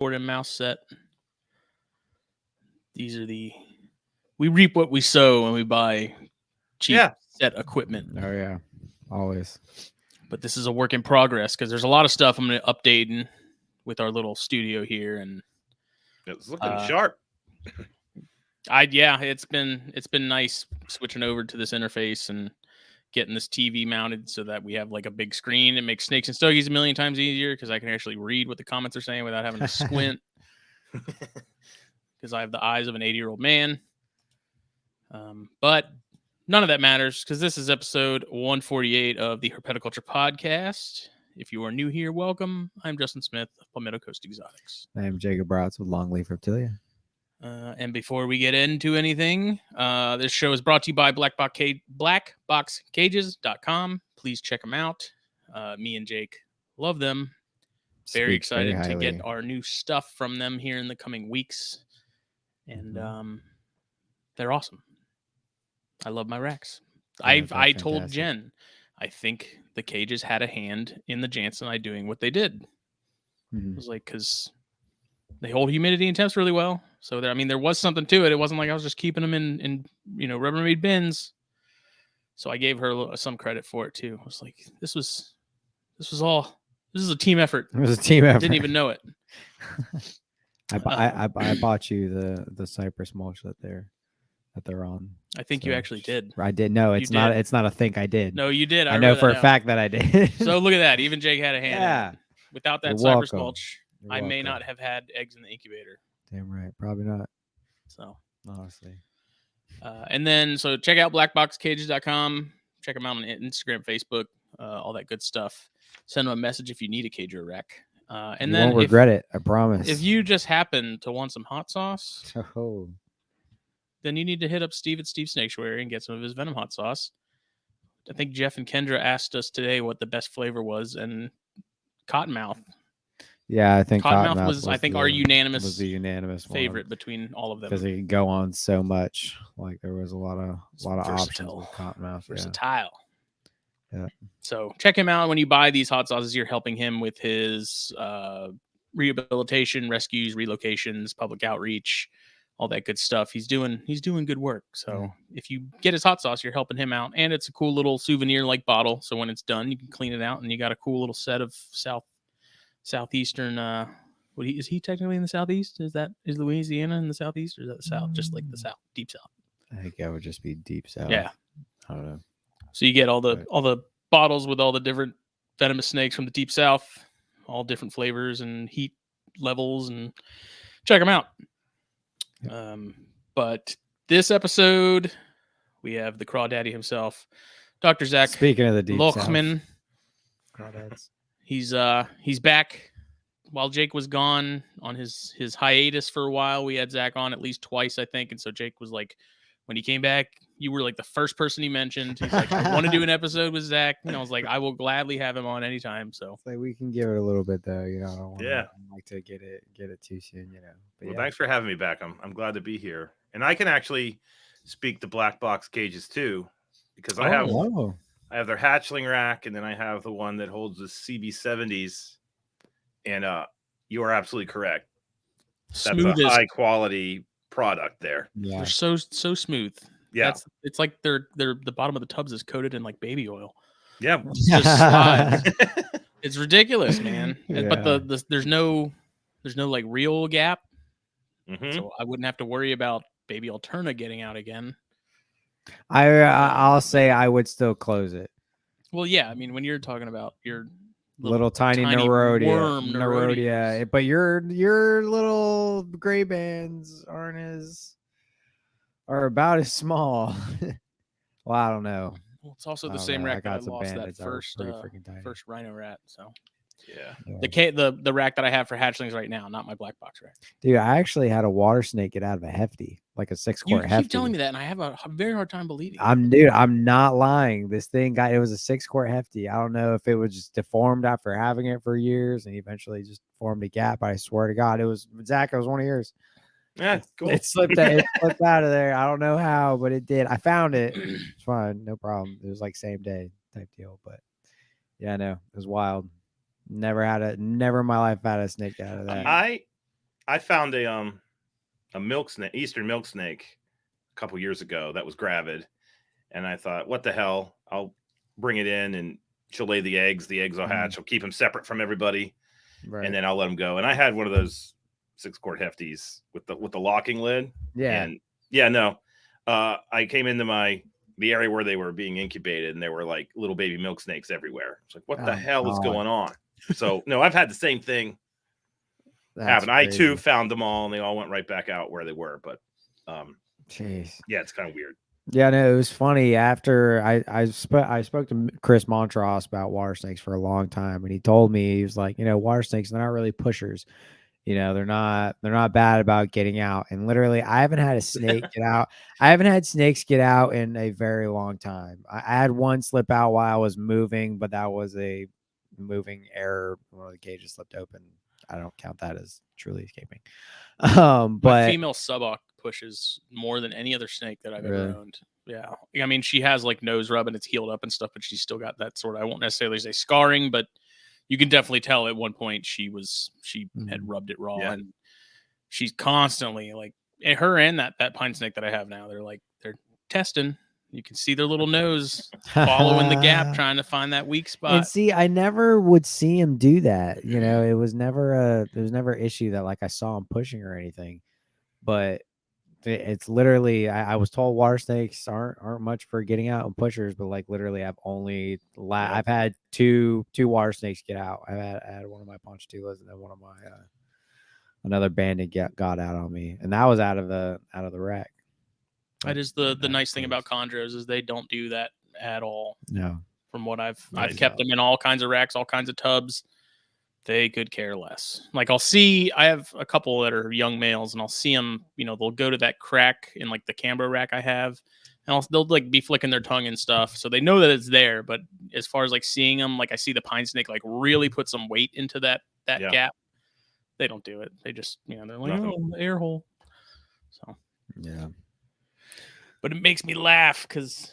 and mouse set. These are we reap what we sow when we buy cheap set equipment. Oh yeah, always. But this is a work in progress because there's a lot of stuff I'm going to update with our little studio here, and it's looking sharp. It's been nice switching over to this interface and getting this TV mounted so that we have like a big screen. It makes Snakes and Stogies a million times easier because I can actually read what the comments are saying without having to squint. Because I have the eyes of an 80-year-old man. But none of that matters because this is episode 148 of the Herpetoculture Podcast. If you are new here, welcome. I'm Justin Smith of Palmetto Coast Exotics. I am Jacob Broughts with Longleaf Reptilia. And before we get into anything, this show is brought to you by BlackBoxCages.com. Please check them out. Me and Jake love them. Very excited to get our new stuff from them here in the coming weeks. And they're awesome. I love my racks. Yeah, I told Jen, I think the cages had a hand in the Jansenite doing what they did. It was like, because they hold humidity and temps really well. So there was something to it. It wasn't like I was just keeping them in Rubbermaid bins. So I gave her some credit for it too. I was like, this is a team effort. It was a team effort. Didn't even know it. I bought you the cypress mulch that they're on. I think you actually did. I did. No, it's not. It's not a think I did. No, you did. I know for a fact that I did. So look at that. Even Jake had a hand. Yeah. In it. Without that cypress mulch, You're I welcome. may not have had eggs in the incubator. Damn right. Probably not. So honestly. And then so check out BlackBoxCages.com. Check them out on Instagram, Facebook, all that good stuff. Send them a message if you need a cage or a rack. And then won't regret it. I promise. If you just happen to want some hot sauce, then you need to hit up Steve at Steve Snakesuary and get some of his Venom hot sauce. I think Jeff and Kendra asked us today what the best flavor was, and Cottonmouth. Yeah, I think Cottonmouth was our unanimous one favorite between all of them because it could go on so much. Like there was a lot of options with Cottonmouth. Versatile. Yeah. So check him out when you buy these hot sauces. You're helping him with his rehabilitation, rescues, relocations, public outreach, all that good stuff. He's doing good work. So if you get his hot sauce, you're helping him out, and it's a cool little souvenir like bottle. So when it's done, you can clean it out, and you got a cool little set of southeastern. Is he technically in the southeast? Is Louisiana in the southeast, or is that the south? Just like the south, deep south. I think that would just be deep south. Yeah, I don't know. So you get all the bottles with all the different venomous snakes from the deep south, all different flavors and heat levels, and check them out. But this episode, we have the crawdaddy himself, Dr. Zac. Speaking of the deep Loughman, crawdads. He's back. While Jake was gone on his hiatus for a while, we had Zac on at least twice, I think. And so Jake was like, when he came back, you were like the first person he mentioned. He's like, I want to do an episode with Zac. And I was like, I will gladly have him on anytime. So it's like we can give it a little bit though, I don't want to get it too soon, But thanks for having me back. I'm glad to be here. And I can actually speak to Black Box Cages too, because I have their hatchling rack, and then I have the one that holds the CB70s. And you are absolutely correct. That's a high quality product there. Yeah, they're so smooth. Yeah, it's like they're the bottom of the tubs is coated in like baby oil. Yeah, it's ridiculous, man. Yeah. But there's no like real gap, so I wouldn't have to worry about baby Alterna getting out again. I'll say I would still close it. Well, yeah, I mean when you're talking about your little tiny Nerodia, but your little gray bands are about as small. Well, I don't know. Well, it's also the same rack that I lost that first rhino rat. So yeah, the rack that I have for hatchlings right now, not my black box rack. Dude, I actually had a water snake get out of a hefty, like a 6-quart hefty. You keep telling me that, and I have a very hard time believing. I'm not lying. This thing it was a 6-quart hefty. I don't know if it was just deformed after having it for years, and eventually just formed a gap. But I swear to God, it was Zac. It was one of yours. Yeah, cool. It slipped out of there. I don't know how, but it did. I found it. It's fine, no problem. It was like same day type deal. But yeah, no, it was wild. Never in my life had a snake out of that. I found a milk snake, Eastern milk snake, a couple years ago that was gravid, and I thought, what the hell? I'll bring it in, and she'll lay the eggs. The eggs will hatch. I'll keep them separate from everybody, and then I'll let them go. And I had one of those 6-quart hefties with the locking lid. Yeah. And yeah, no. I came into the area where they were being incubated, and there were like little baby milk snakes everywhere. It's like, what the hell is going on? So no, I've had the same thing happen. I too found them all, and they all went right back out where they were. But jeez, yeah, it's kind of weird. Yeah, no, it was funny. After I spoke to Chris Montross about water snakes for a long time, and he told me, he was like, water snakes, they're not really pushers. They're not bad about getting out. And literally, I haven't had a snake get out. I haven't had snakes get out in a very long time. I had one slip out while I was moving, but that was a moving error. One of the cages slipped open. I don't count that as truly escaping. But my female suboc pushes more than any other snake that I've ever owned. Yeah. I mean, she has like nose rub and it's healed up and stuff, but she's still got that sort of, I won't necessarily say scarring, but you can definitely tell at one point she had rubbed it raw, and she's constantly like, her and that pine snake that I have now, they're testing. You can see their little nose following the gap, trying to find that weak spot. And see, I never would see him do that. It was never an issue that like I saw him pushing or anything. But it's literally, I was told water snakes aren't much for getting out and pushers, but like literally, I've had two water snakes get out. I had one of my ponchatulas, and then one of my another bandit got out on me, and that was out of the wreck. That is the nice thing about chondros, is they don't do that at all. No. From what I've kept them in all kinds of racks, all kinds of tubs. They could care less. Like I have a couple that are young males, and I'll see them, they'll go to that crack in like the Cambro rack I have, and they'll like be flicking their tongue and stuff. So they know that it's there. But as far as like seeing them, like I see the pine snake like really put some weight into that gap. They don't do it. They just, they're like, the air hole. So, yeah. But it makes me laugh because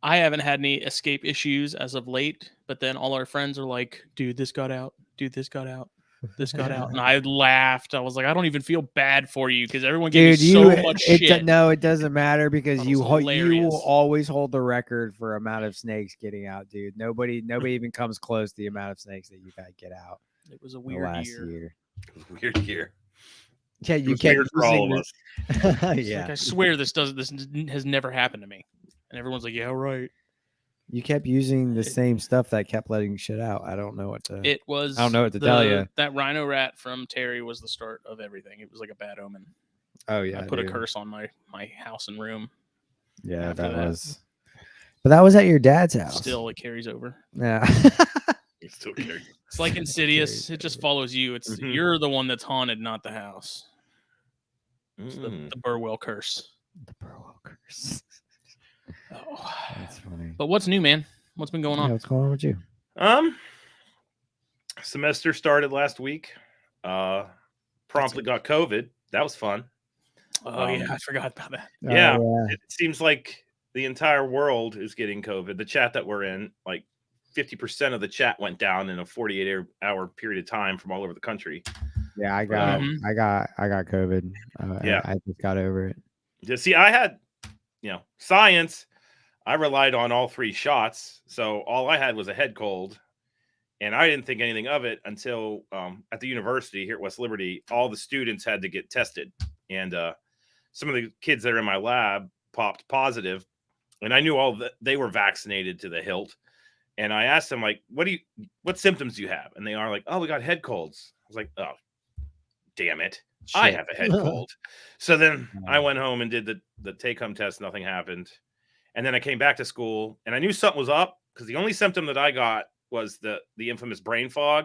I haven't had any escape issues as of late. But then all our friends are like, dude, this got out. Dude, this got out. This got out. And I laughed. I was like, I don't even feel bad for you because everyone gave you so much shit. No, it doesn't matter because you will always hold the record for amount of snakes getting out, dude. Nobody even comes close to the amount of snakes that you got to get out. It was a weird year. It was a weird year. Yeah, you can't for all of us. Yeah, like, I swear this has never happened to me. And everyone's like, yeah, right. You kept using the same stuff that kept letting shit out. I don't know what to tell you. That rhino rat from Terry was the start of everything. It was like a bad omen. Oh yeah, I put a curse on my house and room. Yeah, that was. But that was at your dad's house. Still, it carries over. Yeah. It still carries. It's like Insidious. It just follows you. It's you're the one that's haunted, not the house. It's the Burwell curse. The Burwell curse. Oh, that's funny. But what's new, man? What's been going on? What's going on with you? Semester started last week. Promptly got COVID. That was fun. Oh yeah, I forgot about that. Yeah, it seems like the entire world is getting COVID. The chat that we're in, like 50% of the chat went down in a 48-hour period of time from all over the country. Yeah, I got COVID. I just got over it. Yeah, see, I had, science. I relied on all 3 shots, so all I had was a head cold, and I didn't think anything of it until at the university here at West Liberty, all the students had to get tested, and some of the kids that are in my lab popped positive, and I knew all that they were vaccinated to the hilt. And I asked them, like, what symptoms do you have? And they are like, oh, we got head colds. I was like, oh, damn it. Shit. I have a head cold. So then I went home and did the take-home test. Nothing happened. And then I came back to school, and I knew something was up because the only symptom that I got was the infamous brain fog.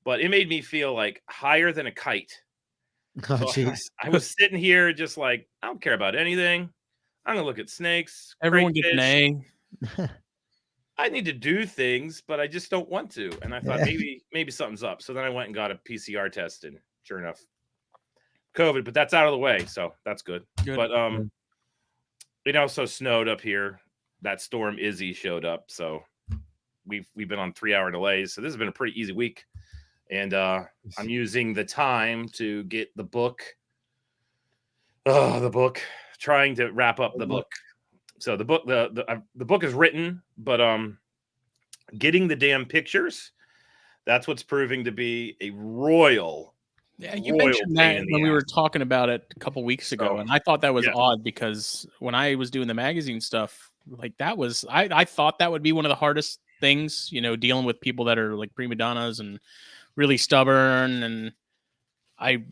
But it made me feel like higher than a kite. Oh, jeez. I was sitting here just like, I don't care about anything. I'm going to look at snakes. Everyone gets an A. I need to do things, but I just don't want to. And I thought maybe something's up. So then I went and got a PCR test, and sure enough, COVID. But that's out of the way, so that's good. But it also snowed up here. That storm Izzy showed up, so we've been on 3-hour delays. So this has been a pretty easy week. And I'm using the time to get the book. Trying to wrap up the book. So the book, the book is written, but getting the damn pictures, that's what's proving to be a royal. Yeah, you mentioned that when we were talking about it a couple weeks ago, and I thought that was odd because when I was doing the magazine stuff, like that was I thought that would be one of the hardest things, you know, dealing with people that are like prima donnas and really stubborn, and I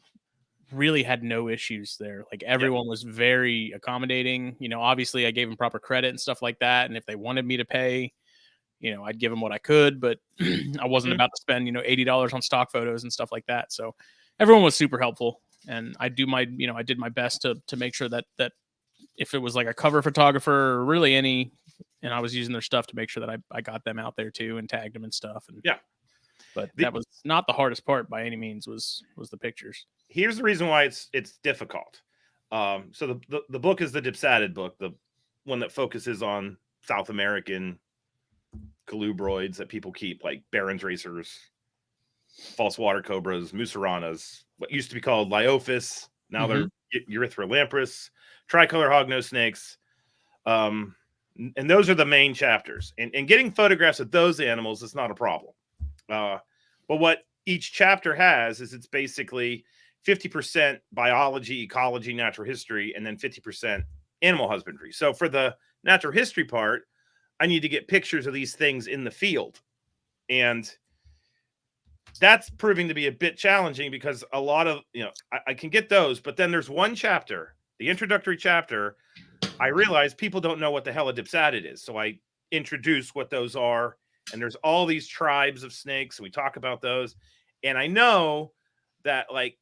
really had no issues there. Like everyone was very accommodating. You know, obviously I gave them proper credit and stuff like that, and if they wanted me to pay, you know, I'd give them what I could, but I wasn't about to spend, you know, $80 on stock photos and stuff like that. So everyone was super helpful, and I did my best to make sure that if it was like a cover photographer or really any, and I was using their stuff to make sure that I got them out there too and tagged them and stuff. And but that was not the hardest part by any means, was the pictures. Here's the reason why it's difficult. So the book is the Dipsadded book, the one that focuses on South American colubroids that people keep, like Barons racers, false water cobras, musaranas, what used to be called Leopas. Now they're Urethral Lampreus, tricolor hognose snakes. And those are the main chapters. And getting photographs of those animals is not a problem. But what each chapter has is it's basically 50% biology, ecology, natural history, and then 50% animal husbandry. So for the natural history part, I need to get pictures of these things in the field. And that's proving to be a bit challenging because a lot of, you know, I can get those, but then there's one chapter, the introductory chapter, I realize people don't know what the hell a Dipsadded is. So I introduce what those are. And there's all these tribes of snakes. We talk about those. And I know that like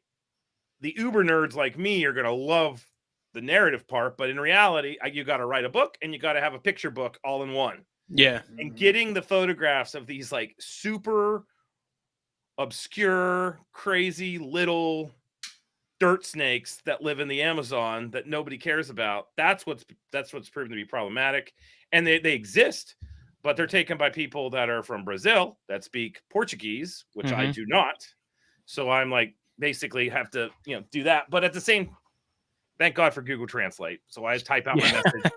the uber nerds like me are going to love the narrative part. But in reality, you got to write a book and you got to have a picture book all in one. Yeah. And getting the photographs of these like super obscure, crazy little dirt snakes that live in the Amazon that nobody cares about. That's what's proven to be problematic. And they exist, but they're taken by people that are from Brazil that speak Portuguese, which I do not. So I'm like, basically have to, you know, do that. But at the same, thank God for Google Translate. So I type out my message,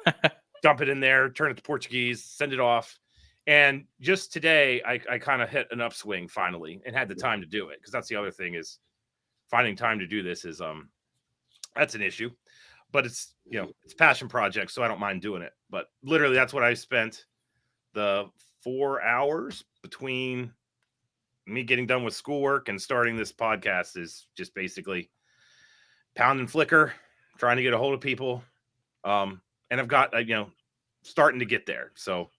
dump it in there, turn it to Portuguese, send it off. And just today, I kind of hit an upswing finally and had the time to do it. Because that's the other thing, is finding time to do this is that's an issue. But it's, you know, it's a passion project, so I don't mind doing it. But literally, that's what I spent the 4 hours between me getting done with schoolwork and starting this podcast, is just basically pound and flicker, trying to get a hold of people. And I've got, you know, starting to get there. So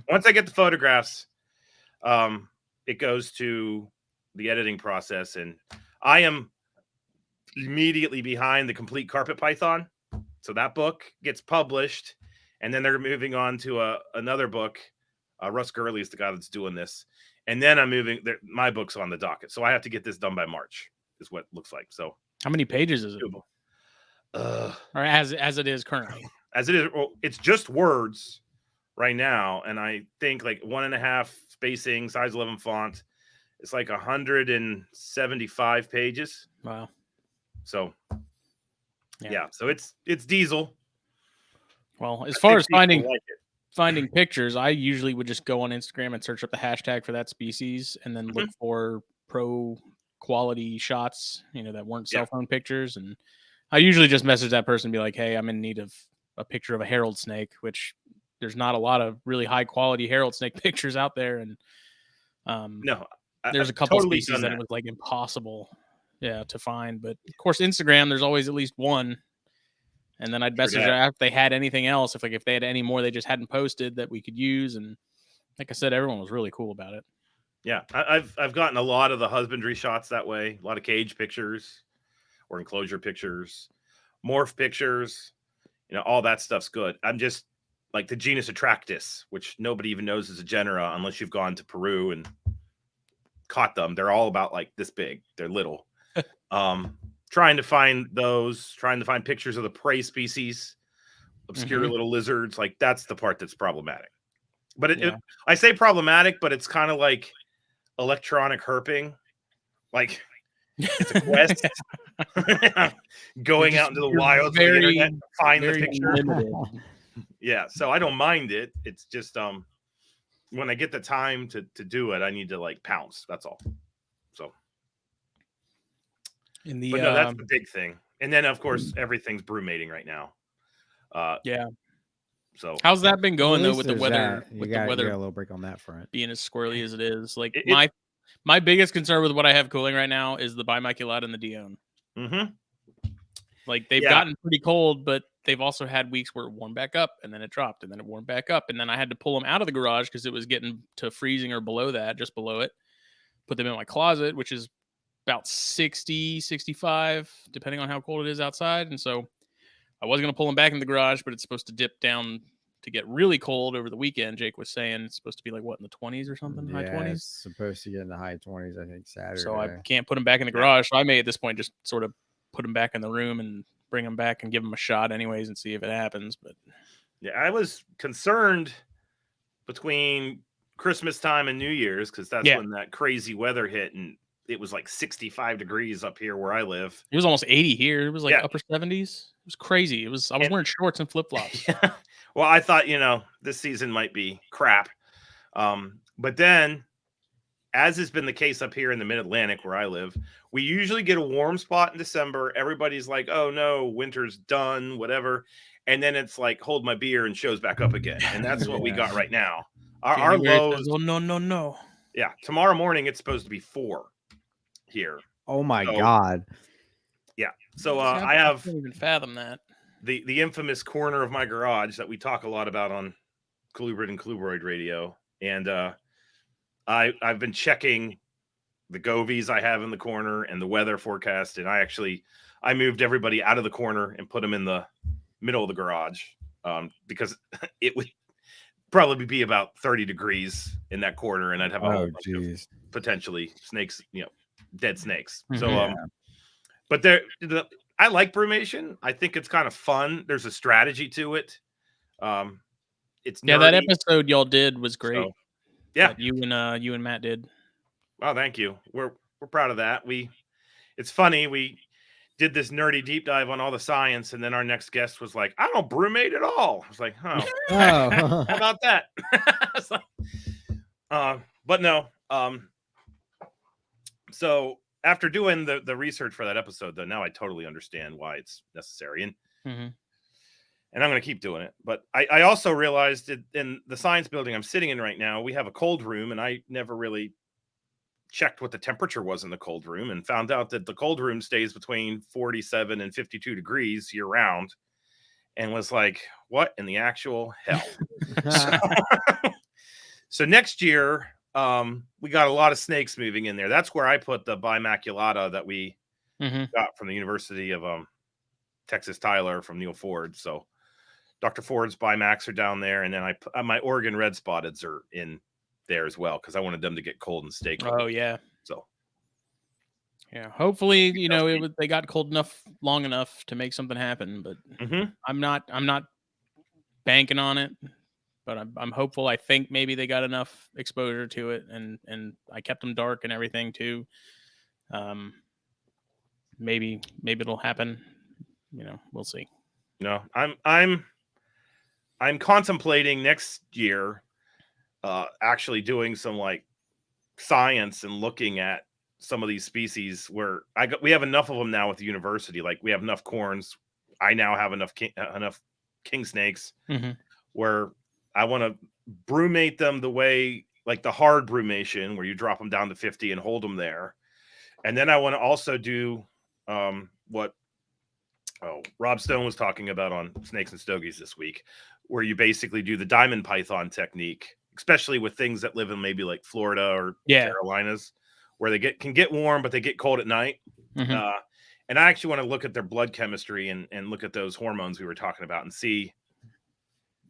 once I get the photographs, it goes to the editing process, and I am immediately behind the complete carpet python. So that book gets published, and then they're moving on to another book. Russ Gurley is the guy that's doing this. And then I'm moving my book's on the docket. So I have to get this done by March, is what it looks like. So how many pages is it? Or as it is currently? As it is, well, it's just words right now. And I think like 1.5 spacing, size 11 font. It's like 175 pages. Wow. So yeah, so it's diesel. Well, as far as finding pictures, I usually would just go on Instagram and search up the hashtag for that species, and then look for pro quality shots, you know, that weren't cell phone pictures. And I usually just message that person and be like, hey, I'm in need of a picture of a herald snake, which there's not a lot of really high quality herald snake pictures out there. And there's a couple species that it was like impossible to find. But of course, Instagram, there's always at least one. And then I'd message her if they had anything else. If they had any more they just hadn't posted that we could use. And like I said, everyone was really cool about it. Yeah, I've gotten a lot of the husbandry shots that way. A lot of cage pictures or enclosure pictures, morph pictures. You know, all that stuff's good. I'm just like the genus Atractus, which nobody even knows is a genera unless you've gone to Peru and caught them. They're all about like this big. They're little. Trying to find pictures of the prey species, obscure little lizards. Like that's the part that's problematic. But I say problematic, but it's kind of like electronic herping, Like it's a quest. Going out into the wilds of the internet to find the picture. Yeah, so I don't mind it. It's just when I get the time to do it, I need to like pounce. That's all. So but no, that's the big thing. And then of course everything's brood mating right now. Yeah. So how's that been going though with the weather? You got a little break on that front. Being as squirrely as it is, like my biggest concern with what I have cooling right now is the Bimaculata and the Dione. Mm-hmm. Like they've gotten pretty cold, but they've also had weeks where it warmed back up and then it dropped and then it warmed back up. And then I had to pull them out of the garage because it was getting to freezing or below that, just below it. Put them in my closet, which is about 60, 65, depending on how cold it is outside. And so I was going to pull them back in the garage, but it's supposed to dip down to get really cold over the weekend. Jake was saying it's supposed to be like, what, in the 20s or something? High 20s? It's supposed to get in the high 20s, I think, Saturday. So I can't put them back in the garage. So I may at this point just sort of put them back in the room and bring them back and give them a shot anyways and see if it happens. But yeah, I was concerned between Christmas time and New Year's because that's when that crazy weather hit and it was like 65 degrees up here where I live. It was almost 80 here. It was like upper 70s. It was crazy. I was wearing shorts and flip-flops. Yeah. Well, I thought, this season might be crap. But then, as has been the case up here in the mid-Atlantic where I live, we usually get a warm spot in December. Everybody's like, oh no, winter's done, whatever. And then it's like, hold my beer and shows back up again. And that's what we got right now. Our lows. Oh, no. Yeah. Tomorrow morning, it's supposed to be 4 here. Oh my God. Yeah. So I have. I can't even fathom that. The infamous corner of my garage that we talk a lot about on Colubrid and Colubroid Radio. And I've been checking the govies I have in the corner and the weather forecast. And I moved everybody out of the corner and put them in the middle of the garage because it would probably be about 30 degrees in that corner. And I'd have a whole bunch of potentially snakes, dead snakes. So, but I like brumation. I think it's kind of fun. There's a strategy to it. It's nerdy. That episode y'all did was great. So, yeah, you and Matt did. Oh, thank you. We're proud of that. It's funny. We did this nerdy deep dive on all the science, and then our next guest was like, "I don't brumate at all." I was like, "Oh, how about that?" But no. So after doing the research for that episode, though, now I totally understand why it's necessary, and I'm going to keep doing it. But I also realized that in the science building I'm sitting in right now, we have a cold room, and I never really checked what the temperature was in the cold room and found out that the cold room stays between 47 and 52 degrees year round, and was like, what in the actual hell? So next year, we got a lot of snakes moving in there. That's where I put the Bimaculata that we got from the University of Texas Tyler from Neil Ford. So Dr. Ford's Bimax are down there, and then my Oregon red spotteds are in there as well because I wanted them to get cold and stay cold. Oh yeah. So yeah, hopefully they got cold enough long enough to make something happen. But I'm not banking on it. But I'm hopeful. I think maybe they got enough exposure to it, and I kept them dark and everything too. Maybe it'll happen. We'll see. No, I'm contemplating next year, actually doing some like science and looking at some of these species where we have enough of them now with the university. Like we have enough corns. I now have enough Kingsnakes where I want to brumate them the way, like the hard brumation, where you drop them down to 50 and hold them there. And then I want to also do what Rob Stone was talking about on Snakes and Stogies this week, where you basically do the diamond python technique, especially with things that live in maybe like Florida or Carolinas, where they can get warm, but they get cold at night. And I actually want to look at their blood chemistry and look at those hormones we were talking about and see,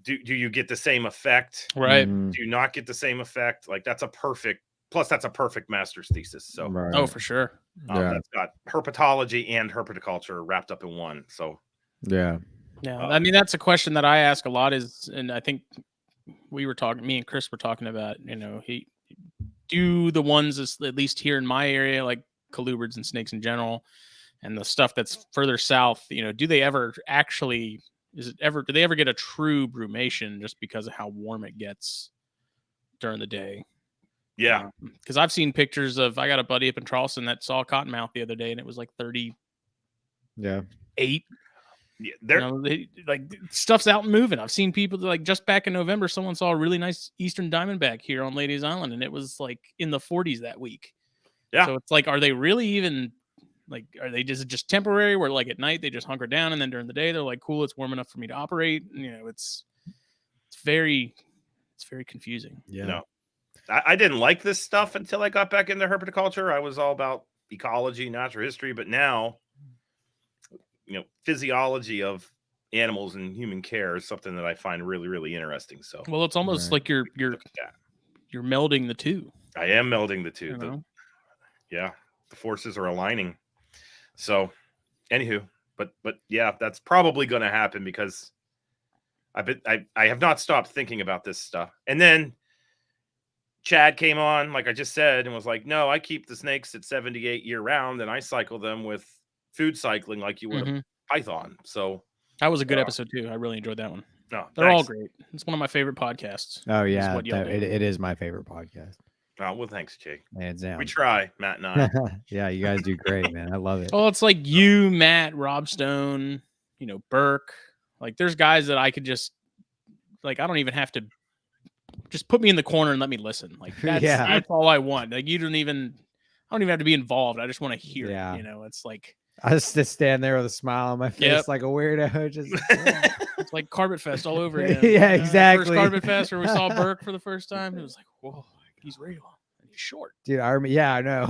do you get the same effect? Right. Do you not get the same effect? Like that's a perfect master's thesis. So Oh, for sure. That's got herpetology and herpetoculture wrapped up in one. So yeah. I mean, that's a question that I ask a lot and I think me and Chris were talking about, do the ones at least here in my area, like colubrids and snakes in general, and the stuff that's further south, do they ever actually, do they ever get a true brumation just because of how warm it gets during the day? Yeah. Because I've seen pictures of, I got a buddy up in Charleston that saw a cottonmouth the other day, and it was like 38. Yeah, Like stuff's out and moving. I've seen people like just back in November, someone saw a really nice Eastern Diamondback here on Ladies Island, and it was like in the 40s that week. Yeah. So it's like, are they really even like, are they just temporary where like at night they just hunker down, and then during the day they're like, cool, it's warm enough for me to operate? It's very confusing. Yeah. I didn't like this stuff until I got back into herpetoculture. I was all about ecology, natural history, but now, physiology of animals and human care is something that I find really, really interesting. So, well, it's almost like you're melding the two. I am melding the two. The forces are aligning. So, anywho, but yeah, that's probably going to happen because I have not stopped thinking about this stuff. And then Chad came on, like I just said, and was like, no, I keep the snakes at 78 year round, and I cycle them with food cycling like you would a python. So that was a good episode too. I really enjoyed that one. No, they're all great. It's one of my favorite podcasts. Oh yeah, it is my favorite podcast. Oh well, thanks, Jake. Hands down. We try, Matt and I. Yeah, you guys do great, man. I love it. Well, it's like you, Matt, Rob Stone, Burke. Like there's guys that I could just like, I don't even have to just put me in the corner and let me listen. Like that's all I want. Like I don't even have to be involved. I just want to hear it. It's like I just stand there with a smile on my face like a weirdo. Just it's like Carpet Fest all over again. Yeah, exactly. First Carpet Fest where we saw Burke for the first time. It was like, whoa, he's real and he's short. Dude, I know.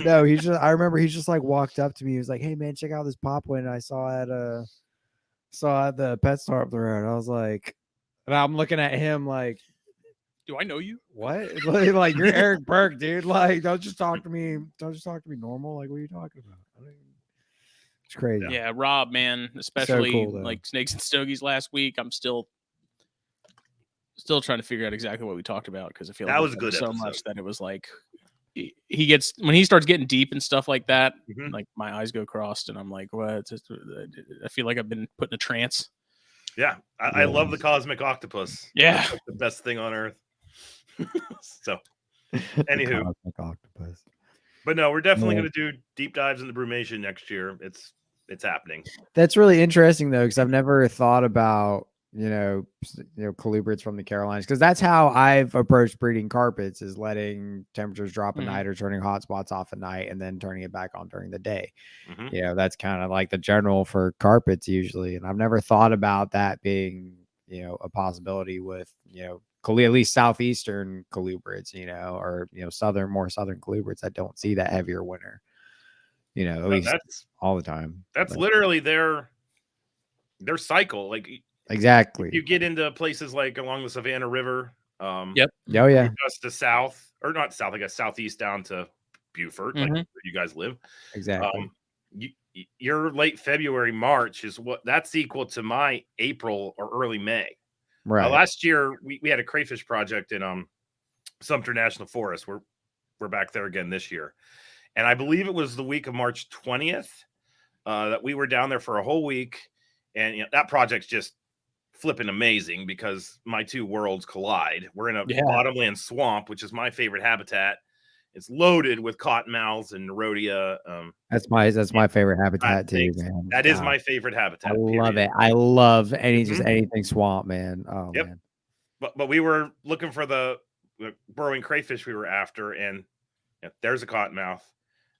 No, I remember he just like walked up to me. He was like, hey man, check out this pop win I saw at the pet store up the road. I was like, and I'm looking at him like, do I know you? What? Like you're Eric Burke, dude. Like, don't just talk to me normal. Like, what are you talking about? It's crazy. Yeah, Rob, man, especially so cool, like Snakes and Stogies last week. I'm still trying to figure out exactly what we talked about because I feel like that was good so episode. much that it was like he gets when he starts getting deep and stuff like that. Like my eyes go crossed, and I'm like, what? I feel like I've been put in a trance. Yeah, I love the cosmic octopus. Yeah, it's the best thing on earth. So, anywho, cosmic octopus. But no, we're definitely going to do deep dives into brumation next year. It's happening. That's really interesting though, because I've never thought about colubrids from the Carolinas, because that's how I've approached breeding carpets, is letting temperatures drop at night or turning hot spots off at night and then turning it back on during the day. That's kind of like the general for carpets usually, and I've never thought about that being a possibility with at least southeastern colubrids, or more southern colubrids that don't see that heavier winter, at least that's all the time. That's literally their cycle. Like exactly, you get into places like along the Savannah River. Yep. Oh yeah. Just to south, or not south, I guess southeast down to Beaufort, like where you guys live. Exactly. Your late February, March is that's equal to my April or early May. Right. Last year we had a crayfish project in Sumter National Forest. We're back there again this year, and I believe it was the week of March 20th that we were down there for a whole week, and that project's just flipping amazing because my two worlds collide. We're in a bottomland swamp, which is my favorite habitat. It's loaded with cottonmouths and Nerodia. That's my favorite habitat too, man. That is my favorite habitat. I love it. I love anything swamp, man. Oh man. But we were looking for the burrowing crayfish we were after, and there's a cottonmouth,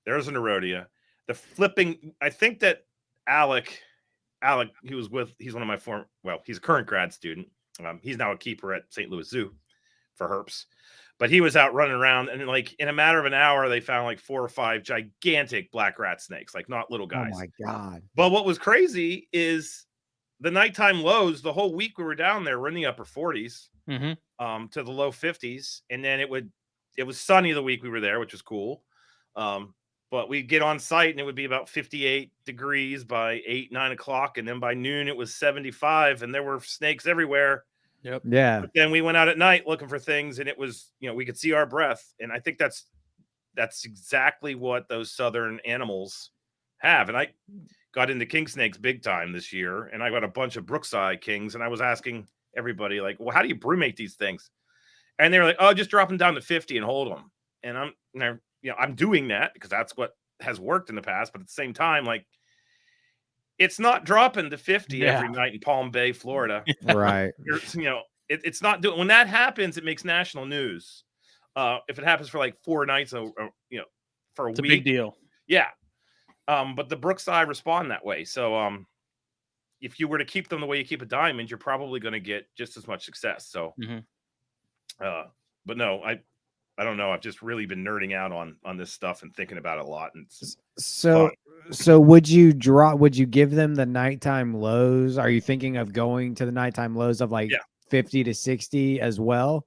there's a Nerodia. The flipping, I think that Alec, he's one of my he's a current grad student. He's now a keeper at St. Louis Zoo for herps. But he was out running around, and like in a matter of an hour, they found like 4 or 5 gigantic black rat snakes, like not little guys. Oh my God. But what was crazy is the nighttime lows. The whole week we were down there, we're in the upper 40s to the low 50s. And then it was sunny the week we were there, which was cool. But we'd get on site and it would be about 58 degrees by 8, 9 o'clock. And then by noon, it was 75, and there were snakes everywhere. Yep. Yeah. But then we went out at night looking for things, and it was, we could see our breath. And I think that's that's exactly what those southern animals have. And I got into Kingsnakes big time this year, and I got a bunch of Brookside Kings, and I was asking everybody, like, well, how do you brumate these things? And they were like, oh, just drop them down to 50 and hold them. And I'm doing that because that's what has worked in the past. But at the same time, like, it's not dropping to 50 every night in Palm Bay, Florida. Right. It's not doing. When that happens, it makes national news. If it happens for like 4 nights, for a week, a big deal. Yeah. But the Brookside respond that way. So if you were to keep them the way you keep a diamond, you're probably going to get just as much success. So, but no, I don't know. I've just really been nerding out on this stuff and thinking about it a lot. And so would you give them the nighttime lows? Are you thinking of going to the nighttime lows of like 50 to 60 as well?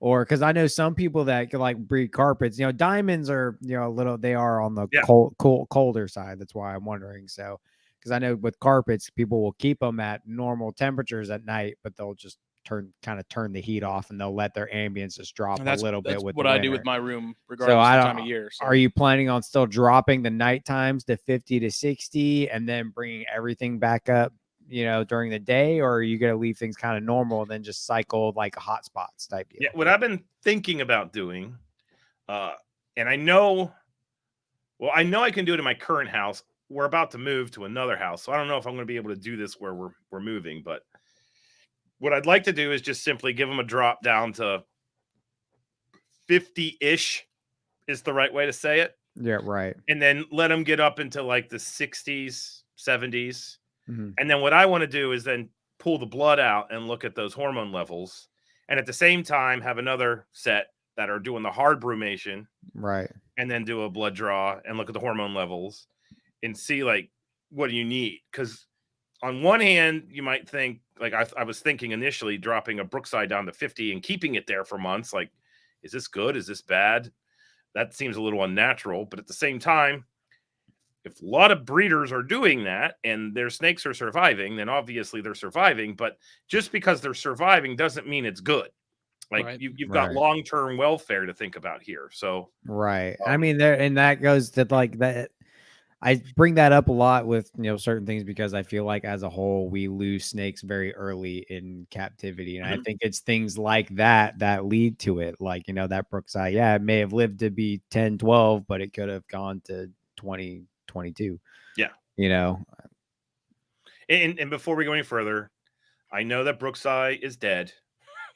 Or because I know some people that like breed carpets, diamonds are, they are on the colder side. That's why I'm wondering. So, because I know with carpets, people will keep them at normal temperatures at night, but they'll just turn the heat off and they'll let their ambience just drop a little bit. With what I do with my room, regardless of the time of year. So. Are you planning on still dropping the night times to 50 to 60 and then bringing everything back up, during the day, or are you going to leave things kind of normal and then just cycle like a hotspots type deal? Yeah, what I've been thinking about doing, and I know I can do it in my current house. We're about to move to another house, so I don't know if I'm going to be able to do this where we're moving, but what I'd like to do is just simply give them a drop down to 50-ish is the right way to say it. Yeah, right. And then let them get up into like the 60s, 70s. And then what I want to do is then pull the blood out and look at those hormone levels. And at the same time, have another set that are doing the hard brumation. Right. And then do a blood draw and look at the hormone levels and see, like, what do you need? Because on one hand, you might think, like I was thinking initially, dropping a Brookside down to 50 and keeping it there for months. Like, is this good? Is this bad? That seems a little unnatural. But at the same time, if a lot of breeders are doing that and their snakes are surviving, then obviously they're surviving. But just because they're surviving doesn't mean it's good. Like, you've got long-term welfare to think about here. So, I mean, and that goes to like that. I bring that up a lot with, certain things because I feel like as a whole, we lose snakes very early in captivity. And I think it's things like that lead to it. Like, that Brookside, it may have lived to be 10, 12, but it could have gone to 20, 22. Yeah. And before we go any further, I know that Brookside is dead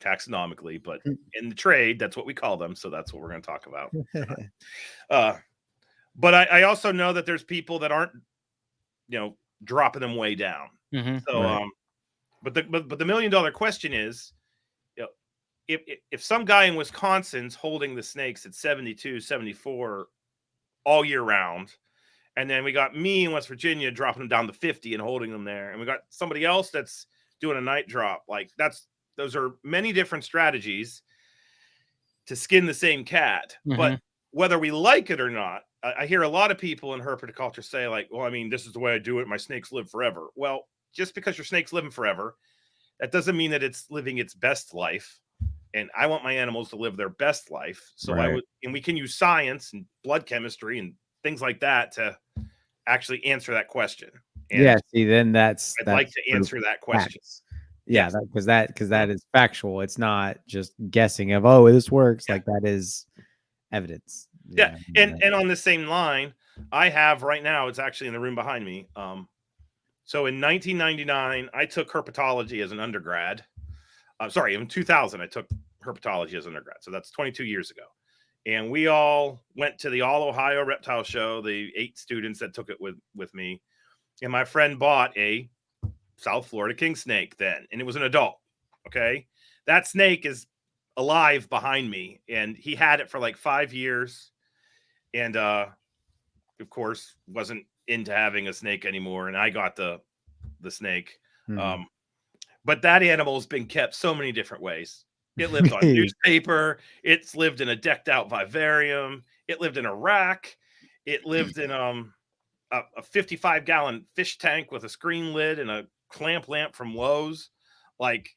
taxonomically, but in the trade, that's what we call them. So that's what we're going to talk about. But I also know that there's people that aren't, dropping them way down. So, but the $1 million question is, if some guy in Wisconsin's holding the snakes at 72, 74 all year round, and then we got me in West Virginia dropping them down to 50 and holding them there, and we got somebody else that's doing a night drop, like those are many different strategies to skin the same cat. But whether we like it or not, I hear a lot of people in herpetoculture say, like, well, I mean, this is the way I do it. My snakes live forever. Well, just because your snake's living forever, that doesn't mean that it's living its best life. And I want my animals to live their best life. So and we can use science and blood chemistry and things like that to actually answer that question. And see, then I'd like to answer that question. Yeah, because that is factual. It's not just guessing of, oh, this works. Like, that is evidence. Yeah. And on the same line, I have right now, it's actually in the room behind me. So in 1999, I took herpetology as an undergrad. In 2000, I took herpetology as an undergrad. So that's 22 years ago. And we all went to the All Ohio Reptile Show, the 8 students that took it with me. And my friend bought a South Florida king snake then, and it was an adult. Okay. That snake is alive behind me, and he had it for like 5 years. And of course, wasn't into having a snake anymore, and I got the snake. But that animal's been kept so many different ways. It lived on newspaper. It's lived in a decked out vivarium. It lived in a rack. It lived in a 55-gallon fish tank with a screen lid and a clamp lamp from Lowe's. Like,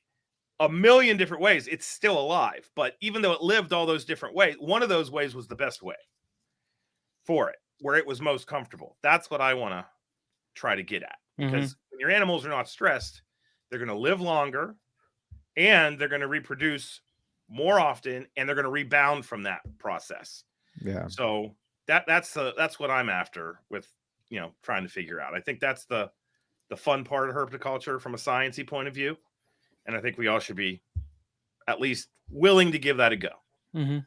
a million different ways. It's still alive. But even though it lived all those different ways, one of those ways was the best way. for it, where it was most comfortable. That's what I want to try to get at, because when your animals are not stressed, they're going to live longer and they're going to reproduce more often, and they're going to rebound from that process. Yeah. So that's what I'm after with, trying to figure out. I think that's the fun part of herpetoculture from a sciencey point of view. And I think we all should be at least willing to give that a go. And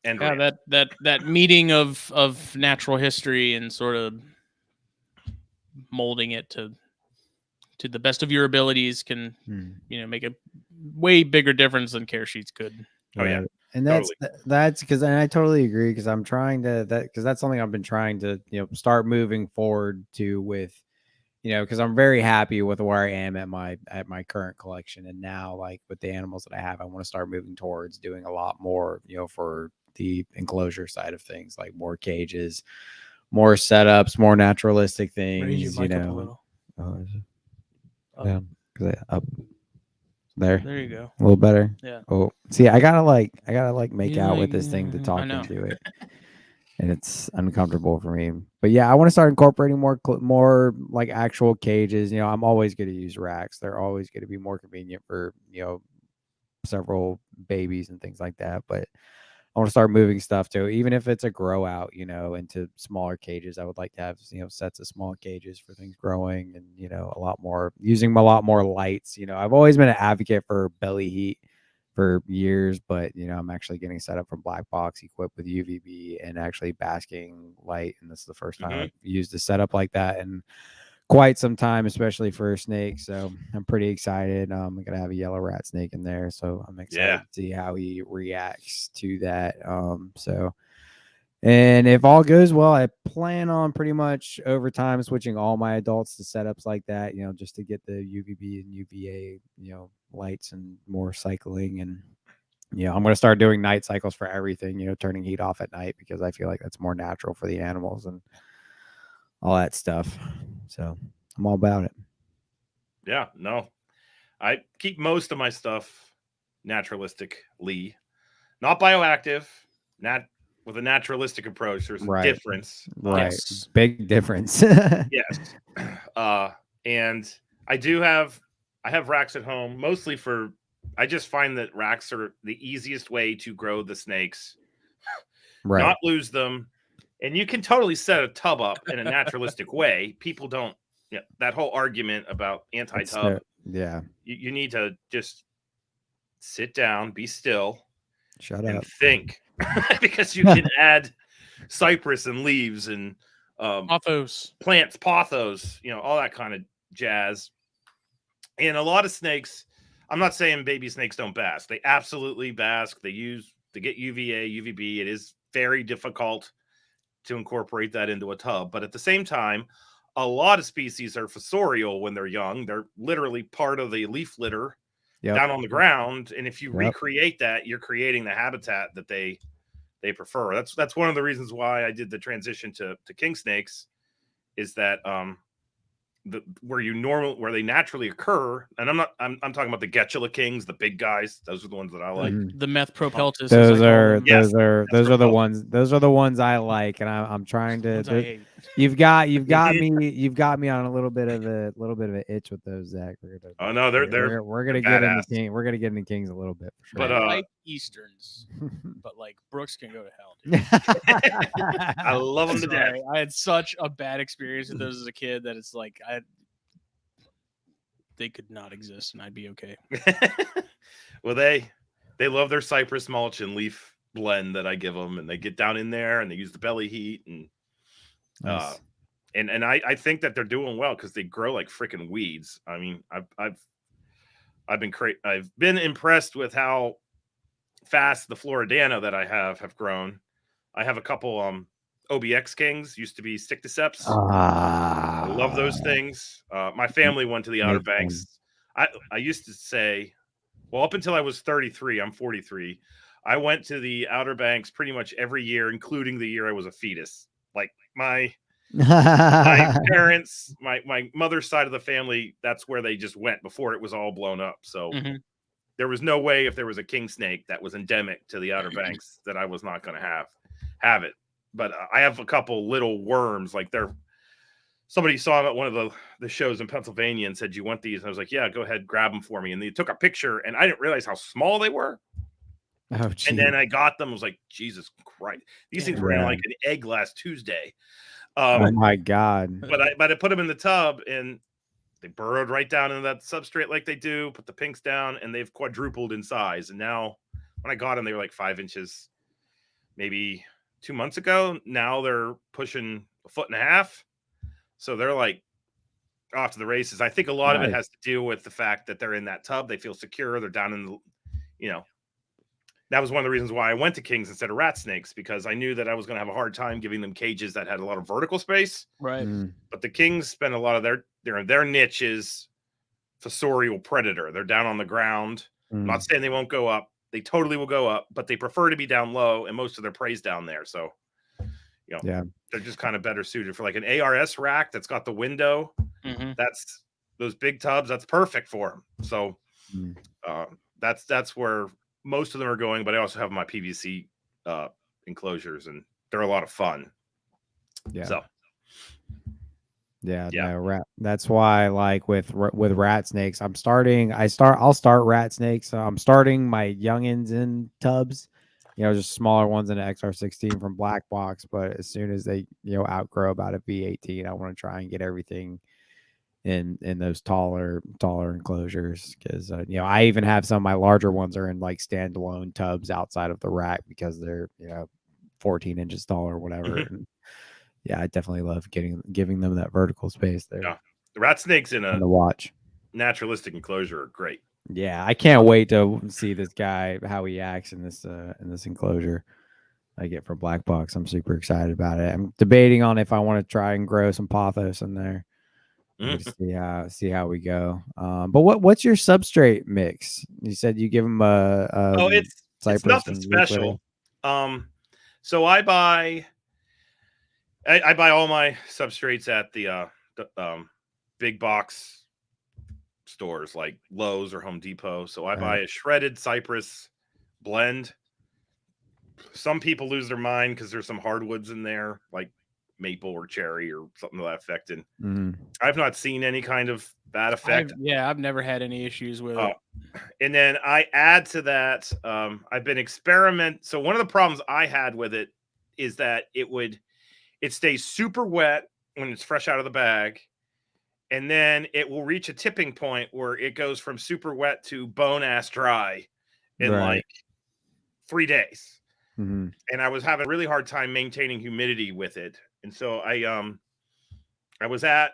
that meeting of natural history and sort of molding it to the best of your abilities can make a way bigger difference than care sheets could. Oh yeah. And that's because, and I totally agree, because I'm trying to because that's something I've been trying to start moving forward to with, because I'm very happy with where I am at my current collection, and now like with the animals that I have, I want to start moving towards doing a lot more for the enclosure side of things, like more cages, more setups, more naturalistic things. Yeah, up. There you go. A little better. Yeah. Oh, see, I gotta make out with this thing to talk into it, and it's uncomfortable for me. But yeah, I want to start incorporating more like actual cages. I'm always going to use racks. They're always going to be more convenient for several babies and things like that. But I want to start moving stuff too, even if it's a grow out, into smaller cages. I would like to have, sets of small cages for things growing, and, using a lot more lights. I've always been an advocate for belly heat for years, but, I'm actually getting set up from BlackBox equipped with UVB and actually basking light. And this is the first time I've used a setup like that in quite some time, especially for a snake. So I'm pretty excited. I'm going to have a yellow rat snake in there, so I'm excited to see how he reacts to that. And if all goes well, I plan on pretty much over time switching all my adults to setups like that, just to get the UVB and UVA, lights and more cycling. And I'm going to start doing night cycles for everything, turning heat off at night, because I feel like that's more natural for the animals and all that stuff. So I'm all about it. Yeah, no, I keep most of my stuff naturalistically, not bioactive, with a naturalistic approach. There's a difference. Right. Yes. Big difference. Yes. And I have racks at home, mostly I just find that racks are the easiest way to grow the snakes, not lose them. And you can totally set a tub up in a naturalistic way. People don't, that whole argument about anti-tub. You need to just sit down, be still, shut up, think, because you can add cypress and leaves and plants, pothos, all that kind of jazz. And a lot of snakes, I'm not saying baby snakes don't bask. They absolutely bask. They get UVA, UVB. It is very difficult to incorporate that into a tub. But at the same time, a lot of species are fossorial when they're young. They're literally part of the leaf litter down on the ground. And if you recreate that, you're creating the habitat that they prefer. That's one of the reasons why I did the transition to Kingsnakes, is that where they naturally occur. And I'm talking about the Getula Kings, the big guys. Those are the ones that I like. The Methpropeltis. Those are the ones. Those are the ones I like, and I'm trying to. You've got me on a little bit of an itch with those, Zach. We're gonna get into Kings a little bit, for sure. But I like Easterns, but like Brooks can go to hell, dude. I love them to death. I had such a bad experience with those as a kid that it's like they could not exist and I'd be okay. Well, they love their cypress mulch and leaf blend that I give them, and they get down in there and they use the belly heat and nice. And I think that they're doing well because they grow like freaking weeds. I mean, I've been impressed with how fast the Floridana that I have grown. I have a couple OBX Kings, used to be Sticticeps. I love those things. My family went to the Outer Banks. I used to say, well, up until I was 33, I'm 43. I went to the Outer Banks pretty much every year, including the year I was a fetus. Like my parents, my mother's side of the family, that's where they just went before it was all blown up. So there was no way, if there was a king snake that was endemic to the Outer Banks, that I was not going to have it. but I have a couple little worms. Like somebody saw them at one of the shows in Pennsylvania and said, "You want these?" And I was like, "Yeah, go ahead, grab them for me." And they took a picture, and I didn't realize how small they were. Oh, and then I got them. I was like, Jesus Christ, these things were in like an egg last Tuesday. Oh my God! But I put them in the tub, and they burrowed right down into that substrate like they do. Put the pinks down, and they've quadrupled in size. And now, when I got them, they were like 5 inches, maybe 2 months ago. Now they're pushing 1.5 feet. So they're like off to the races. I think a lot of it has to do with the fact that they're in that tub. They feel secure. They're down in the, that was one of the reasons why I went to Kings instead of rat snakes, because I knew that I was going to have a hard time giving them cages that had a lot of vertical space. Right. But the Kings spend a lot of their niche is fossorial predator. They're down on the ground. I'm not saying they won't go up. They totally will go up, but they prefer to be down low, and most of their prey's down there. So, they're just kind of better suited for like an ARS rack that's got the window. That's those big tubs. That's perfect for them. So that's where most of them are going. But I also have my PVC enclosures, and they're a lot of fun. Yeah. So. No, that's why, like with rat snakes, I'll start rat snakes. I'm starting my youngins in tubs, just smaller ones in an XR16 from BlackBox. But as soon as they, outgrow about a V18, I want to try and get everything in those taller enclosures, because I even have some of my larger ones are in like standalone tubs outside of the rack because they're 14 inches tall or whatever. And I definitely love giving them that vertical space there. Yeah, the rat snakes in the watch naturalistic enclosure are great. Yeah, I can't wait to see this guy, how he acts in this enclosure I get from BlackBox. I'm super excited about it. I'm debating on if I want to try and grow some pothos in there. See how we go. But what's your substrate mix? You said you give them it's nothing special. So I buy all my substrates at the big box stores like Lowe's or Home Depot. So I buy a shredded cypress blend. Some people lose their mind because there's some hardwoods in there, like maple or cherry or something to that effect. And I've not seen any kind of bad effect. I've never had any issues with it. And then I add to that, I've been So one of the problems I had with it is that it stays super wet when it's fresh out of the bag. And then it will reach a tipping point where it goes from super wet to bone ass dry in like 3 days. And I was having a really hard time maintaining humidity with it. And so I was at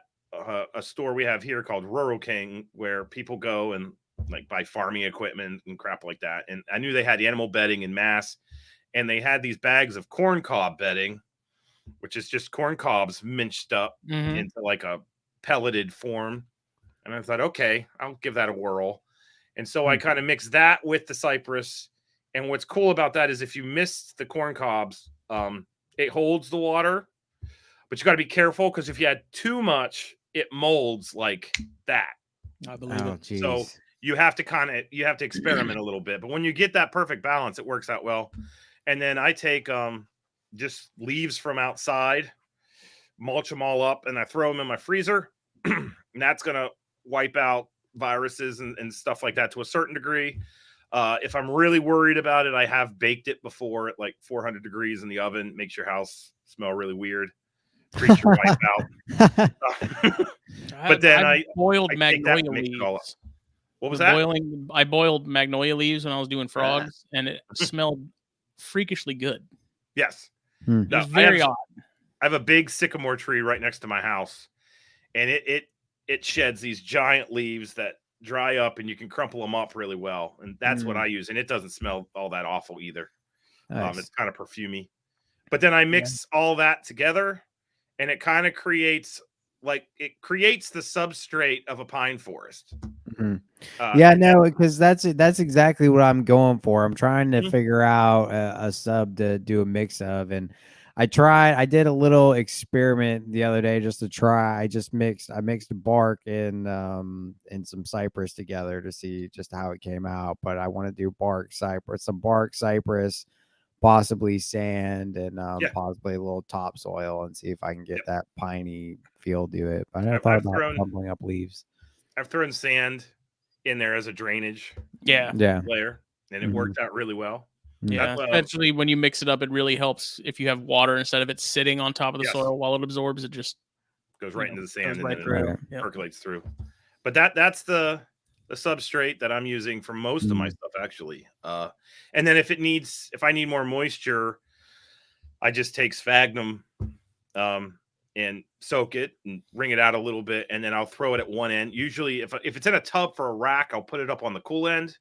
a store we have here called Rural King, where people go and like buy farming equipment and crap like that. And I knew they had animal bedding in mass, and they had these bags of corn cob bedding, which is just corn cobs minced up into like a pelleted form. And I thought, okay, I'll give that a whirl. And so I kind of mixed that with the cypress. And what's cool about that is if you miss the corn cobs, it holds the water, but you got to be careful, because if you add too much, it molds like that. I believe it. Geez. So you have to experiment a little bit, but when you get that perfect balance, it works out well. And then I take just leaves from outside, mulch them all up, and I throw them in my freezer. And that's going to wipe out viruses and stuff like that to a certain degree. If I'm really worried about it, I have baked it before at like 400 degrees in the oven. Makes your house smell really weird. Creature wipe out. But then I boiled magnolia leaves. What was that? I boiled magnolia leaves when I was doing frogs, and it smelled freakishly good. Yes. It was very odd. I have a big sycamore tree right next to my house, and it sheds these giant leaves that dry up, and you can crumple them up really well. And that's what I use. And it doesn't smell all that awful either. Nice. It's kind of perfumey. But then I mix all that together, and it kind of creates the substrate of a pine forest. Because that's exactly what I'm going for. I'm trying to figure out a sub to do a mix of, and I did a little experiment the other day just to try. I mixed bark and some cypress together to see just how it came out. But I want to do some bark cypress, possibly sand and Yeah. possibly a little topsoil and see if I can get Yep. that piney feel to it. But I I've thought about thrown- crumbling up leaves. I've thrown sand in there as a drainage Yeah. layer, and it worked out really well. Yeah, especially when you mix it up, it really helps if you have water instead of it sitting on top of the soil while it absorbs. It just goes right into the sand and right then through. it percolates through. But that's the substrate that I'm using for most of my stuff, actually. And then if I need more moisture, I just take sphagnum and soak it and wring it out a little bit, and then I'll throw it at one end. Usually, if it's in a tub for a rack, I'll put it up on the cool end,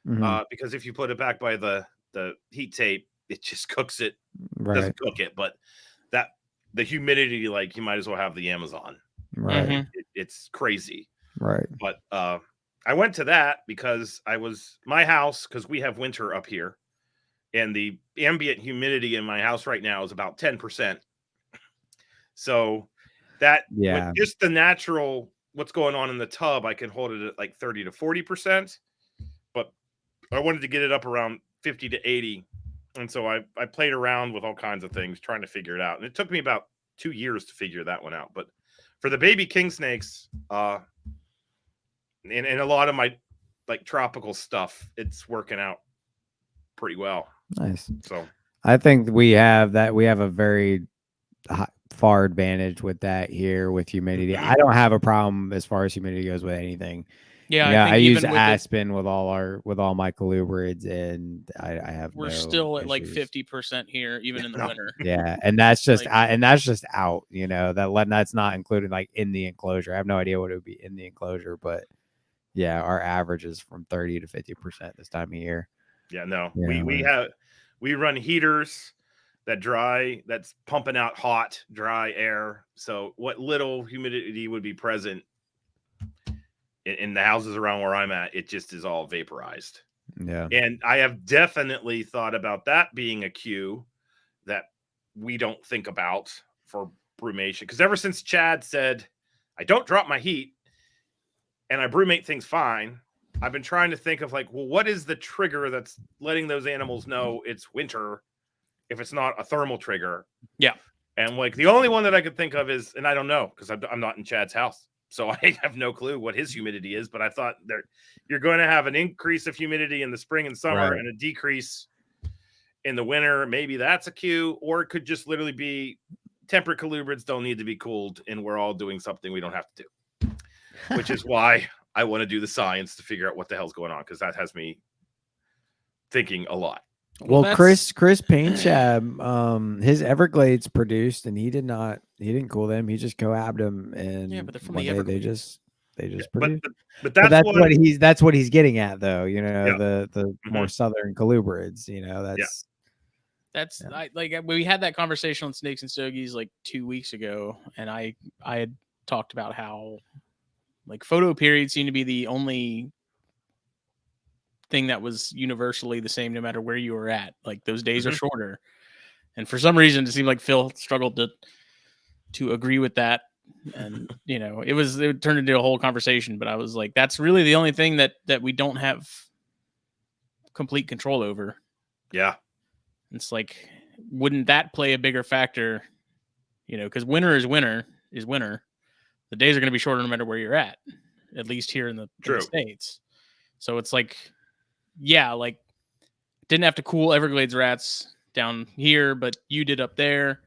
because if you put it back by the heat tape, it just cooks it. Doesn't cook it, but the humidity, like, you might as well have the Amazon. It's crazy. But I went to that because my house, because we have winter up here, and the ambient humidity in my house right now is about 10%. So that, with just the natural, what's going on in the tub, I can hold it at like 30 to 40%, but I wanted to get it up around 50 to 80. And so I played around with all kinds of things trying to figure it out. And it took me about 2 years to figure that one out. But for the baby Kingsnakes, and a lot of my like tropical stuff, it's working out pretty well. Nice. So I think we have a very far advantage with that here with humidity. I don't have a problem as far as humidity goes with anything. Yeah, I use Aspen with all my colubrids, and I have we're still at like 50% here, even in the winter. Yeah, and that's just out. That's not included like in the enclosure. I have no idea what it would be in the enclosure, but yeah, our average is from 30 to 50% this time of year. Yeah, no, we run heaters that's pumping out hot, dry air. So what little humidity would be present in the houses around where I'm at, it just is all vaporized. Yeah. And I have definitely thought about that being a cue that we don't think about for brumation. Because ever since Chad said, I don't drop my heat and I brumate things fine, I've been trying to think of like, well, what is the trigger that's letting those animals know it's winter if it's not a thermal trigger? Yeah. And like the only one that I could think of is, and I don't know because I'm not in Chad's house, so I have no clue what his humidity is, but I thought you're going to have an increase of humidity in the spring and summer and a decrease in the winter. Maybe that's a cue, or it could just literally be temperate colubrids don't need to be cooled, and we're all doing something we don't have to do, which is why I want to do the science to figure out what the hell's going on, because that has me thinking a lot. Well, Chris Painchab, his Everglades produced, and he didn't cool them. He just coabbed them, and but they're from the Everglades. They just produced. But that's what he's getting at, though. The more southern colubrids. We had that conversation on Snakes and Stogies like 2 weeks ago, and I had talked about how like photo periods seem to be the only thing that was universally the same no matter where you were at. Like those days are shorter, and for some reason it seemed like Phil struggled to agree with that, and it turned into a whole conversation. But I was like, that's really the only thing that we don't have complete control over. Yeah, it's like, wouldn't that play a bigger factor? Because winter is winter. The days are going to be shorter no matter where you're at least here in the States. So it's like, yeah, like didn't have to cool Everglades rats down here, but you did up there.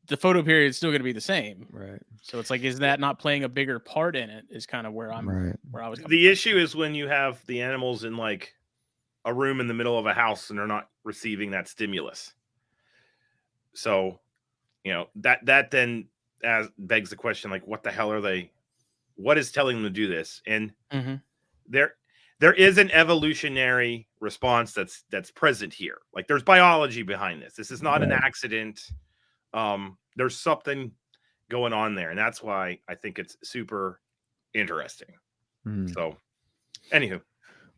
The photo period is still going to be the same. Right. So it's like, is that not playing a bigger part in it is kind of where I'm where I was. The issue is when you have the animals in like a room in the middle of a house and they're not receiving that stimulus. So, that then begs the question, like, what the hell are they? What is telling them to do this? And there is an evolutionary response that's present here. Like there's biology behind this. This is not an accident. There's something going on there, and that's why I think it's super interesting. So, anywho,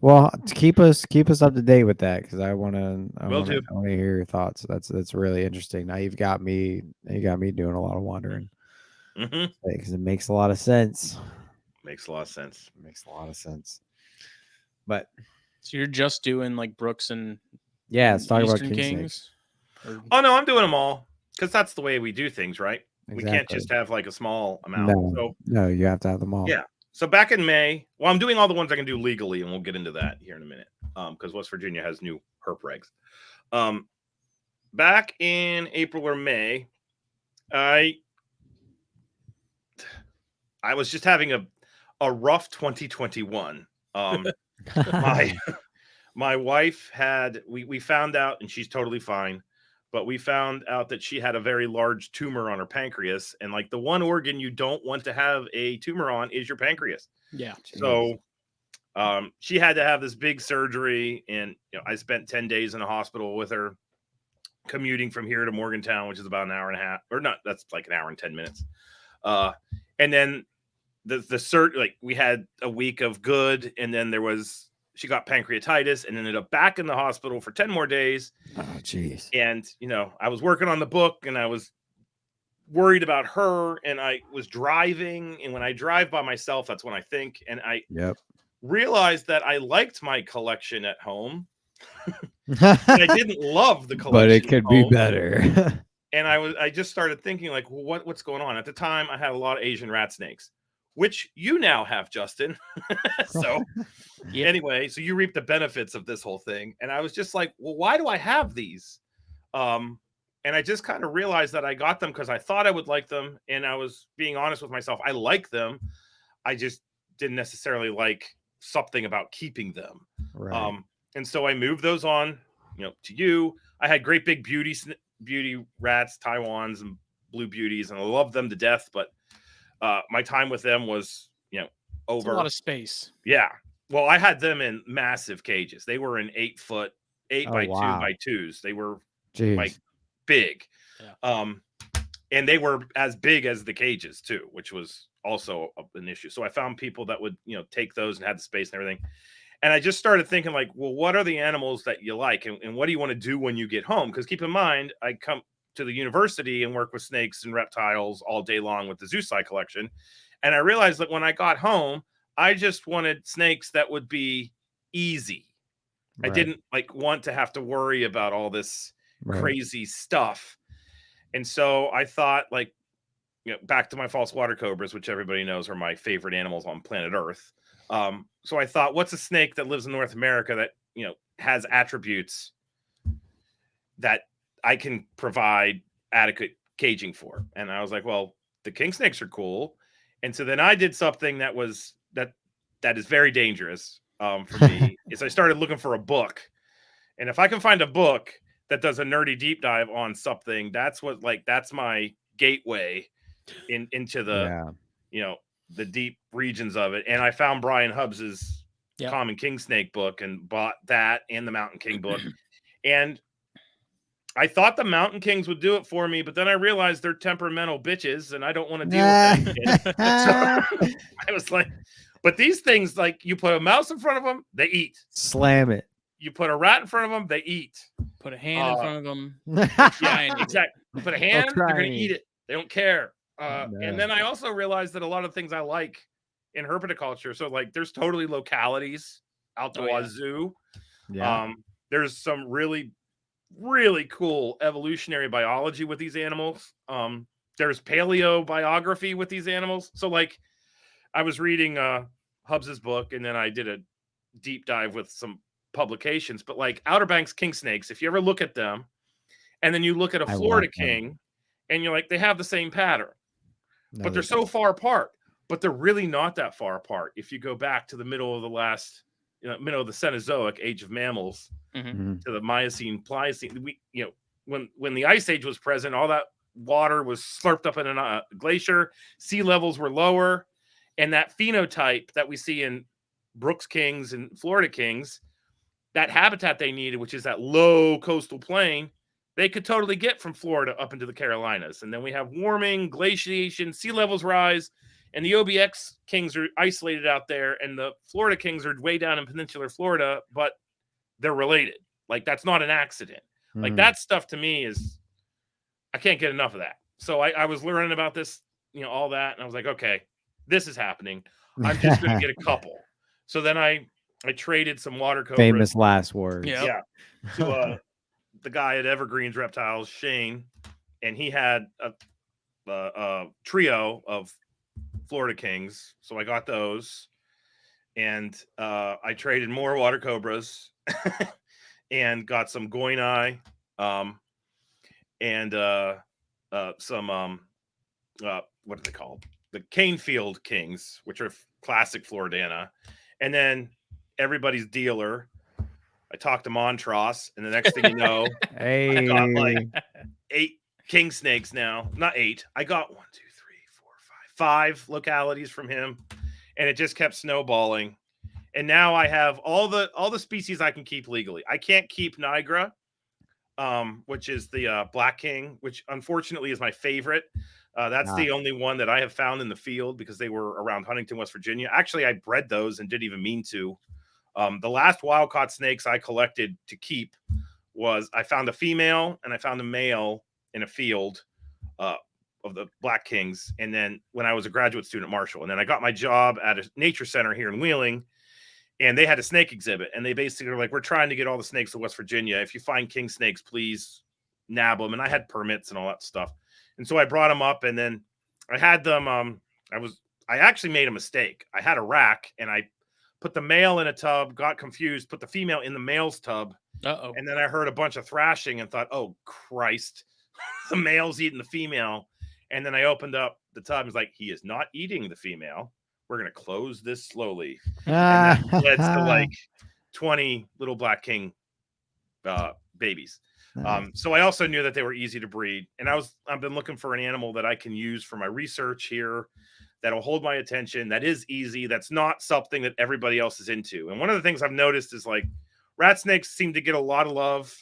well, to keep us up to date with that, because I want to hear your thoughts. That's really interesting. Now you've got me doing a lot of wondering, because it makes a lot of sense. Makes a lot of sense. But so you're just doing like Brooks and Yeah, let's talk about Eastern Kingsnakes. Oh no, I'm doing them all because that's the way we do things, right? Exactly. We can't just have like a small amount. No, you have to have them all. Yeah. So back in May, well, I'm doing all the ones I can do legally, and we'll get into that here in a minute. Because West Virginia has new herp regs. Back in April or May, I was just having a rough 2021. My wife had we found out, and she's totally fine, but we found out that she had a very large tumor on her pancreas, and like the one organ you don't want to have a tumor on is your pancreas. Yeah. So she had to have this big surgery, and I spent 10 days in a hospital with her, commuting from here to Morgantown, which is about an hour and a half, or not, that's like an hour and 10 minutes. And then the like we had a week of good, and then she got pancreatitis and ended up back in the hospital for 10 more days. Oh, jeez. And, I was working on the book, and I was worried about her, and I was driving. And when I drive by myself, that's when I think, and I realized that I liked my collection at home. I didn't love the collection, but it could be better. And I just started thinking like, well, what's going on? At the time, I had a lot of Asian rat snakes, which you now have, Justin. So anyway, so you reap the benefits of this whole thing. And I was just like, well, why do I have these? And I just kind of realized that I got them because I thought I would like them. And I was being honest with myself. I like them. I just didn't necessarily like something about keeping them. Right. And so I moved those on, to you. I had great big beauty rats, Taiwans and blue beauties, and I loved them to death. But my time with them was, over. It's a lot of space. Yeah. Well, I had them in massive cages. They were in 8 foot, 8 by 2 by 2s. They were like big. Yeah. And they were as big as the cages too, which was also an issue. So I found people that would, take those and had the space and everything. And I just started thinking like, well, what are the animals that you like? And what do you want to do when you get home? Because keep in mind, I come to the university and work with snakes and reptiles all day long with the Zoosci collection. And I realized that when I got home, I just wanted snakes that would be easy. Right. I didn't want to have to worry about all this crazy stuff. And so I thought back to my false water cobras, which everybody knows are my favorite animals on planet Earth. So I thought, what's a snake that lives in North America that, has attributes that I can provide adequate caging for? And I was like, well, the king snakes are cool. And so then I did something that is very dangerous for me is I started looking for a book. And if I can find a book that does a nerdy deep dive on something, that's my gateway into the, the deep regions of it. And I found Brian Hubbs's Common King Snake book and bought that and the Mountain King book. And I thought the Mountain Kings would do it for me, but then I realized they're temperamental bitches and I don't want to deal with them. So I was like, but these things, you put a mouse in front of them, they eat. Slam it. You put a rat in front of them, they eat. Put a hand in front of them. Yeah, exactly. You put a hand, they're going to eat it. They don't care. And then I also realized that a lot of things I like in herpetoculture. So there's totally localities out the wazoo. Yeah. There's some really, really cool evolutionary biology with these animals. There's paleobiography with these animals. So I was reading Hubbs's book, and then I did a deep dive with some publications. But Outer Banks king snakes, if you ever look at them, and then you look at a Florida king, and you're like, they have the same pattern. No, but they're so far apart. But they're really not that far apart. If you go back to the middle of the middle of the Cenozoic age of mammals, to the Miocene, Pliocene, when the Ice Age was present, all that water was slurped up in a glacier. Sea levels were lower, and that phenotype that we see in Brooks kings and Florida kings, that habitat they needed, which is that low coastal plain, they could totally get from Florida up into the Carolinas. And then we have warming, glaciation, sea levels rise, and the OBX kings are isolated out there, and the Florida kings are way down in peninsular Florida, but they're related. That's not an accident. That stuff to me is, I can't get enough of that. So I was learning about this, all that, and I was like, okay, this is happening. I'm just going to get a couple. So then I I traded some water cobras. Famous last words. Yep. Yeah. To the guy at Evergreens Reptiles, Shane, and he had a trio of Florida Kings. So I got those, and I traded more water cobras and got some Goinai, and some what are they called? The Canefield Kings, which are classic Floridana. And then everybody's dealer, I talked to Montross, and the next thing you know, Hey. I got like 8 Kingsnakes now. Not 8. I got 1, 2, 3, 4, 5 localities from him, and it just kept snowballing. And now I have all the species I can keep legally. I can't keep Niagara, which is the Black King, which unfortunately is my favorite. That's the only one that I have found in the field because they were around Huntington, West Virginia. Actually, I bred those and didn't even mean to. The last wild-caught snakes I collected to keep was I found a female and I found a male in a field of the Black Kings. And then when I was a graduate student at Marshall, and then I got my job at a nature center here in Wheeling, and they had a snake exhibit, and they basically were like, we're trying to get all the snakes to West Virginia. If you find king snakes, please nab them. And I had permits and all that stuff. And so I brought them up, and then I had them. I actually made a mistake. I had a rack, and I put the male in a tub, got confused, put the female in the male's tub. And then I heard a bunch of thrashing and thought, oh, Christ, the male's eating the female. And then I opened up the tub and was like, he is not eating the female. We're going to close this slowly. And that led to like 20 little Black King babies. So I also knew that they were easy to breed. And I've been looking for an animal that I can use for my research here that'll hold my attention, that is easy, that's not something that everybody else is into. And one of the things I've noticed is like rat snakes seem to get a lot of love.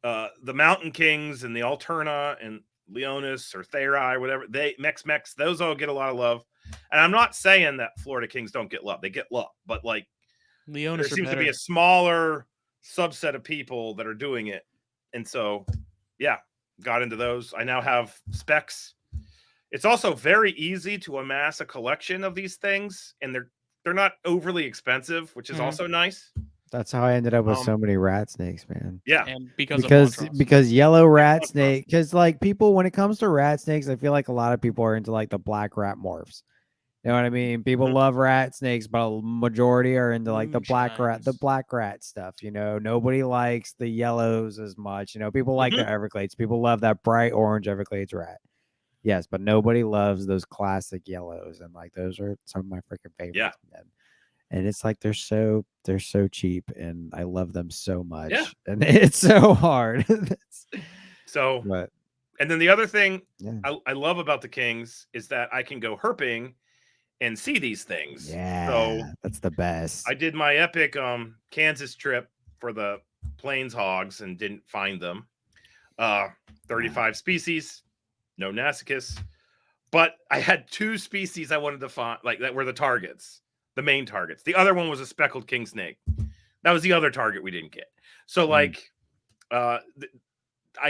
The Mountain Kings and the Alterna and Leonis or Theri, whatever, Mex, those all get a lot of love. And I'm not saying that Florida Kings don't get love. They get love. But like Leonis there seems to be a smaller subset of people that are doing it. And so, yeah, got into those. I now have specs. It's also very easy to amass a collection of these things, and they're not overly expensive, which is also nice. That's how I ended up with so many rat snakes, man. Yeah, and because yellow rat snake, because like people, when it comes to rat snakes, I feel like a lot of people are into like the black rat morphs. You know what I mean? People love rat snakes, but a majority are into like the black rat stuff. You know, nobody likes the yellows as much. You know, people like the Everglades. People love that bright orange Everglades rat. Yes, but nobody loves those classic yellows, and like those are some of my freaking favorites. Yeah. And it's like they're so cheap, and I love them so much. Yeah. And it's so hard. And then the other thing I love about the Kings is that I can go herping and see these things. Yeah, so that's the best. I did my epic Kansas trip for the Plains hogs and didn't find them. 35 species, no Nassicus, but I had 2 species I wanted to find, like that were the targets, the main targets. The other one was a speckled king snake. That was the other target we didn't get. So like I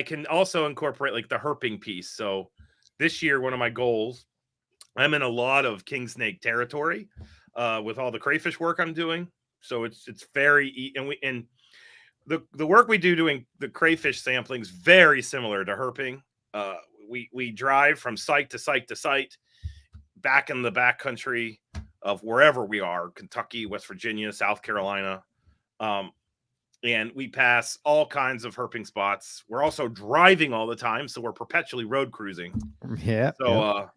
can also incorporate like the herping piece. So this year, one of my goals, I'm in a lot of king snake territory with all the crayfish work I'm doing. So it's very, and the work we do doing the crayfish sampling is very similar to herping. We drive from site to site to site back in the backcountry of wherever we are, Kentucky, West Virginia, South Carolina. And we pass all kinds of herping spots. We're also driving all the time, so we're perpetually road cruising. Yeah. So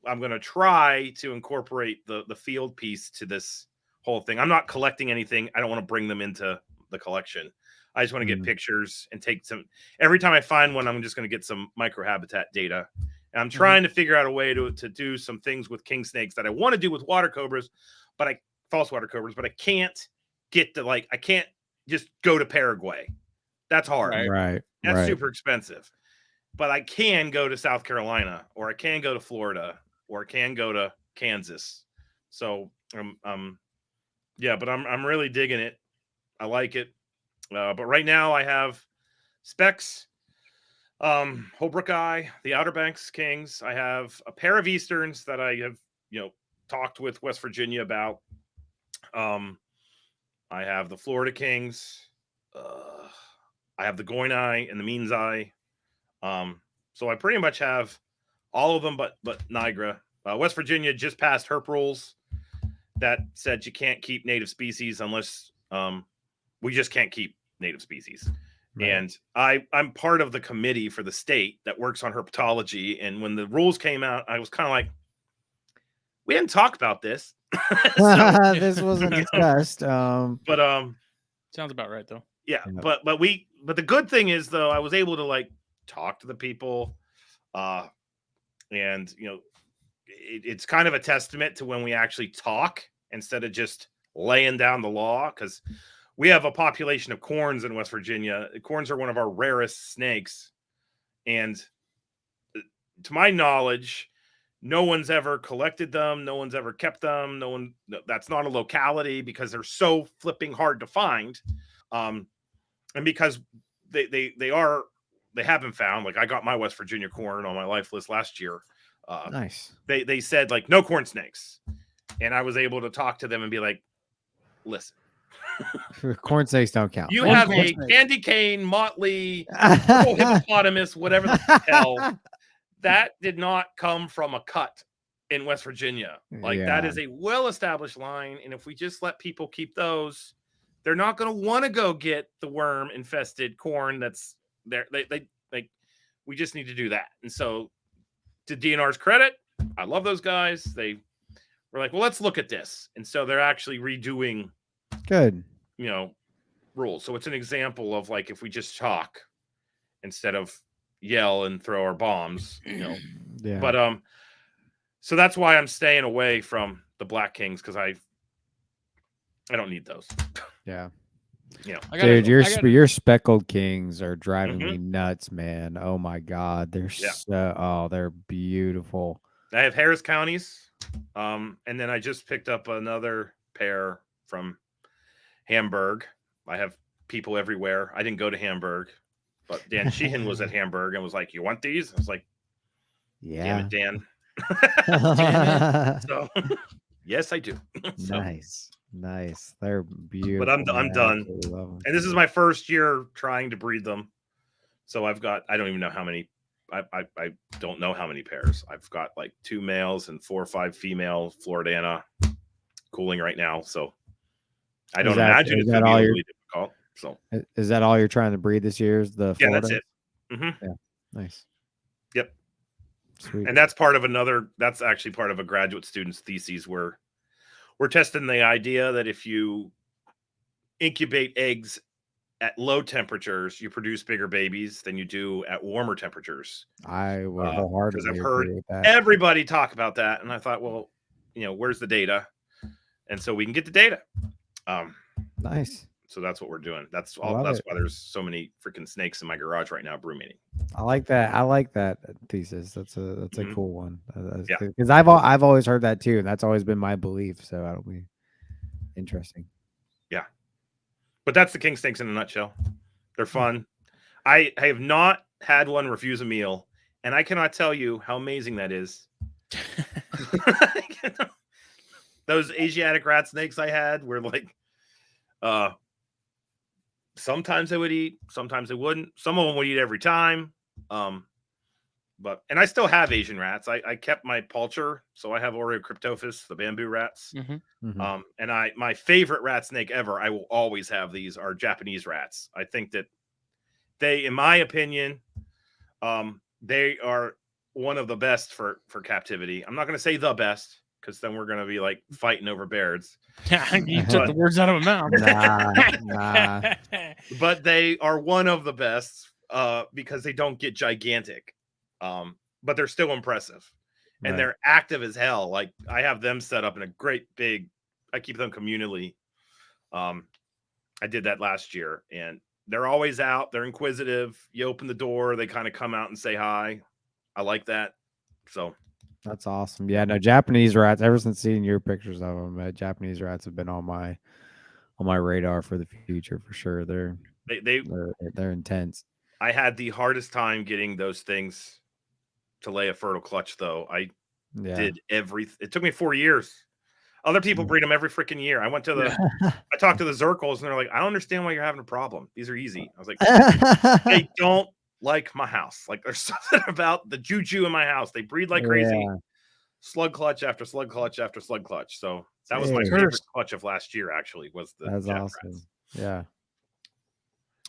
I'm going to try to incorporate the field piece to this whole thing. I'm not collecting anything. I don't want to bring them into the collection. I just want to get pictures and take some. Every time I find one, I'm just going to get some microhabitat data. And I'm trying to figure out a way to do some things with king snakes that I want to do with water cobras, false water cobras, but I can't get to I can't just go to Paraguay. That's hard. Right. That's super expensive. But I can go to South Carolina, or I can go to Florida, or I can go to Kansas. So but I'm really digging it. I like it. But right now I have specs, Holbrook Eye, the Outer Banks Kings. I have a pair of Easterns that I have, talked with West Virginia about. I have the Florida Kings. I have the Goinai and the Means Eye. So I pretty much have all of them, but Niagara. West Virginia just passed herp rules that said you can't keep native species unless we just can't keep native species. Right. And I'm part of the committee for the state that works on herpetology. And when the rules came out, I was kind of like, we didn't talk about this. This wasn't discussed. But sounds about right though. Yeah, but the good thing is though, I was able to like talk to the people, and you know, it's kind of a testament to when we actually talk instead of just laying down the law, because we have a population of corns in West Virginia. Corns are one of our rarest snakes, and to my knowledge, no one's ever collected them. No one's ever kept them. That's not a locality because they're so flipping hard to find. And because they have been found. Like I got my West Virginia corn on my life list last year. Nice. They said like no corn snakes, and I was able to talk to them and be like, listen, corn snakes don't count. You have a candy cane, motley, hippopotamus, whatever the hell. That did not come from a cut in West Virginia. Like that is a well-established line, and if we just let people keep those, they're not going to want to go get the worm-infested corn that's there. We just need to do that. And so, to DNR's credit, I love those guys. They were like, well, let's look at this. And so they're actually redoing rules. So it's an example of like if we just talk instead of yell and throw our bombs, Yeah. But so that's why I'm staying away from the Black Kings, because I don't need those. Yeah. Dude, your speckled kings are driving me nuts, man. Oh my god, they're beautiful. I have Harris counties, and then I just picked up another pair from Hamburg. I have people everywhere. I didn't go to Hamburg, but Dan Sheehan was at Hamburg and was like, "You want these?" I was like, "Yeah, damn it, Dan." So, yes, I do. So, Nice. They're beautiful. But I'm done. And this is my first year trying to breed them. So I've got, I don't even know how many. I don't know how many pairs. I've got like 2 males and 4 or 5 female Floridana cooling right now. So I don't imagine it's going to be really difficult. So is that all you're trying to breed this year? Is the Florida? Yeah, that's it. Mm-hmm. Yeah, nice. Yep. Sweet. And that's actually part of a graduate student's thesis where we're testing the idea that if you incubate eggs at low temperatures, you produce bigger babies than you do at warmer temperatures. I will wholeheartedly because I've heard everybody talk about that, and I thought, well, where's the data? And so we can get the data. Nice. So that's what we're doing. That's all. That's why there's so many freaking snakes in my garage right now, brooming. I like that thesis. That's a cool one. Because I've always heard that too, and that's always been my belief. So that'll be interesting. Yeah, but that's the Kingsnakes in a nutshell. They're fun. I have not had one refuse a meal, and I cannot tell you how amazing that is. Those Asiatic rat snakes I had were like, sometimes they would eat, sometimes they wouldn't. Some of them would eat every time. And I still have Asian rats. I kept my Pulcher, so I have Oreocryptophis, the bamboo rats. And my favorite rat snake ever, I will always have these, are Japanese rats. I think that they, in my opinion, they are one of the best for captivity. I'm not going to say the best, because then we're going to be like fighting over bears. You took the words out of my mouth. Nah. But they are one of the best because they don't get gigantic. But they're still impressive. And they're active as hell. Like I have them set up in a great big, I keep them communally. I did that last year, and they're always out. They're inquisitive. You open the door, they kind of come out and say hi. I like that. So that's awesome. Yeah, no, Japanese rats, ever since seeing your pictures of them, Japanese rats have been on my radar for the future for sure. They're intense. I had the hardest time getting those things to lay a fertile clutch, though. did everything. It took me 4 years. Other people breed them every freaking year. I went to I talked to the Zirkles, and they're like, I don't understand why you're having a problem. These are easy. I was like, they don't like my house. Like, there's something about the juju in my house. They breed like crazy. Slug clutch after slug clutch after slug clutch. So that was my favorite clutch of last year, actually, was the That's Jack awesome. Rats. Yeah.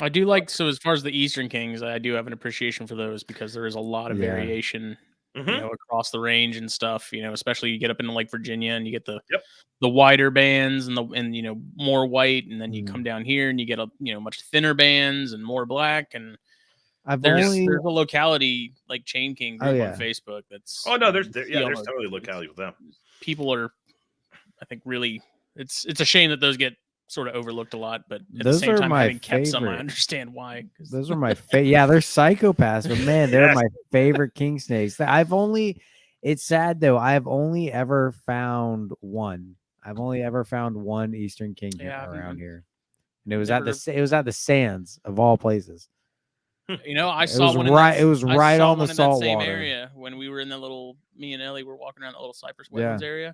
I do like, so as far as the Eastern Kings, I do have an appreciation for those because there is a lot of variation, you know, across the range and stuff, you know, especially you get up into like Virginia and you get the wider bands and you know, more white, and then you come down here and you get a, you know, much thinner bands and more black, and there's a locality like Chain King group on Facebook that's there's totally locality with them. People are, I think, really it's a shame that those get sort of overlooked a lot, but at those the same are time, my having kept favorite. some, I understand why. Those are my favorite. Yeah, they're psychopaths, but man, they're my favorite king snakes. It's sad though, I've only ever found one. I've only ever found one Eastern King around here, and it was at the Sands of all places. You know, I saw one. It was right on the salt water area when we were in that little. Me and Ellie were walking around that little Cypress Wetlands area.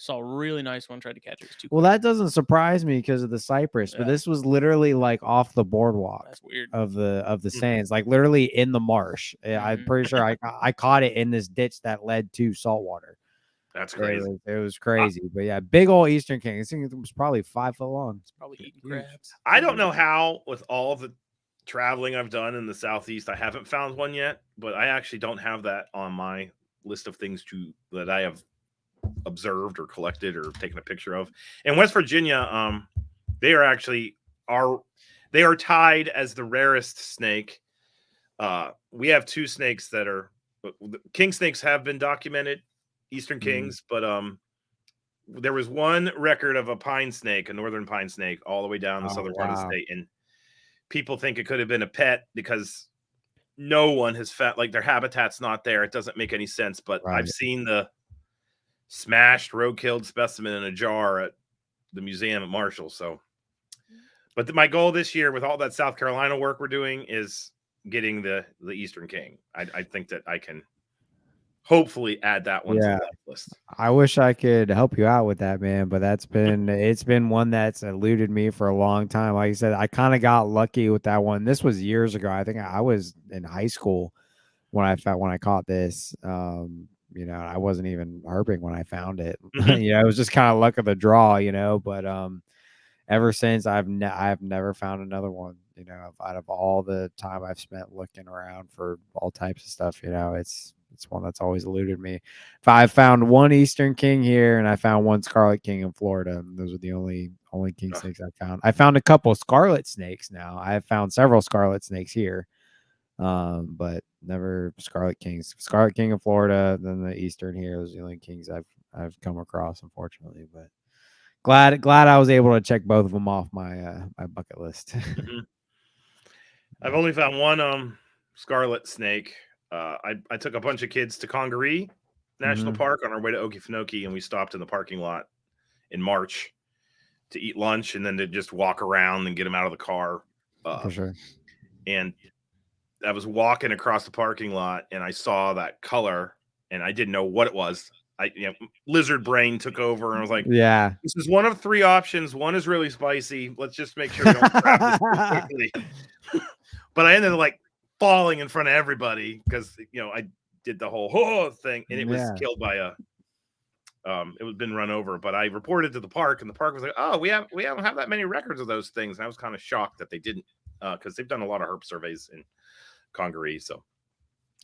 Saw a really nice one. Tried to catch it. It was too quick. That doesn't surprise me because of the cypress, but this was literally like off the boardwalk. That's weird. Of the sands, like literally in the marsh. I'm pretty sure I caught it in this ditch that led to saltwater. That's crazy. It was crazy, but yeah, big old Eastern King. I think it was probably 5 foot long. It's probably eating crabs. I don't know how, with all the traveling I've done in the Southeast, I haven't found one yet, but I actually don't have that on my list of things that I have observed or collected or taken a picture of. In West Virginia, they are actually tied as the rarest snake. We have 2 snakes that are Kingsnakes have been documented, Eastern Kings, but there was one record of a pine snake, a northern pine snake, all the way down the southern part of the state, and people think it could have been a pet because no one has found, like, their habitat's not there. It doesn't make any sense, but I've seen the smashed road-killed specimen in a jar at the museum at Marshall. So, but my goal this year with all that South Carolina work we're doing is getting the Eastern King. I think that I can hopefully add that one to the list. I wish I could help you out with that, man, but it's been one that's eluded me for a long time. Like I said, I kind of got lucky with that one. This was years ago. I think I was in high school when I caught this. You know, I wasn't even herping when I found it. You know, it was just kind of luck of the draw, you know, but ever since I've never found another one, you know, out of all the time I've spent looking around for all types of stuff, you know, it's one that's always eluded me. If I found one Eastern King here and I found one Scarlet King in Florida, those are the only king snakes I found. I found a couple Scarlet Snakes now. I have found several Scarlet Snakes here. But never Scarlet Kings. Scarlet King of Florida, then the Eastern here. Those are the only kings I've come across, unfortunately. But glad I was able to check both of them off my my bucket list. I've only found one Scarlet Snake. I took a bunch of kids to Congaree National Park on our way to Okefenokee, and we stopped in the parking lot in March to eat lunch and then to just walk around and get them out of the car. For sure. And I was walking across the parking lot and I saw that color and I didn't know what it was. Lizard brain took over and I was like, yeah, this is one of 3 options. One is really spicy. Let's just make sure we don't grab this too quickly. But I ended up like falling in front of everybody because, you know, I did the whole thing and it was killed by it was been run over. But I reported to the park and the park was like, oh, we don't have that many records of those things. And I was kind of shocked that they didn't because they've done a lot of herp surveys in Congaree. So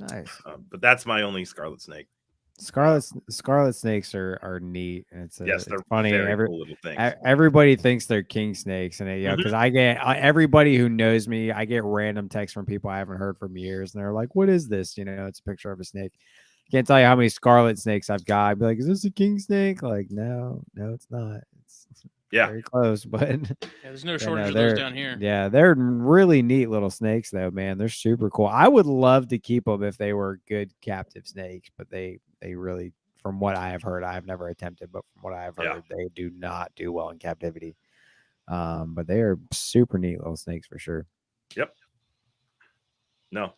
nice. But that's my only Scarlet Snake. Scarlet Snakes are neat. And they're funny. Cool little things. Everybody thinks they're king snakes, and you know, because I get everybody who knows me, I get random texts from people I haven't heard from years, and they're like, "What is this?" You know, it's a picture of a snake. Can't tell you how many Scarlet Snakes I've got. I'd be like, "Is this a king snake?" Like, no, it's not. It's very close, but there's no shortage of those down here. Yeah, they're really neat little snakes, though, man. They're super cool. I would love to keep them if they were good captive snakes, but they really, from what I have heard, I have never attempted, but from what I have heard, they do not do well in captivity. But they are super neat little snakes for sure. Yep. No.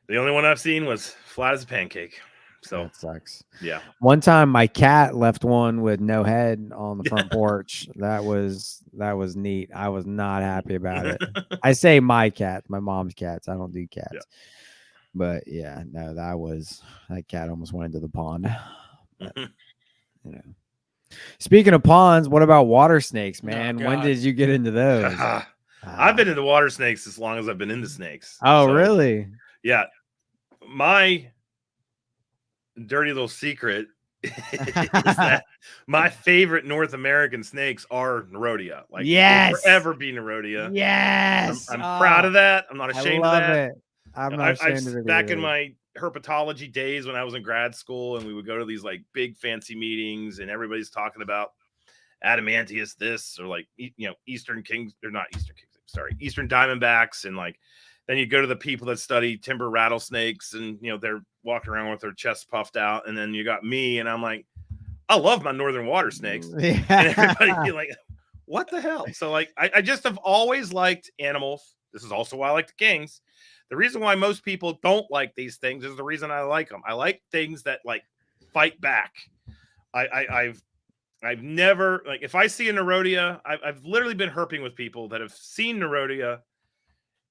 The only one I've seen was flat as a pancake. So that sucks. Yeah. One time my cat left one with no head on the front porch. That was neat. I was not happy about it. I say my cat, my mom's cats. I don't do cats. Yeah. But yeah, no, that cat almost went into the pond. But, you know. Speaking of ponds, what about water snakes, man? When did you get into those? I've been into water snakes as long as I've been into snakes. Oh, so, really? Yeah. My dirty little secret is that my favorite North American snakes are Nerodia. Like, yes, will forever be Nerodia. Yes, I'm proud of that. I'm not ashamed of that. It. I'm not ashamed of it. Back in my herpetology days when I was in grad school, and we would go to these like big fancy meetings, and everybody's talking about Adamantius this, or like, you know, Eastern Diamondbacks, and like then you go to the people that study timber rattlesnakes, and you know, they're walking around with their chests puffed out, and then you got me, and I'm like, I love my northern water snakes. Yeah. And everybody like, what the hell? So like I just have always liked animals. This is also why I like the kings. The reason why most people don't like these things is the reason I like them. I like things that like fight back. I've never, like, if I see a Nerodia, I've literally been herping with people that have seen Nerodia,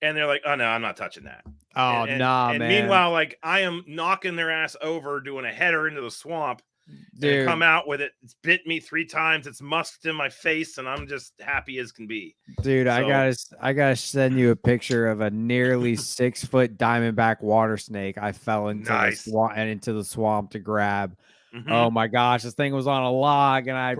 and they're like, oh no, I'm not touching that. Oh, nah, and man. Meanwhile, like, I am knocking their ass over, doing a header into the swamp. Dude. And come out with it. It's bit me 3 times. It's musked in my face, and I'm just happy as can be. Dude, so, I gotta send you a picture of a nearly 6-foot Diamondback water snake. I fell into the swamp to grab. Mm-hmm. Oh my gosh, this thing was on a log, and I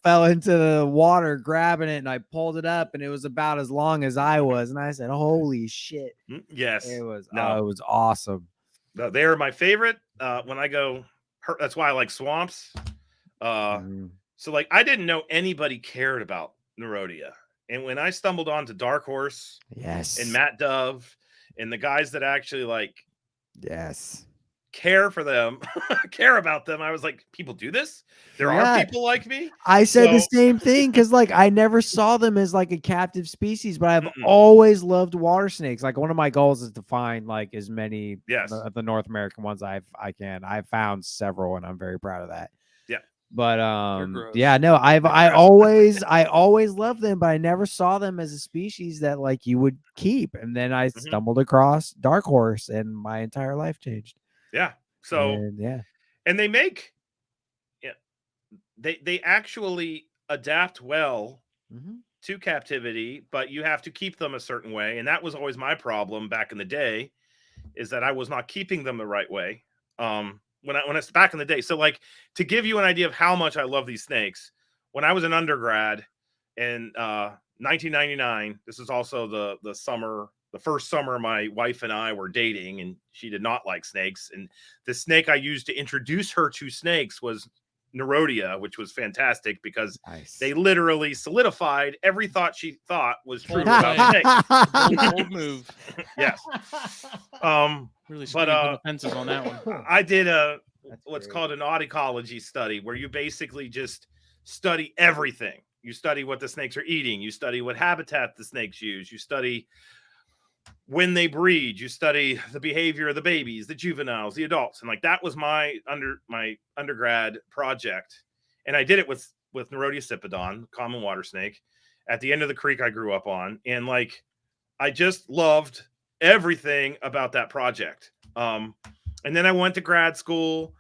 fell into the water grabbing it, and I pulled it up, and it was about as long as I was, and I said, "Holy shit!" Yes, it was. No. It was awesome. No, they are my favorite. When I go. That's why I like swamps. So like I didn't know anybody cared about Nerodia, and when I stumbled onto Dark Horse, and Matt Dove, and the guys that actually like, care for them, care about them, I was like, people do this. There are people like me. I said the same thing, because like I never saw them as like a captive species, but I've always loved water snakes. Like one of my goals is to find like as many of the North American ones I can. I've found several, and I'm very proud of that. Yeah. But yeah, no, I always loved them, but I never saw them as a species that like you would keep. And then I stumbled across Dark Horse, and my entire life changed. Yeah. So and they make they actually adapt well to captivity, but you have to keep them a certain way. And that was always my problem back in the day, is that I was not keeping them the right way. When it's back in the day. So like, to give you an idea of how much I love these snakes, when I was an undergrad in 1999, this is also the first summer my wife and I were dating, and she did not like snakes. And the snake I used to introduce her to snakes was Nerodia, which was fantastic, because they literally solidified every thought she thought was true about snakes. Bold move. Yes. Really swinging for the fences on that one. I did what's called an audicology study, where you basically just study everything. You study what the snakes are eating. You study what habitat the snakes use. You study when they breed. You study the behavior of the babies, the juveniles, the adults. And like, that was my undergrad project. And I did it with Nerodia cipodon, common water snake, at the end of the creek I grew up on. And like, I just loved everything about that project. And then I went to grad school,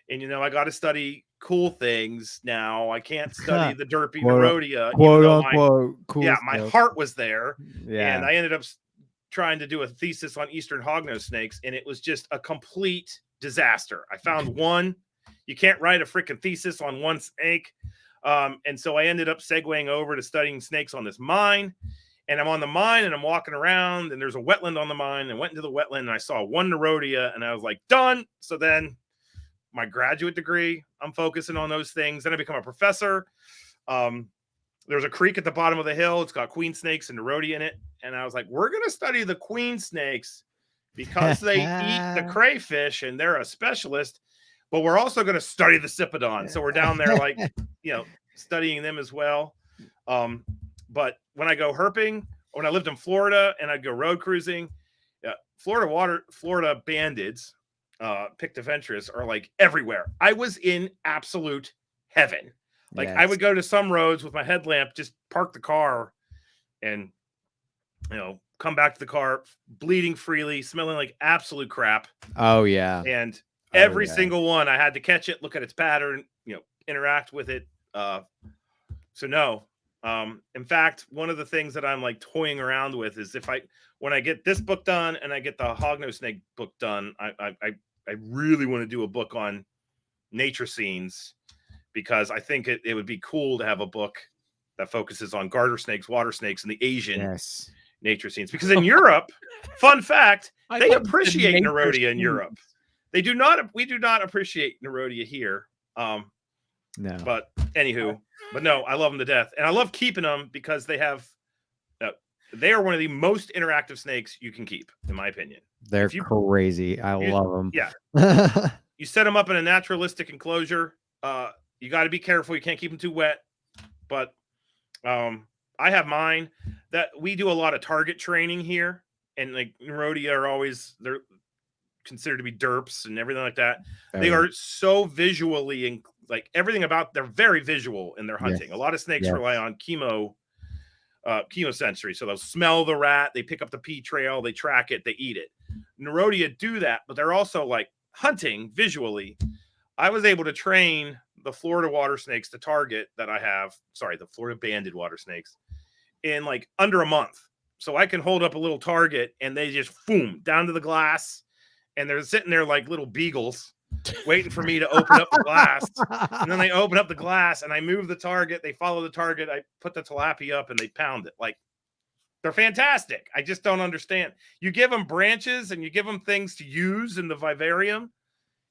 and, you know, I got to study cool things. Now I can't study the derpy Nerodia, quote unquote cool. Yeah, my heart was there. Yeah. And I ended up trying to do a thesis on Eastern hognose snakes, and it was just a complete disaster. I found one. You can't write a freaking thesis on one snake. And so I ended up segueing over to studying snakes on this mine. And I'm on the mine, and I'm walking around, and there's a wetland on the mine. I went into the wetland, and I saw one Nerodia, and I was like, done. So then my graduate degree, I'm focusing on those things. Then I become a professor. There's a creek at the bottom of the hill. It's got queen snakes and Nerodia in it. And I was like, we're going to study the queen snakes because they eat the crayfish, and they're a specialist. But we're also going to study the cipodon. So we're down there, like, you know, studying them as well. But when I go herping, when I lived in Florida and I'd go road cruising, Florida bandeds Pictoventris are like everywhere. I was in absolute heaven. Like I would go to some roads with my headlamp, just park the car and, come back to the car bleeding freely, smelling like absolute crap. Oh yeah. And every single one, I had to catch it, look at its pattern, interact with it. So no. In fact, one of the things that I'm like toying around with is when I get this book done and I get the hognose snake book done, I really want to do a book on nature scenes, because I think it would be cool to have a book that focuses on garter snakes, water snakes, and the Asian nature scenes. Because in Europe, fun fact, they appreciate Nerodia in Europe. We do not appreciate Nerodia here. No. But anywho, no, I love them to death. And I love keeping them because they are one of the most interactive snakes you can keep, in my opinion. They're crazy. I love them. Yeah. You set them up in a naturalistic enclosure. You got to be careful. You can't keep them too wet. But I have mine that we do a lot of target training here. And like Nerodia they're considered to be derps and everything like that. They are so visually and like everything about, they're very visual in their hunting. A lot of snakes rely on chemosensory. So they'll smell the rat, they pick up the pea trail, they track it, they eat it. Nerodia do that, but they're also like hunting visually. I was able to train the Florida water snakes, the target that I have, the Florida banded water snakes, in like under a month. So I can hold up a little target and they just boom down to the glass, and they're sitting there like little beagles waiting for me to open up the glass. And then they open up the glass and I move the target. They follow the target. I put the tilapia up and they pound it. Like, they're fantastic. I just don't understand. You give them branches and you give them things to use in the vivarium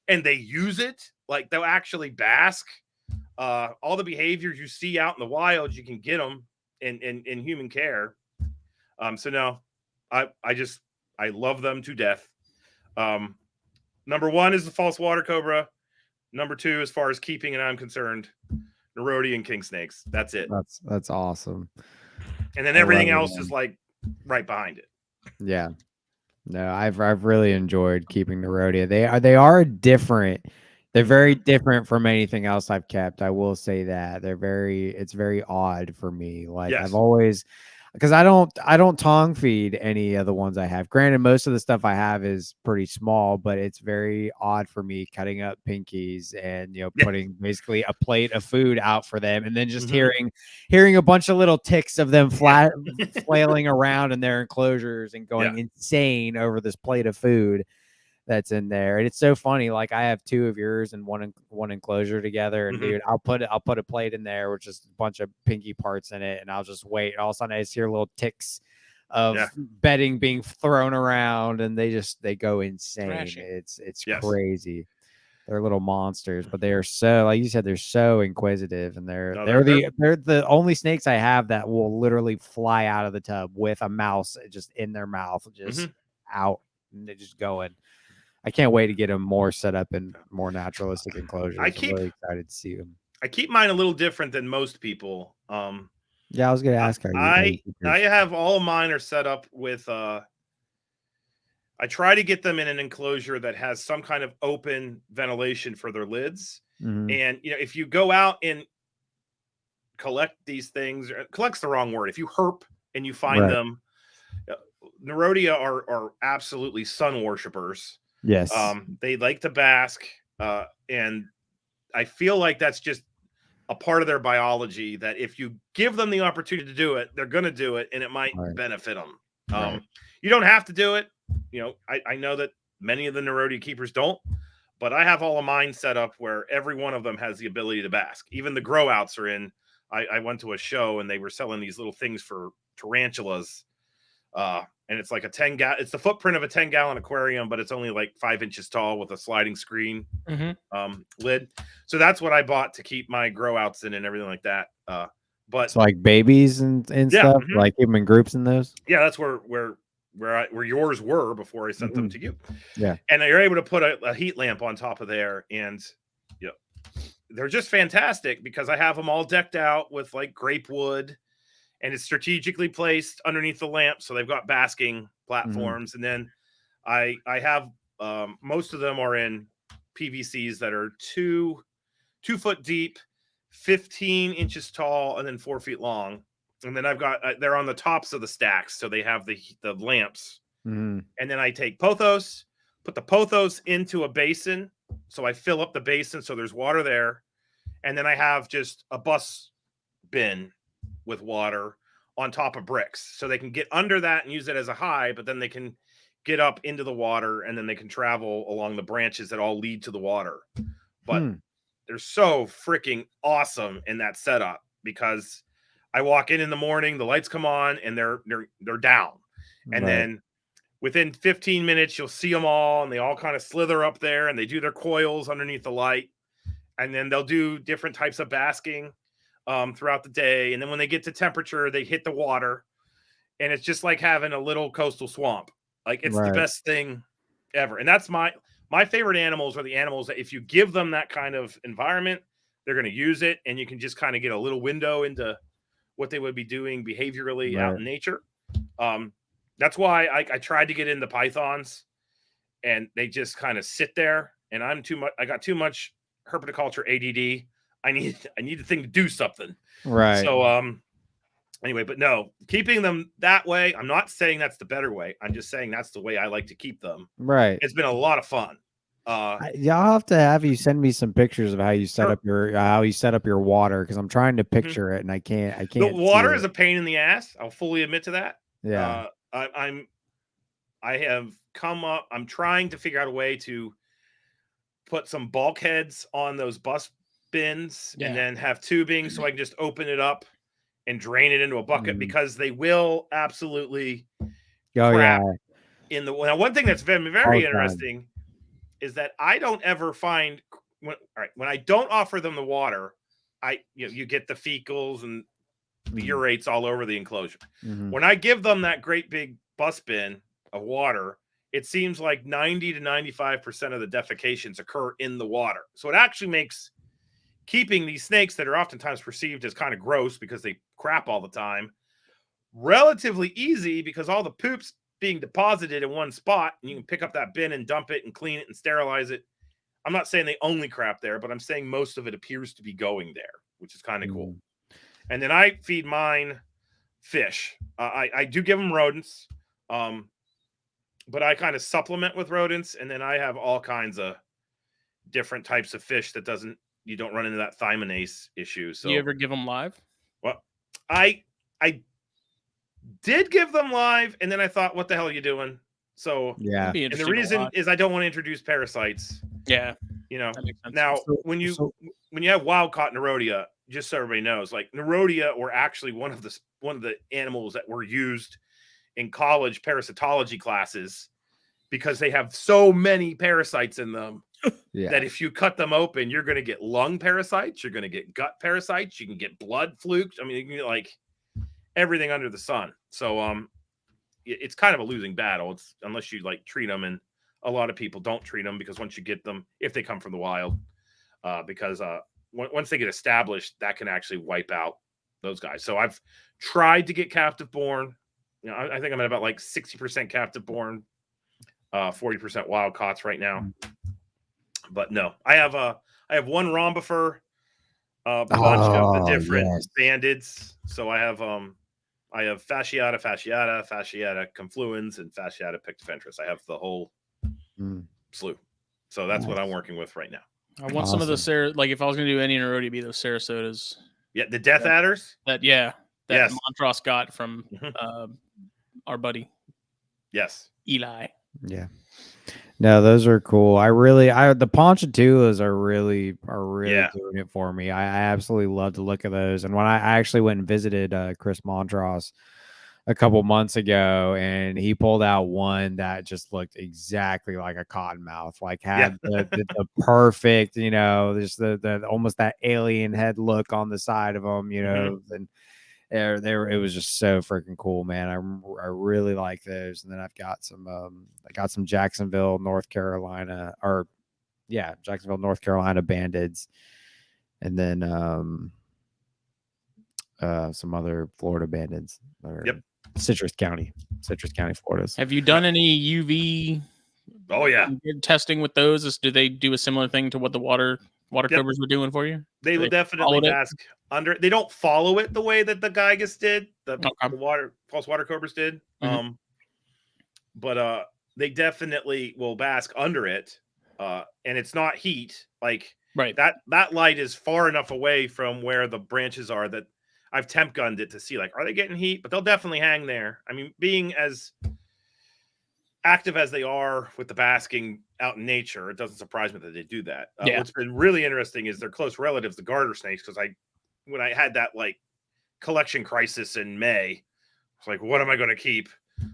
and they use it. Like, they'll actually bask. All the behaviors you see out in the wild, you can get them in human care. So no, I love them to death. Number one is the false water cobra. Number two, as far as keeping and I'm concerned, Nerodia and Kingsnakes. That's it. That's awesome. And then everything else is like right behind it. Yeah. No, I've really enjoyed keeping Nerodia. They are different. They're very different from anything else I've kept. I will say that it's very odd for me. Like I've always, because I don't tongue feed any of the ones I have. Granted, most of the stuff I have is pretty small, but it's very odd for me cutting up pinkies and putting basically a plate of food out for them, and then just hearing a bunch of little ticks of them flailing around in their enclosures and going insane over this plate of food that's in there. And it's so funny. Like, I have two of yours in one enclosure together, and dude, I'll put a plate in there with just a bunch of pinky parts in it, and I'll just wait. All of a sudden I just hear little ticks of bedding being thrown around, and they go insane. Thrashing. It's crazy. They're little monsters, but they are so, like you said, they're so inquisitive, and they're the only snakes I have that will literally fly out of the tub with a mouse just in their mouth, just out, and they're just going. I can't wait to get them more set up in more naturalistic enclosures. I'm really excited to see them. I keep mine a little different than most people. Yeah, I was going to ask how I have all of mine are set up with. I try to get them in an enclosure that has some kind of open ventilation for their lids. And if you go out and collect these things, collect's the wrong word. If you herp and you find them, Nerodia are absolutely sun worshipers. Yes. They like to bask, and I feel like that's just a part of their biology, that if you give them the opportunity to do it, they're going to do it, and it might benefit them. You don't have to do it. I know that many of the Nerodia keepers don't, but I have all of mine set up where every one of them has the ability to bask. Even the grow outs are in. I went to a show and they were selling these little things for tarantulas. And it's like it's the footprint of a 10-gallon aquarium, but it's only like 5 inches tall with a sliding screen lid. So that's what I bought to keep my grow outs in and everything like that. But it's like babies and stuff, like keep them in groups in those. Yeah, that's where yours were before I sent them to you. Yeah, and you're able to put a heat lamp on top of there, and they're just fantastic because I have them all decked out with like grape wood. And it's strategically placed underneath the lamp, so they've got basking platforms. And then I have most of them are in PVCs that are 2 foot deep, 15 inches tall, and then 4 feet long. And then I've got they're on the tops of the stacks, so they have the lamps. Mm-hmm. And then I take pothos, put the pothos into a basin, so I fill up the basin so there's water there, and then I have just a bus bin with water on top of bricks, so they can get under that and use it as a high, but then they can get up into the water, and then they can travel along the branches that all lead to the water. But they're so freaking awesome in that setup, because I walk in the morning, the lights come on, and they're down. And then within 15 minutes, you'll see them all, and they all kind of slither up there, and they do their coils underneath the light. And then they'll do different types of basking throughout the day. And then when they get to temperature, they hit the water. And it's just like having a little coastal swamp. Like, it's the best thing ever. And that's my favorite animals are the animals that if you give them that kind of environment, they're going to use it. And you can just kind of get a little window into what they would be doing behaviorally out in nature. That's why I tried to get into pythons, and they just kind of sit there, and I got too much herpetoculture ADD. I need the thing to do something. Right. So, anyway, but no, keeping them that way, I'm not saying that's the better way. I'm just saying that's the way I like to keep them. Right. It's been a lot of fun. I'll have to have you send me some pictures of how you set up your water, because I'm trying to picture it and I can't. The water is a pain in the ass. I'll fully admit to that. Yeah. I'm trying to figure out a way to put some bulkheads on those bus bins and then have tubing so I can just open it up and drain it into a bucket, because they will absolutely crap in the. Now, one thing that's very, very interesting is that I don't ever find when I don't offer them the water, you get the fecals and the urates all over the enclosure. When I give them that great big bus bin of water, it seems like 90 to 95% of the defecations occur in the water. So it actually makes keeping these snakes that are oftentimes perceived as kind of gross because they crap all the time relatively easy, because all the poop's being deposited in one spot, and you can pick up that bin and dump it and clean it and sterilize it. I'm not saying they only crap there, but I'm saying most of it appears to be going there, which is kind of cool. And then I feed mine fish. I do give them rodents, but I kind of supplement with rodents, and then I have all kinds of different types of fish that you don't run into that thymidase issue. So you ever give them live? Well, I did give them live, and then I thought, what the hell are you doing? So yeah, and the reason is I don't want to introduce parasites. Yeah, now when you have wild caught Nerodia, just so everybody knows, like Nerodia were actually one of the animals that were used in college parasitology classes, because they have so many parasites in them that if you cut them open, you're going to get lung parasites, you're going to get gut parasites, you can get blood flukes. I mean, you can get like everything under the sun. So it's kind of a losing battle. It's unless you like treat them, and a lot of people don't treat them, because once you get them, if they come from the wild, because once they get established, that can actually wipe out those guys. So I've tried to get captive born. I think I'm at about like 60% captive born, 40% wild caughts right now. But no, I have one rhombifer, a bunch of the different bandids. So I have fasciata confluens, and fasciata pictofentris. I have the whole slew. So that's what I'm working with right now. I want some of the like if I was going to do any Nerodia, it'd be those Sarasotas. Yeah, the death adders. That Montross got from our buddy. Yes, Eli. Yeah. No, those are cool. The Ponchatulas are really doing it for me. I absolutely love to look at those. And when I actually went and visited Chris Montross a couple months ago, and he pulled out one that just looked exactly like a cottonmouth, like had the perfect, just the almost that alien head look on the side of them, and it was just so freaking cool, man. I really like those. And then I've got some Jacksonville, North Carolina bandids, and then some other Florida bandids. Citrus County, Florida. Have you done any UV Oh yeah. Testing with those, do they do a similar thing to what the water cobras were doing for you? They will definitely bask under. They don't follow it the way that the Gygus did, the false water cobras did. But they definitely will bask under it. And it's not heat. Like that light is far enough away from where the branches are that I've temp gunned it to see, like, are they getting heat? But they'll definitely hang there. I mean, being as active as they are with the basking out in nature, it doesn't surprise me that they do that. What's been really interesting is their close relatives, the garter snakes, because when I had that like collection crisis in May, it's like, what am I going to keep?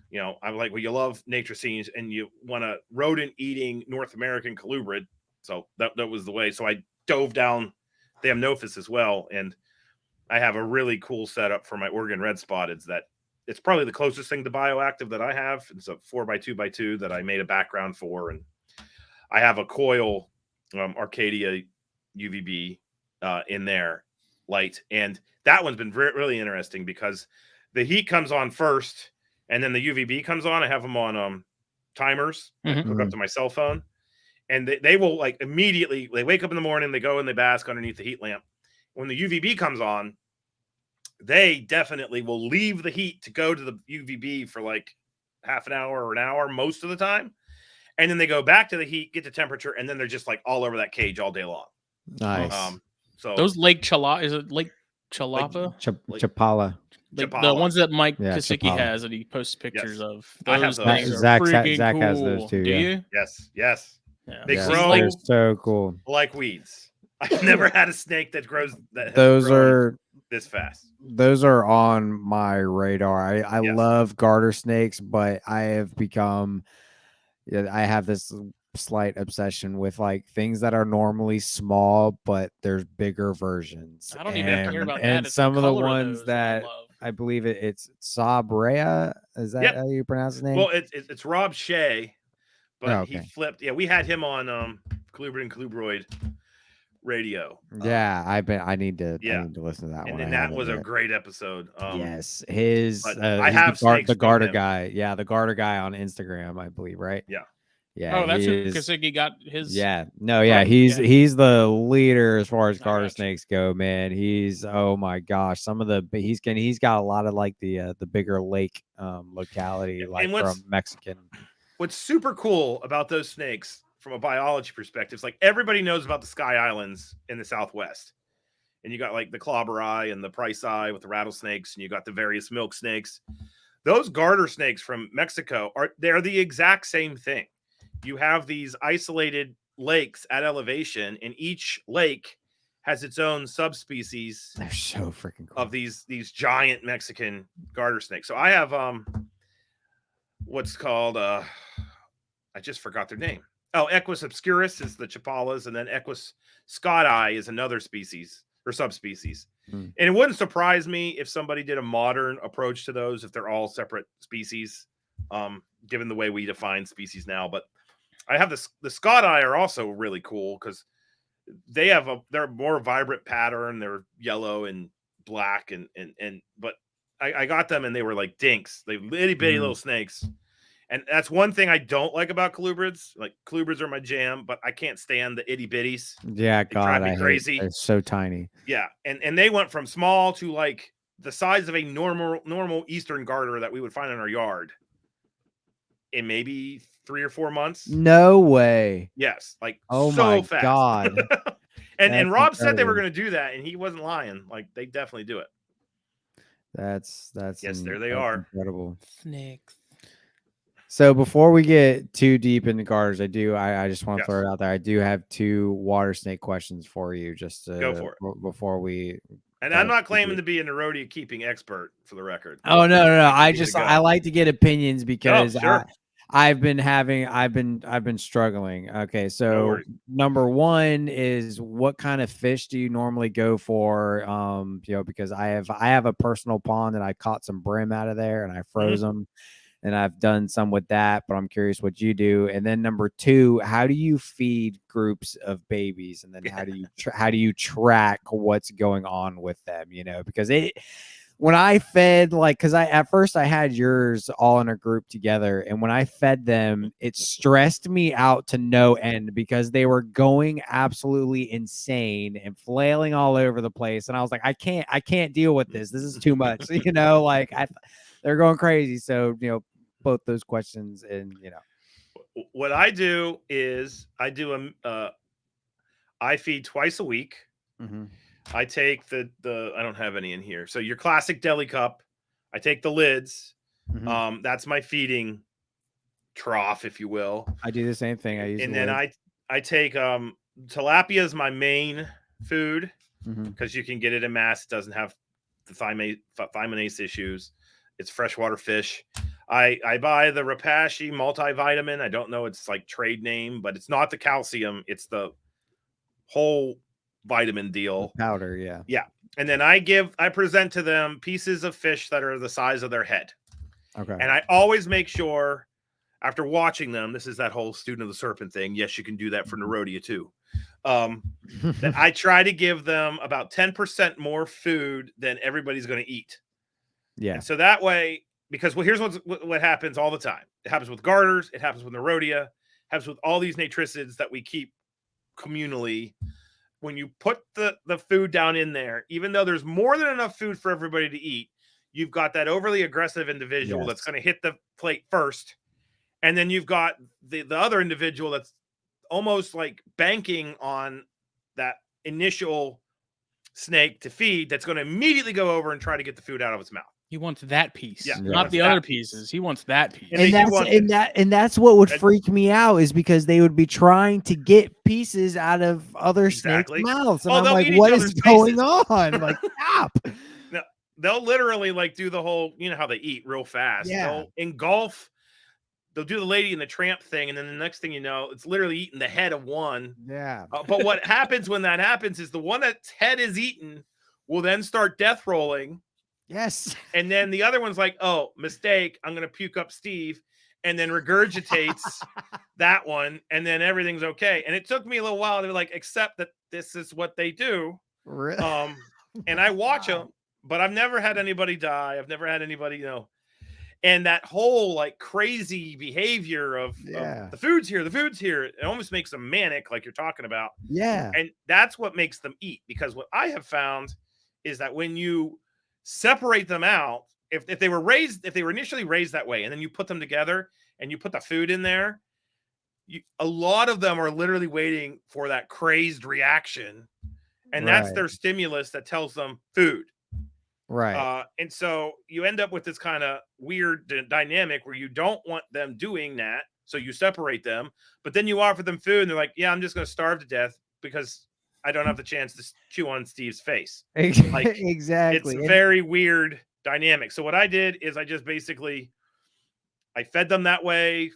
You know, I'm like, well, you love nature scenes and you want a rodent eating North American colubrid. So that was the way. So I dove down the Amnophis as well. And I have a really cool setup for my Oregon red spotteds that it's probably the closest thing to bioactive that I have. It's a 4x2x2 that I made a background for. And I have a coil Arcadia UVB in there light. And that one's been really interesting because the heat comes on first and then the UVB comes on. I have them on timers hook up to my cell phone. And they will like immediately, they wake up in the morning, they go and they bask underneath the heat lamp. When the UVB comes on, they definitely will leave the heat to go to the UVB for like half an hour or an hour most of the time. And then they go back to the heat, get the temperature, and then they're just like all over that cage all day long. Nice. So those Lake Chalapa, is it Lake Chalapa? Chapala. Like the ones that Mike Kosicki has that he posts pictures of. I have those. Zach has those too. Do you? Yes. Yeah. They grow so cool. like weeds. I've never had a snake that grows that. Those are this fast. Those are on my radar. I love garter snakes, but I have become, I have this slight obsession with like things that are normally small, but there's bigger versions. I don't even care about that. And some of the ones that I believe it's Sabrea. Is that how you pronounce his name? Well, it's Rob Shea, but he flipped. Yeah, we had him on Colubrid and Colubroid radio. I need to listen to that one. And that was a great episode. Yes, I have the Garter guy. Yeah, the Garter guy on Instagram, I believe, right? Yeah. Oh, that's who Kosicki got his. He's the leader as far as garter snakes go, man. He's oh my gosh, he's got a lot of like the bigger lake locality, like from Mexican. What's super cool about those snakes from a biology perspective is like everybody knows about the Sky Islands in the Southwest. And you got like the clobber eye and the price eye with the rattlesnakes, and you got the various milk snakes. Those garter snakes from Mexico they're the exact same thing. You have these isolated lakes at elevation, and each lake has its own subspecies. They're so freaking cool. Of these giant Mexican garter snakes. So I have what's called I just forgot their name. Oh, Equus obscurus is the Chapalas, and then Equus scotti is another species or subspecies. And it wouldn't surprise me if somebody did a modern approach to those if they're all separate species, given the way we define species now. But I have the scotti are also really cool because they're a more vibrant pattern. They're yellow and black but I got them and they were like dinks. They itty bitty little snakes. And that's one thing I don't like about colubrids. Like colubrids are my jam, but I can't stand the itty bitties. Yeah, they drive me crazy. They're so tiny. Yeah, and they went from small to like the size of a normal Eastern garter that we would find in our yard in maybe 3 or 4 months. No way. Yes, like oh so my fast. God. and Rob said they were going to do that, and he wasn't lying. Like they definitely do it. That's yes, there they are. Incredible snakes. So before we get too deep into garters, I just want to throw it out there. I do have 2 water snake questions for you, just to go for it before we. And I'm not claiming to be a Nerodia keeping expert, for the record. Oh no! I like to get opinions because I've been struggling. Okay, so number 1 is what kind of fish do you normally go for? Because I have a personal pond and I caught some brim out of there and I froze them. And I've done some with that, but I'm curious what you do. And then number 2, how do you feed groups of babies? And then how do you track what's going on with them? Because when I fed, like, because at first I had yours all in a group together, and when I fed them, it stressed me out to no end because they were going absolutely insane and flailing all over the place, and I was like, I can't deal with this. This is too much, like they're going crazy. So both those questions, and what I do is I feed twice a week. Mm-hmm. I take the I don't have any in here. So your classic deli cup. I take the lids. Mm-hmm. That's my feeding trough, if you will. I do the same thing. I use and then I take tilapia is my main food because you can get it in mass. It doesn't have the thymidase issues. It's freshwater fish. I buy the Rapashi multivitamin. I don't know its like trade name, but it's not the calcium. It's the whole vitamin deal. The powder, yeah. And then I present to them pieces of fish that are the size of their head. Okay. And I always make sure after watching them, this is that whole student of the serpent thing. Yes, you can do that for Nerodia too. That I try to give them about 10% more food than everybody's going to eat. Yeah. And so that way, because here's what happens all the time. It happens with garters. It happens with Nerodia. It happens with all these natricids that we keep communally. When you put the food down in there, even though there's more than enough food for everybody to eat, you've got that overly aggressive individual that's going to hit the plate first. And then you've got the other individual that's almost like banking on that initial snake to feed that's going to immediately go over and try to get the food out of its mouth. He wants that piece, yeah, not the other pieces. He wants that piece. And that's what would freak me out is because they would be trying to get pieces out of other snakes' mouths. And I'm like, what is going on? Like, stop. No, they'll literally like do the whole, how they eat real fast. Yeah. They'll engulf. They'll do the Lady and the Tramp thing, and then the next thing you know, it's literally eating the head of one. Yeah. But what happens when that happens is the one that's head is eaten will then start death rolling. Yes. And then the other one's like, oh, mistake. I'm going to puke up Steve, and then regurgitates that one, and then everything's okay. And it took me a little while to like accept that this is what they do. Really? And I watch them, but I've never had anybody die. I've never had anybody, and that whole like crazy behavior of the food's here, it almost makes them manic, like you're talking about. Yeah. And that's what makes them eat, because what I have found is that when you separate them out, if they were initially raised that way, and then you put them together and you put the food in there, a lot of them are literally waiting for that crazed reaction, and that's their stimulus that tells them food. Right. And so you end up with this kind of weird dynamic where you don't want them doing that, so you separate them, but then you offer them food and they're like, yeah, I'm just going to starve to death because I don't have the chance to chew on Steve's face. Like, exactly. It's very weird dynamic. So what I did is I just basically, I fed them that way.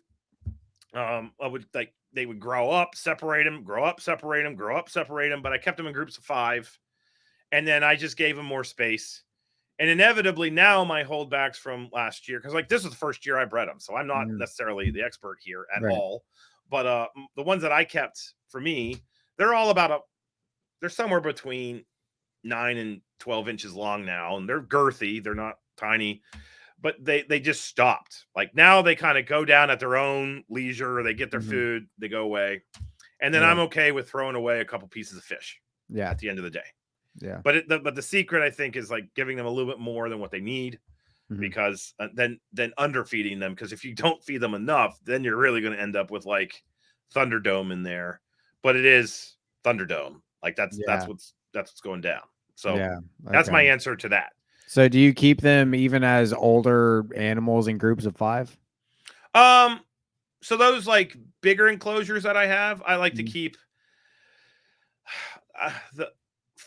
They would grow up, separate them, grow up, separate them, grow up, separate them. But I kept them in groups of 5. And then I just gave them more space. And inevitably now my holdbacks from last year, because like this was the first year I bred them. So I'm not necessarily the expert here at all. But the ones that I kept for me, they're all about they're somewhere between 9 and 12 inches long now. And they're girthy. They're not tiny. But they just stopped. Like now they kind of go down at their own leisure. They get their food. They go away. And then I'm okay with throwing away a couple pieces of fish at the end of the day. Yeah. But the secret, I think, is like giving them a little bit more than what they need, because then underfeeding them. Because if you don't feed them enough, then you're really going to end up with like Thunderdome in there. But it is Thunderdome. Like that's what's going down. So that's my answer to that. So do you keep them even as older animals in groups of 5? So those like bigger enclosures that I have, I like to keep the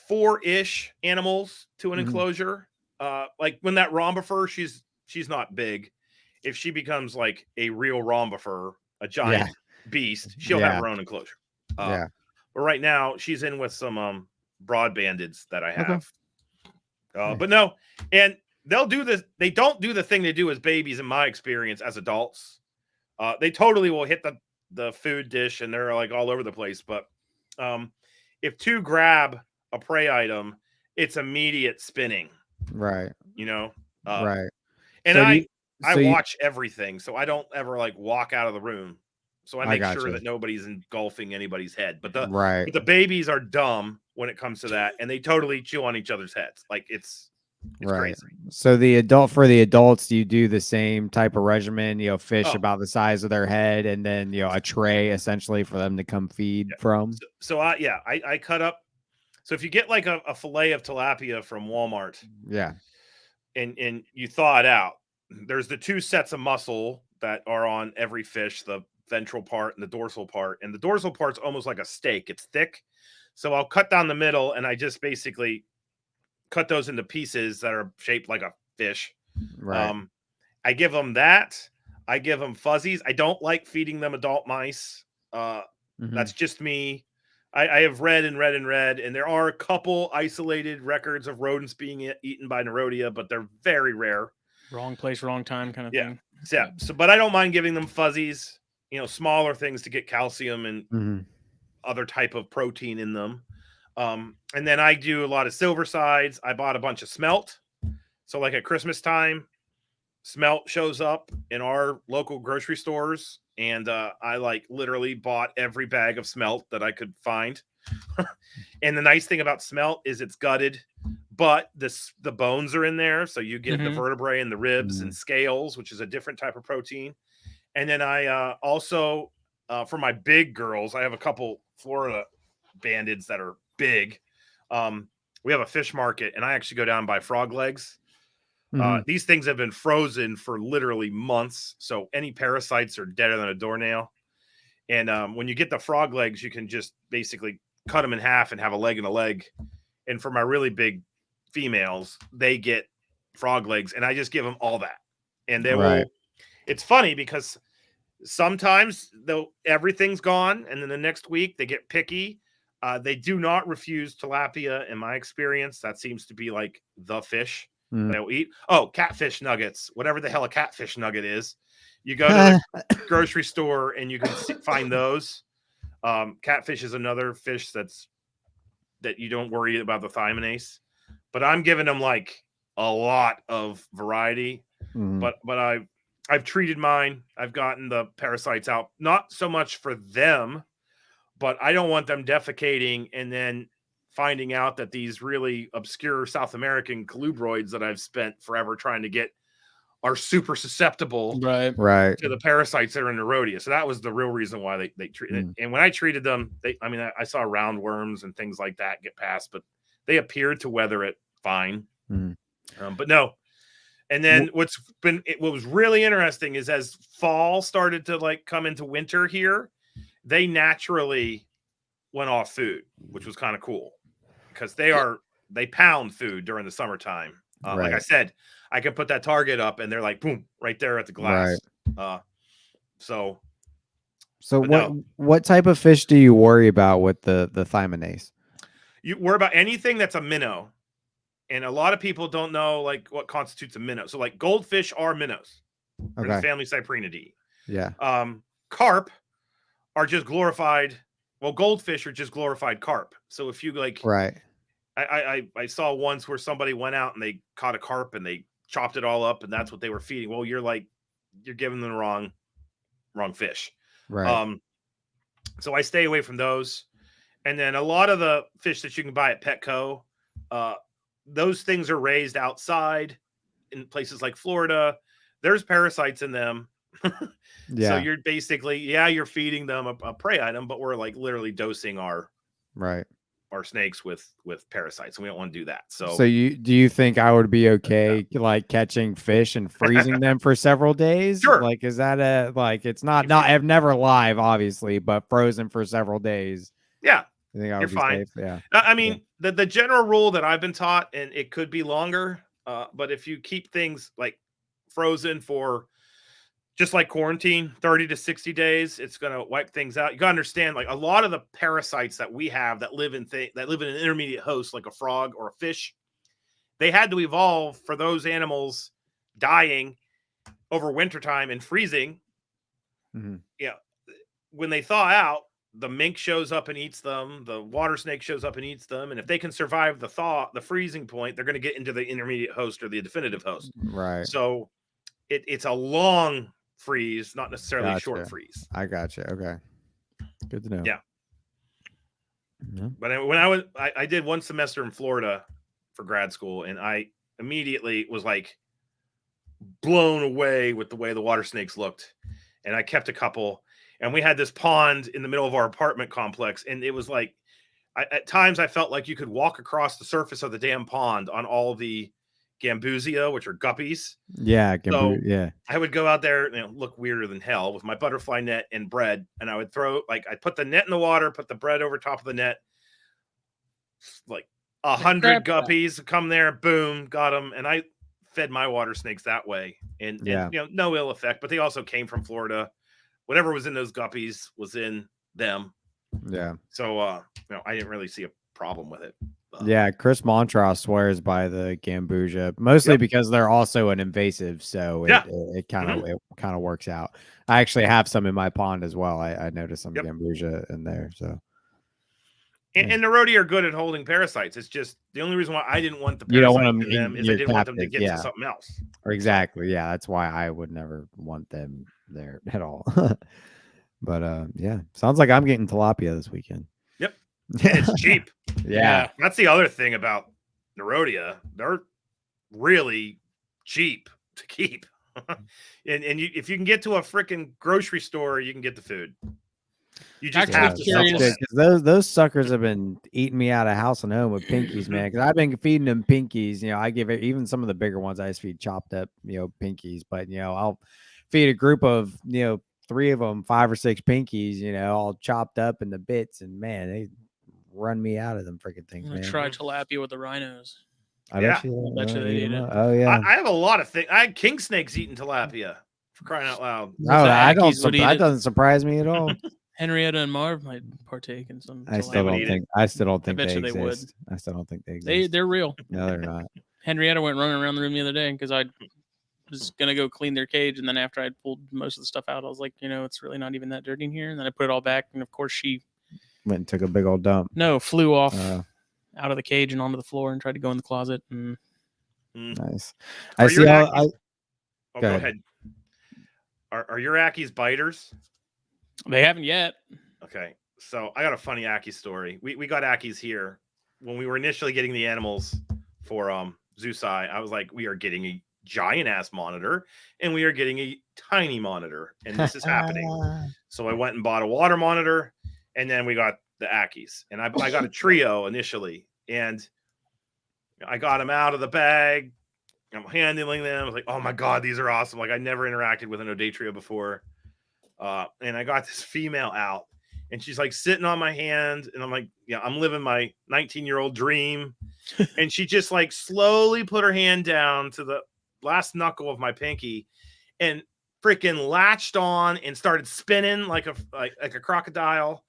4-ish animals to an enclosure. Like when that rhombifer, she's not big. If she becomes like a real rhombifer, a giant beast, she'll have her own enclosure. But right now she's in with some broad bandeds that I have. But no, and they'll do this. They don't do the thing they do as babies, in my experience, as adults. They totally will hit the food dish and they're like all over the place. But if 2 grab a prey item, it's immediate spinning. Right. you know? Right. And So I watch everything, so I don't ever like walk out of the room. So I make sure that nobody's engulfing anybody's head. But the babies are dumb when it comes to that, and they totally chew on each other's heads. Like it's crazy. So for the adults, you do the same type of regimen, fish about the size of their head, and then a tray essentially for them to come feed from. So I cut up. So if you get like a fillet of tilapia from Walmart, and you thaw it out, there's the 2 sets of muscle that are on every fish, the ventral part and the dorsal part. And the dorsal part's almost like a steak. It's thick. So I'll cut down the middle, and I just basically cut those into pieces that are shaped like a fish. I give them that. I give them fuzzies. I don't like feeding them adult mice. That's just me. I have read, and there are a couple isolated records of rodents being eaten by Nerodia, but they're very rare. Wrong place, wrong time kind of thing. Yeah. So, but I don't mind giving them fuzzies, smaller things to get calcium and other type of protein in them. And then I do a lot of silver sides. I bought a bunch of smelt. So like at Christmas time, smelt shows up in our local grocery stores. And I like literally bought every bag of smelt that I could find. And the nice thing about smelt is it's gutted, but the bones are in there. So you get the vertebrae and the ribs and scales, which is a different type of protein. And then I also, for my big girls, I have a couple Florida bandids that are big. We have a fish market, and I actually go down and buy frog legs. These things have been frozen for literally months, so any parasites are deader than a doornail. And when you get the frog legs, you can just basically cut them in half and have a leg and a leg. And for my really big females, they get frog legs, and I just give them all that. And they will. It's funny because sometimes though everything's gone, and then the next week they get picky. They do not refuse tilapia, in my experience. That seems to be like the fish they'll eat. Oh, catfish nuggets, whatever the hell a catfish nugget is. You go to the grocery store and you can find those. Catfish is another fish that you don't worry about the thymidase. But I'm giving them like a lot of variety. But I've treated mine. I've gotten the parasites out, not so much for them, but I don't want them defecating and then finding out that these really obscure South American colubroids that I've spent forever trying to get are super susceptible to the parasites that are in Nerodia. So that was the real reason why they treated it. And when I treated them, I saw roundworms and things like that get past, but they appeared to weather it fine. But no. And then what was really interesting is as fall started to like come into winter here, they naturally went off food, which was kind of cool because they pound food during the summertime. Like I said, I can put that target up and they're like, boom, right there at the glass. So what type of fish do you worry about with the thymidase? You worry about anything that's a minnow. And a lot of people don't know like what constitutes a minnow. So like goldfish are minnows. The family Cyprinidae. Carp are just glorified. Well, goldfish are just glorified carp. So if you like, I saw once where somebody went out and they caught a carp and they chopped it all up and that's what they were feeding. Well, you're giving them the wrong fish. So I stay away from those. And then a lot of the fish that you can buy at Petco, those things are raised outside in places like Florida. There's parasites in them. So you're basically, you're feeding them a prey item, but we're like literally dosing our snakes with parasites, and we don't want to do that. So do you think I would be okay like catching fish and freezing them for several days? Sure. Like, is that it's not I've never live, obviously, but frozen for several days. Yeah. I think I would be fine. safe. Yeah. I mean, the general rule that I've been taught, and it could be longer, but if you keep things like frozen for just like quarantine, 30 to 60 days, it's going to wipe things out. You got to understand, like a lot of the parasites that we have that live in an intermediate host, like a frog or a fish, they had to evolve for those animals dying over wintertime and freezing. When they thaw out, the mink shows up and eats them. The water snake shows up and eats them. And if they can survive the freezing point, they're going to get into the intermediate host or the definitive host. Right. So it's a long freeze, not necessarily a short freeze. I got you. Okay. Good to know. Yeah. Yeah. But I did one semester in Florida for grad school, and I immediately was like blown away with the way the water snakes looked. And I kept a couple, and we had this pond in the middle of our apartment complex. And it was like, at times I felt like you could walk across the surface of the damn pond on all the gambusia, which are guppies. Yeah. So I would go out there, look weirder than hell with my butterfly net and bread. And I would I'd put the net in the water, put the bread over top of the net. Like 100 guppies come there, boom, got them. And I fed my water snakes that way. And no ill effect, but they also came from Florida. Whatever was in those guppies was in them. Yeah. So, I didn't really see a problem with it. Yeah, Chris Montross swears by the gambusia, mostly because they're also an invasive, so it kind of works out. I actually have some in my pond as well. I noticed some gambusia in there. So, and the rhodea are good at holding parasites. It's just the only reason why I didn't want the parasites in them is I didn't want them to get to something else. Exactly. Yeah, that's why I would never want them there at all. But sounds like I'm getting tilapia this weekend. Yep. And it's cheap. Yeah. That's the other thing about Nerodia. They're really cheap to keep. and if you can get to a freaking grocery store, you can get the food. You just have to supplement. Those suckers have been eating me out of house and home with pinkies, man. Because I've been feeding them pinkies. I give it, even some of the bigger ones, I just feed chopped up, pinkies. But I'll feed a group of 3 of them, 5 or 6 pinkies, all chopped up into bits, and man, they run me out of them freaking things. Man. Try tilapia with the rhinos. I bet you they eat it. Oh yeah, I have a lot of things. I had Kingsnakes eating tilapia, for crying out loud. No, that doesn't surprise me at all. Henrietta and Marv might partake in some. I still don't think they exist. I still don't think they exist. They're real. No, they're not. Henrietta went running around the room the other day because I was gonna go clean their cage, and then after I'd pulled most of the stuff out, I was like, it's really not even that dirty in here. And then I put it all back, and of course she went and took a big old dump. No, flew off out of the cage and onto the floor and tried to go in the closet. And nice. I see how. Go ahead. Are your Ackies biters? They haven't yet. Okay, so I got a funny Ackie story. We got Ackies here when we were initially getting the animals for Zusai. I was like, we are getting a giant ass monitor and we are getting a tiny monitor, and this is happening. So I went and bought a water monitor, and then we got the Ackies, and I got a trio initially, and I got them out of the bag. I'm handling them. I was like, oh my god, these are awesome! Like I never interacted with an Odatrio before. And I got this female out, and she's like sitting on my hand, and I'm like, I'm living my 19-year-old dream. And she just like slowly put her hand down to the last knuckle of my pinky and freaking latched on and started spinning like a crocodile.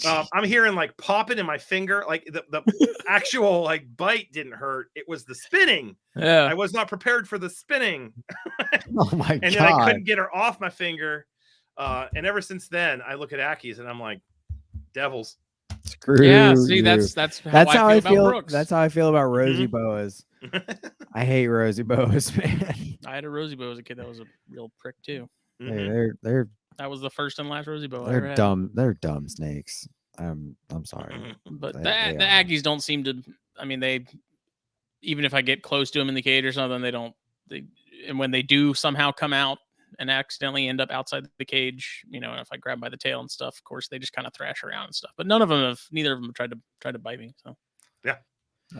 I'm hearing like popping in my finger. Like the actual like bite didn't hurt. It was the spinning. Yeah. I was not prepared for the spinning. Oh my god. And then I couldn't get her off my finger. And ever since then, I look at Ackies and I'm like, devils. Screw yeah, see, you. that's how I feel about Brooks. That's how I feel about rosy boas. I hate rosy boas, man. I had a rosy boa as a kid that was a real prick too. Hey, they're that was the first and last rosy boa. They're dumb. They're dumb snakes. I'm sorry, but the Ackies don't seem to. I mean, they even if I get close to them in the cage or something, they don't. And when they do somehow come out and accidentally end up outside the cage, and if I grab by the tail and stuff, of course they just kind of thrash around and stuff. But neither of them have tried to bite me. So yeah,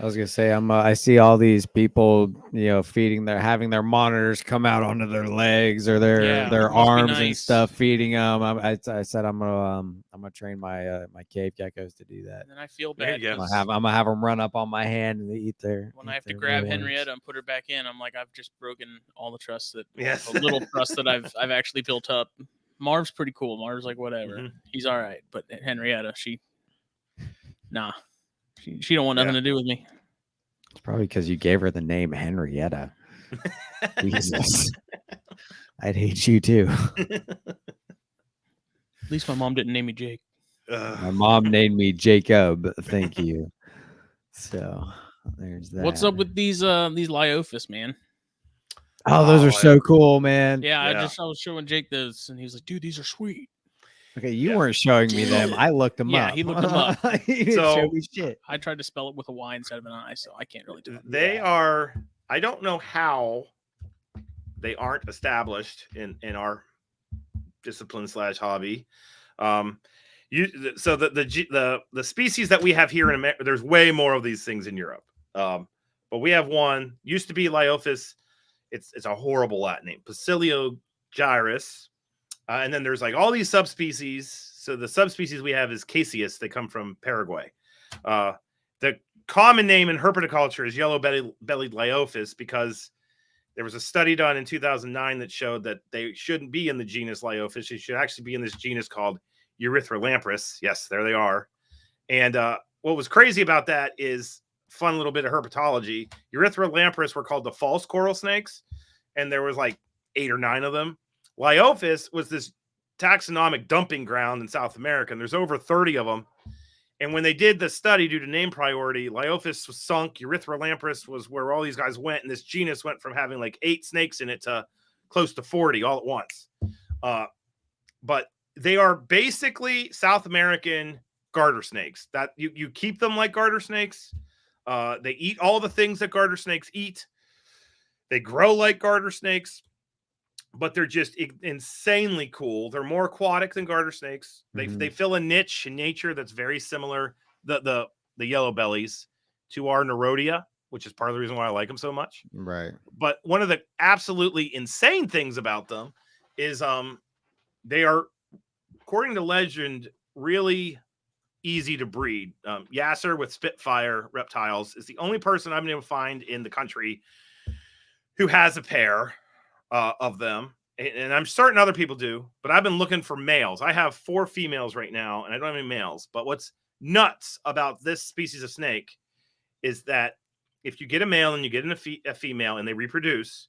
I was gonna say I see all these people, having their monitors come out onto their legs or their arms and stuff, feeding them. I said I'm gonna train my cave geckos to do that. And then I feel bad. I'm gonna have them run up on my hand and eat their. When I have to grab Henrietta and put her back in, I'm like, I've just broken all the trust the little trust that I've actually built up. Marv's pretty cool. Marv's like whatever, he's all right. But Henrietta, she don't want nothing to do with me. It's probably because you gave her the name Henrietta. Jesus. I'd hate you too. At least my mom didn't name me Jake. My mom named me Jacob. Thank you. So there's that. What's up with these Leopas, man? Oh, those are so cool, man. Yeah, I was showing Jake those, and he was like, "Dude, these are sweet." Okay, you weren't showing me them. I looked them up. Yeah, he looked them up. He didn't show me shit. I tried to spell it with a Y instead of an I, so I can't really do it. They are. I don't know how they aren't established in our discipline / hobby. So the species that we have here in America, there's way more of these things in Europe. But we have one, used to be Leopas. It's a horrible Latin name, Pacilio gyrus. And then there's like all these subspecies. So the subspecies we have is Caseus. They come from Paraguay. The common name in herpetoculture is yellow-bellied Leopas because there was a study done in 2009 that showed that they shouldn't be in the genus Leopas. They should actually be in this genus called Lampreus. Yes, there they are. And what was crazy about that is fun little bit of herpetology. Lampreus were called the false coral snakes, and there was like 8 or 9 of them. Leopas was this taxonomic dumping ground in South America, and there's over 30 of them. And when they did the study due to name priority, Leopas was sunk. Lampreus was where all these guys went, and this genus went from having like 8 snakes in it to close to 40 all at once. But they are basically South American garter snakes. That you keep them like garter snakes. They eat all the things that garter snakes eat. They grow like garter snakes, but they're just insanely cool. They're more aquatic than garter snakes. They fill a niche in nature that's very similar, the yellow bellies, to our Nerodia, which is part of the reason why I like them so much. Right. But one of the absolutely insane things about them is they are, according to legend, really easy to breed. Yasser with Spitfire Reptiles is the only person I've been able to find in the country who has a pair of them. And I'm certain other people do, but I've been looking for males. I have 4 females right now, and I don't have any males. But what's nuts about this species of snake is that if you get a male and you get a female and they reproduce,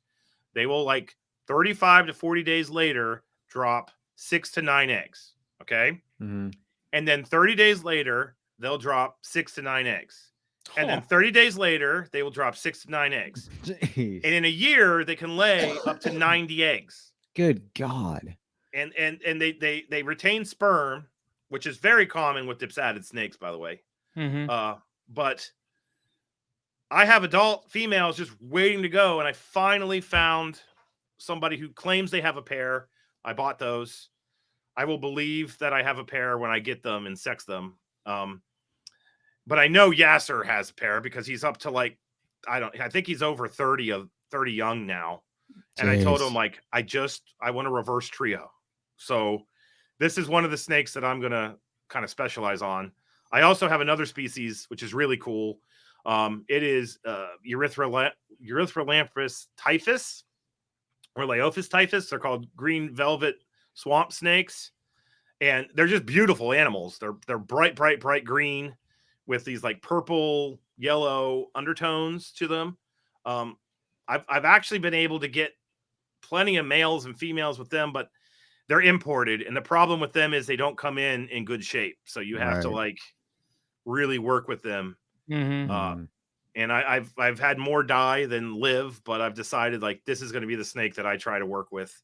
they will, like 35 to 40 days later, drop 6 to 9 eggs. Okay. Mm-hmm. And then 30 days later, they'll drop 6 to 9 eggs. And then 30 days later, they will drop 6 to 9 eggs. Jeez. And in a year, they can lay up to 90 eggs. Good God. And they retain sperm, which is very common with dipsadded snakes, by the way. Mm-hmm. But I have adult females just waiting to go, and I finally found somebody who claims they have a pair. I bought those. I will believe that I have a pair when I get them and sex them. But I know Yasser has a pair because he's up to like, I think he's over 30 young now. And I told him, like, I want a reverse trio. So this is one of the snakes that I'm going to kind of specialize on. I also have another species, which is really cool. It is Lampreus typhus or Leopas typhus. They're called green velvet swamp snakes. And they're just beautiful animals. They're bright green with these like purple, yellow undertones to them. I've actually been able to get plenty of males and females with them, but they're imported. And the problem with them is they don't come in good shape. So you have to like really work with them. Mm-hmm. And I've had more die than live, but I've decided like this is going to be the snake that I try to work with.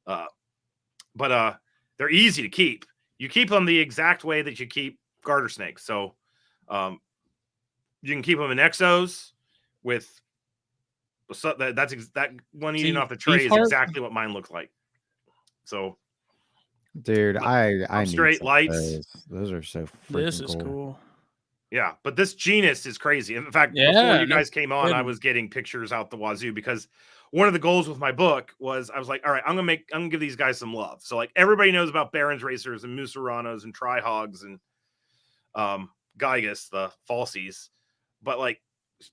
But they're easy to keep. You keep them the exact way that you keep garter snakes. So you can keep them in exos with that one eating off the tray is exactly what mine looks like. So, dude, I straight lights. Those are so. This is cool. Yeah, but this genus is crazy. In fact, before you guys came on, I was getting pictures out the wazoo because one of the goals with my book was I was like, all right, I'm gonna give these guys some love. So like everybody knows about Barron's racers and Musaranos and Trihogs and Gygus, the falsies, but like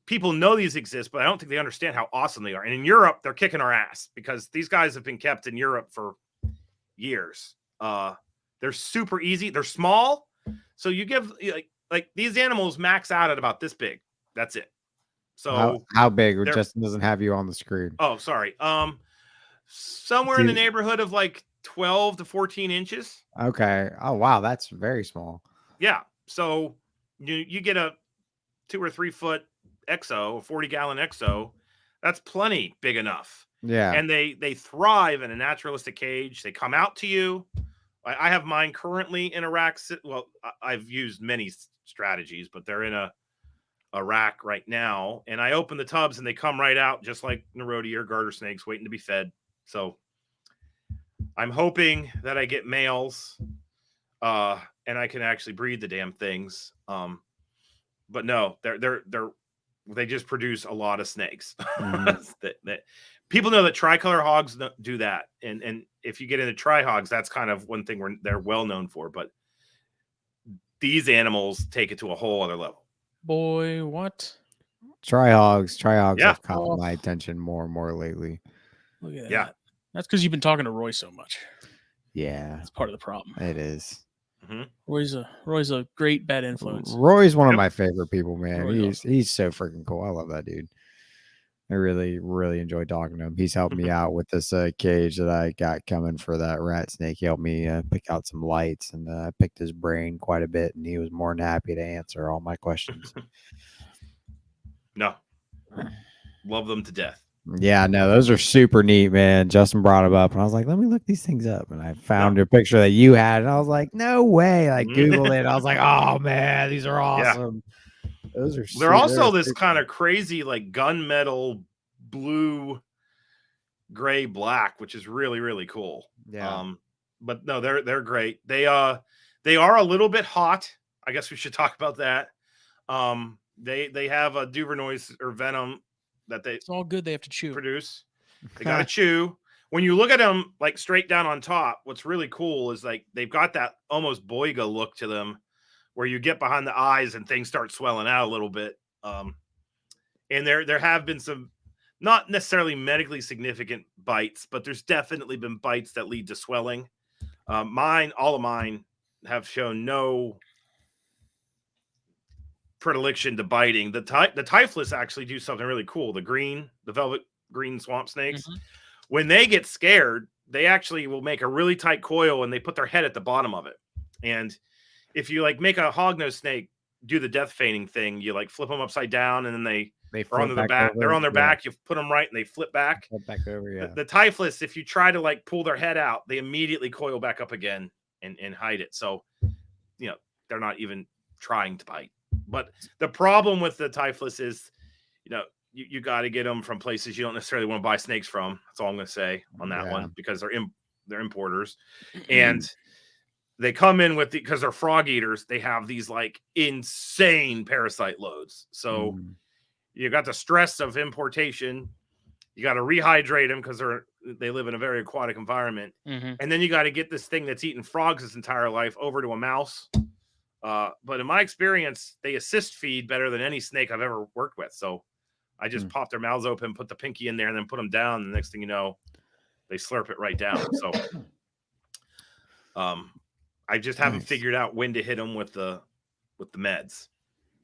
people know these exist, but I don't think they understand how awesome they are. And in Europe, they're kicking our ass because these guys have been kept in Europe for years. They're super easy. They're small, so you give like these animals max out at about this big. That's it. So how big? Justin doesn't have you on the screen. Oh, sorry. Somewhere in the neighborhood of like 12 to 14 inches. Okay. Oh wow, that's very small. Yeah. So you get a 2 or 3 foot exo, a 40-gallon exo. That's plenty big enough. Yeah. And they thrive in a naturalistic cage. They come out to you. I have mine currently in a rack. Well, I've used many strategies, but they're in a rack right now. And I open the tubs and they come right out just like Nerodia or garter snakes waiting to be fed. So I'm hoping that I get males and I can actually breed the damn things. But no, they just produce a lot of snakes. that people know that tricolor hogs do that, and if you get into tri hogs, that's kind of one thing they're well known for. But these animals take it to a whole other level. Boy, what? Tri hogs Yeah. have caught my attention more and more lately. Look at Yeah. that. That's because you've been talking to Roy so much. Yeah, That's part of the problem. it is. Mm-hmm. Roy's a great bad influence. Roy's one of my favorite people, man. Roy's He's so freaking cool. I love that dude. I really, really enjoy talking to him. He's helped me out with this cage that I got coming for that rat snake. He helped me pick out some lights, and I picked his brain quite a bit, and he was more than happy to answer all my questions. No, love them to death. Yeah, no, those are super neat, man. Justin brought them up, and I was like, let me look these things up. And I found a picture that you had, and I was like, no way. I Googled it. I was like, oh, man, these are awesome. Yeah. Those are They're also this kind of crazy, like gunmetal blue, gray, black, which is really, really cool. Yeah. But no, they're great. They are a little bit hot. I guess we should talk about that. They have a Duvernois or venom that it's all good. They have to chew. Produce. They got to chew. When you look at them like straight down on top, what's really cool is like they've got that almost Boiga look to them, where you get behind the eyes and things start swelling out a little bit. And there have been some not necessarily medically significant bites, but there's definitely been bites that lead to swelling. All of mine have shown no predilection to biting. The Typhus actually do something really cool. The velvet green swamp snakes, when they get scared, they actually will make a really tight coil and they put their head at the bottom of it. And if you like make a hognose snake do the death feigning thing, you like flip them upside down and then they are on their back. They're on their back. You put them right and they flip back. Back over, yeah. The Typhus, if you try to like pull their head out, they immediately coil back up again and hide it. So, they're not even trying to bite. But the problem with the Typhus is, you got to get them from places you don't necessarily want to buy snakes from. That's all I'm going to say on that one, because they're importers. And they come in because they're frog eaters. They have these like insane parasite loads. So you got the stress of importation. You got to rehydrate them because they live in a very aquatic environment. And then you got to get this thing that's eaten frogs its entire life over to a mouse. But in my experience, they assist feed better than any snake I've ever worked with. So I just pop their mouths open, put the pinky in there, and then put them down. The next thing you know, they slurp it right down. So I just haven't figured out when to hit them with the meds.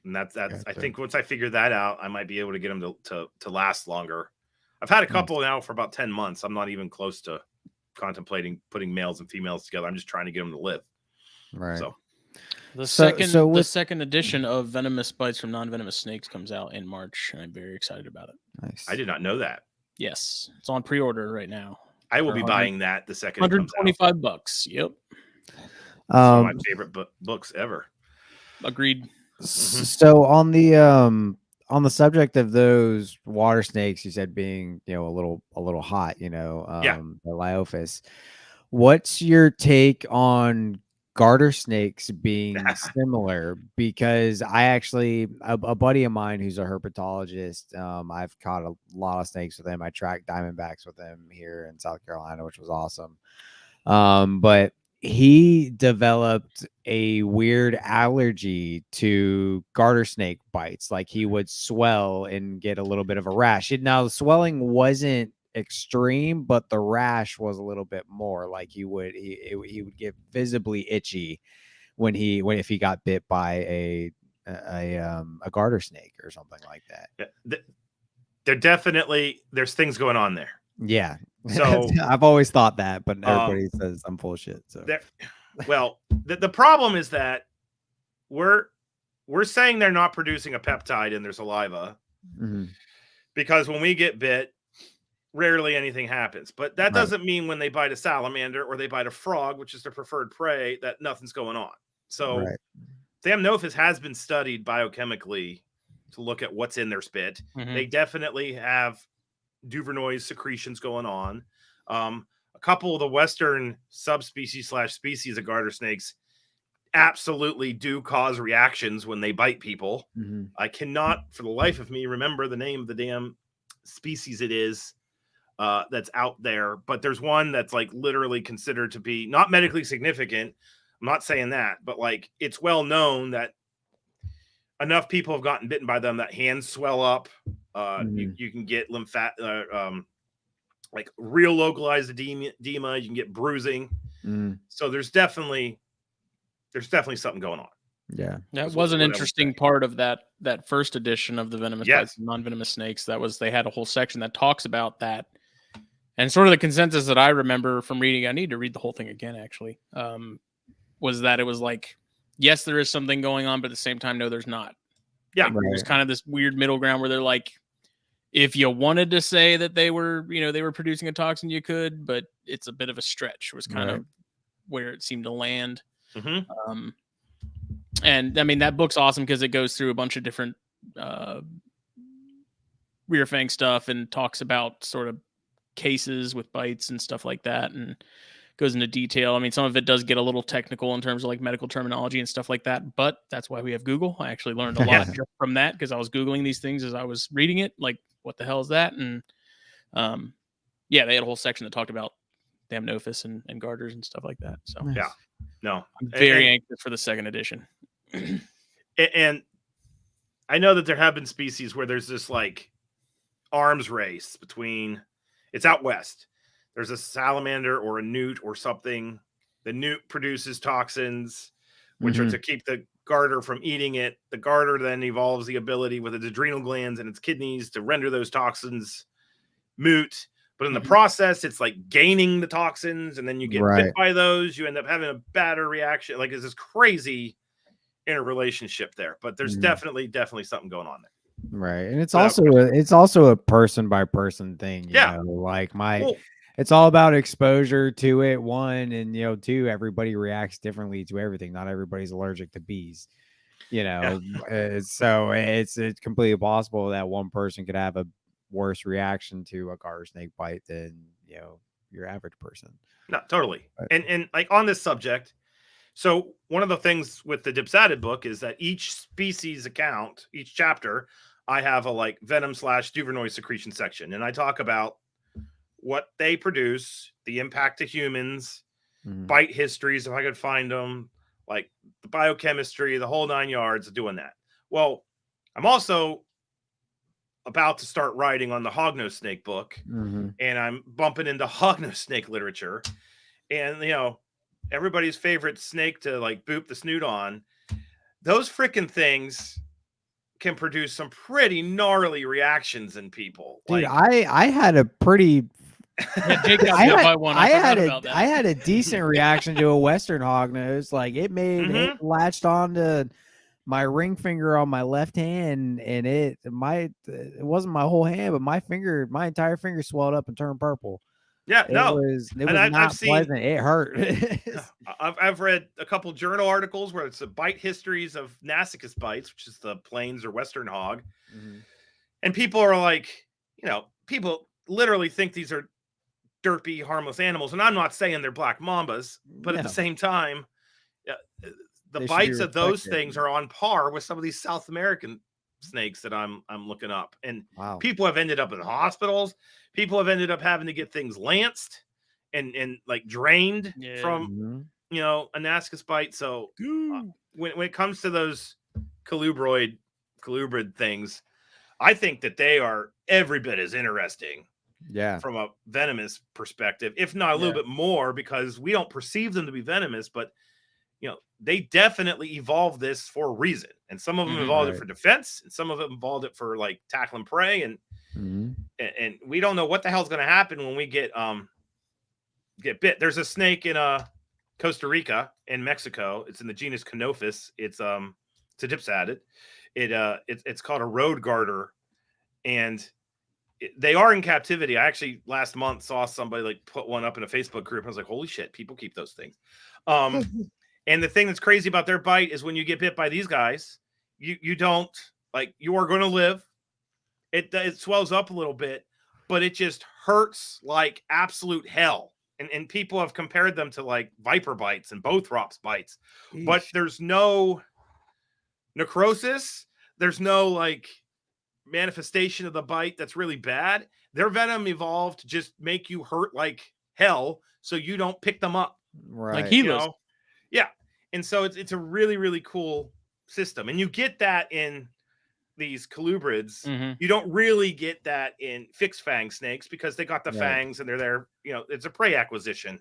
And that's I think once I figure that out, I might be able to get them to last longer. I've had a couple now for about 10 months. I'm not even close to contemplating putting males and females together. I'm just trying to get them to live. Right. So the second edition of Venomous Bites from Non-Venomous Snakes comes out in March, and I'm very excited about it. Nice. I did not know that. Yes, it's on pre-order right now. I will be buying that the second it comes out. $125. Yep. One of my favorite books ever. Agreed. So on the subject of those water snakes, you said being a little hot, the Leopas. What's your take on garter snakes being similar? Because I actually a buddy of mine who's a herpetologist, I've caught a lot of snakes with him. I tracked Diamondbacks with him here in South Carolina, which was awesome. But he developed a weird allergy to garter snake bites. Like he would swell and get a little bit of a rash. Now the swelling wasn't extreme, but the rash was a little bit more. Like he would get visibly itchy if he got bit by a garter snake or something like that. Yeah, there's things going on there. Yeah. So I've always thought that, but everybody says I'm full of shit. So well, the problem is that we're saying they're not producing a peptide in their saliva because when we get bit, rarely anything happens. But that doesn't mean when they bite a salamander or they bite a frog, which is their preferred prey, that nothing's going on. So Thamnophis has been studied biochemically to look at what's in their spit. They definitely have Duvernoy's secretions going on. A couple of the Western subspecies / species of garter snakes absolutely do cause reactions when they bite people. I cannot for the life of me remember the name of the damn species it is that's out there, but there's one that's like literally considered to be not medically significant. I'm not saying that, but like it's well known that enough people have gotten bitten by them that hands swell up. You can get like real localized edema. You can get bruising. So there's definitely something going on. Yeah, that was an interesting part of that first edition of the venomous bites and non-venomous snakes. They had a whole section that talks about that, and sort of the consensus that I remember from reading. I need to read the whole thing again, actually. Was that it was like, yes, there is something going on, but at the same time, no, there's not. Yeah, like, there's kind of this weird middle ground where they're like, if you wanted to say that they were producing a toxin, you could, but it's a bit of a stretch. Was kind of where it seemed to land. And I mean, that book's awesome because it goes through a bunch of different rear fang stuff and talks about sort of cases with bites and stuff like that, and goes into detail. I mean, some of it does get a little technical in terms of like medical terminology and stuff like that, but that's why we have Google. I actually learned a lot just from that because I was Googling these things as I was reading it. Like, what the hell is that? And they had a whole section that talked about Thamnophis and garters and stuff like that. So I'm very anxious for the second edition. And I know that there have been species where there's this like arms race between, it's out west. There's a salamander or a newt or something. The newt produces toxins, which are to keep the garter from eating it. The garter then evolves the ability with its adrenal glands and its kidneys to render those toxins moot. But in the process, it's like gaining the toxins, and then you get bit by those. You end up having a bad reaction. Like, it's this crazy interrelationship there. But there's definitely something going on there. Right. And it's also a person by person thing. You know? Like it's all about exposure to it, one, and two, everybody reacts differently to everything. Not everybody's allergic to bees. So it's completely possible that one person could have a worse reaction to a garter snake bite than your average person. No, totally. And like on this subject, so one of the things with the Dipsadded book is that each species account, each chapter, I have a like venom / Duvernoy secretion section, and I talk about what they produce, the impact to humans, bite histories if I could find them, like the biochemistry, the whole 9 yards of doing that. Well, I'm also about to start writing on the hognose snake book, and I'm bumping into hognose snake literature, and everybody's favorite snake to like boop the snoot on. Those freaking things can produce some pretty gnarly reactions in people. Dude, I had a pretty Jake got bit by one. I had a decent reaction to a Western hognose. Like it latched onto my ring finger on my left hand, and it wasn't my whole hand, but my entire finger swelled up and turned purple. Yeah, it was not pleasant. It hurt. I've read a couple journal articles where it's the bite histories of Nassicus bites, which is the plains or Western hog. And people are like, people literally think these are derpy, harmless animals. And I'm not saying they're black mambas, but at the same time, the bites of those things are on par with some of these South American snakes that I'm looking up. And people have ended up in hospitals. People have ended up having to get things lanced and like drained from a Nassicus bite. So when it comes to those colubrid things, I think that they are every bit as interesting from a venomous perspective, if not a little bit more, because we don't perceive them to be venomous, but they definitely evolved this for a reason. And some of them evolved it for defense, and some of them evolved it for like tackling prey. And and we don't know what the hell's going to happen when we get bit. There's a snake in Costa Rica and Mexico. It's in the genus Canophis. It's a dipsadid. It's called a road garter, and they are in captivity. I actually last month saw somebody like put one up in a Facebook group. I was like, holy shit, people keep those things. And the thing that's crazy about their bite is when you get bit by these guys, you don't like, you are going to live. It swells up a little bit, but it just hurts like absolute hell. And people have compared them to like viper bites and bothrops bites. Eesh. But there's no necrosis. There's no like manifestation of the bite that's really bad. Their venom evolved to just make you hurt like hell, so you don't pick them up. Right. Like healers. Yeah. And so it's a really, really cool system. And you get that in these colubrids. You don't really get that in fixed fang snakes because they got the fangs and they're there. It's a prey acquisition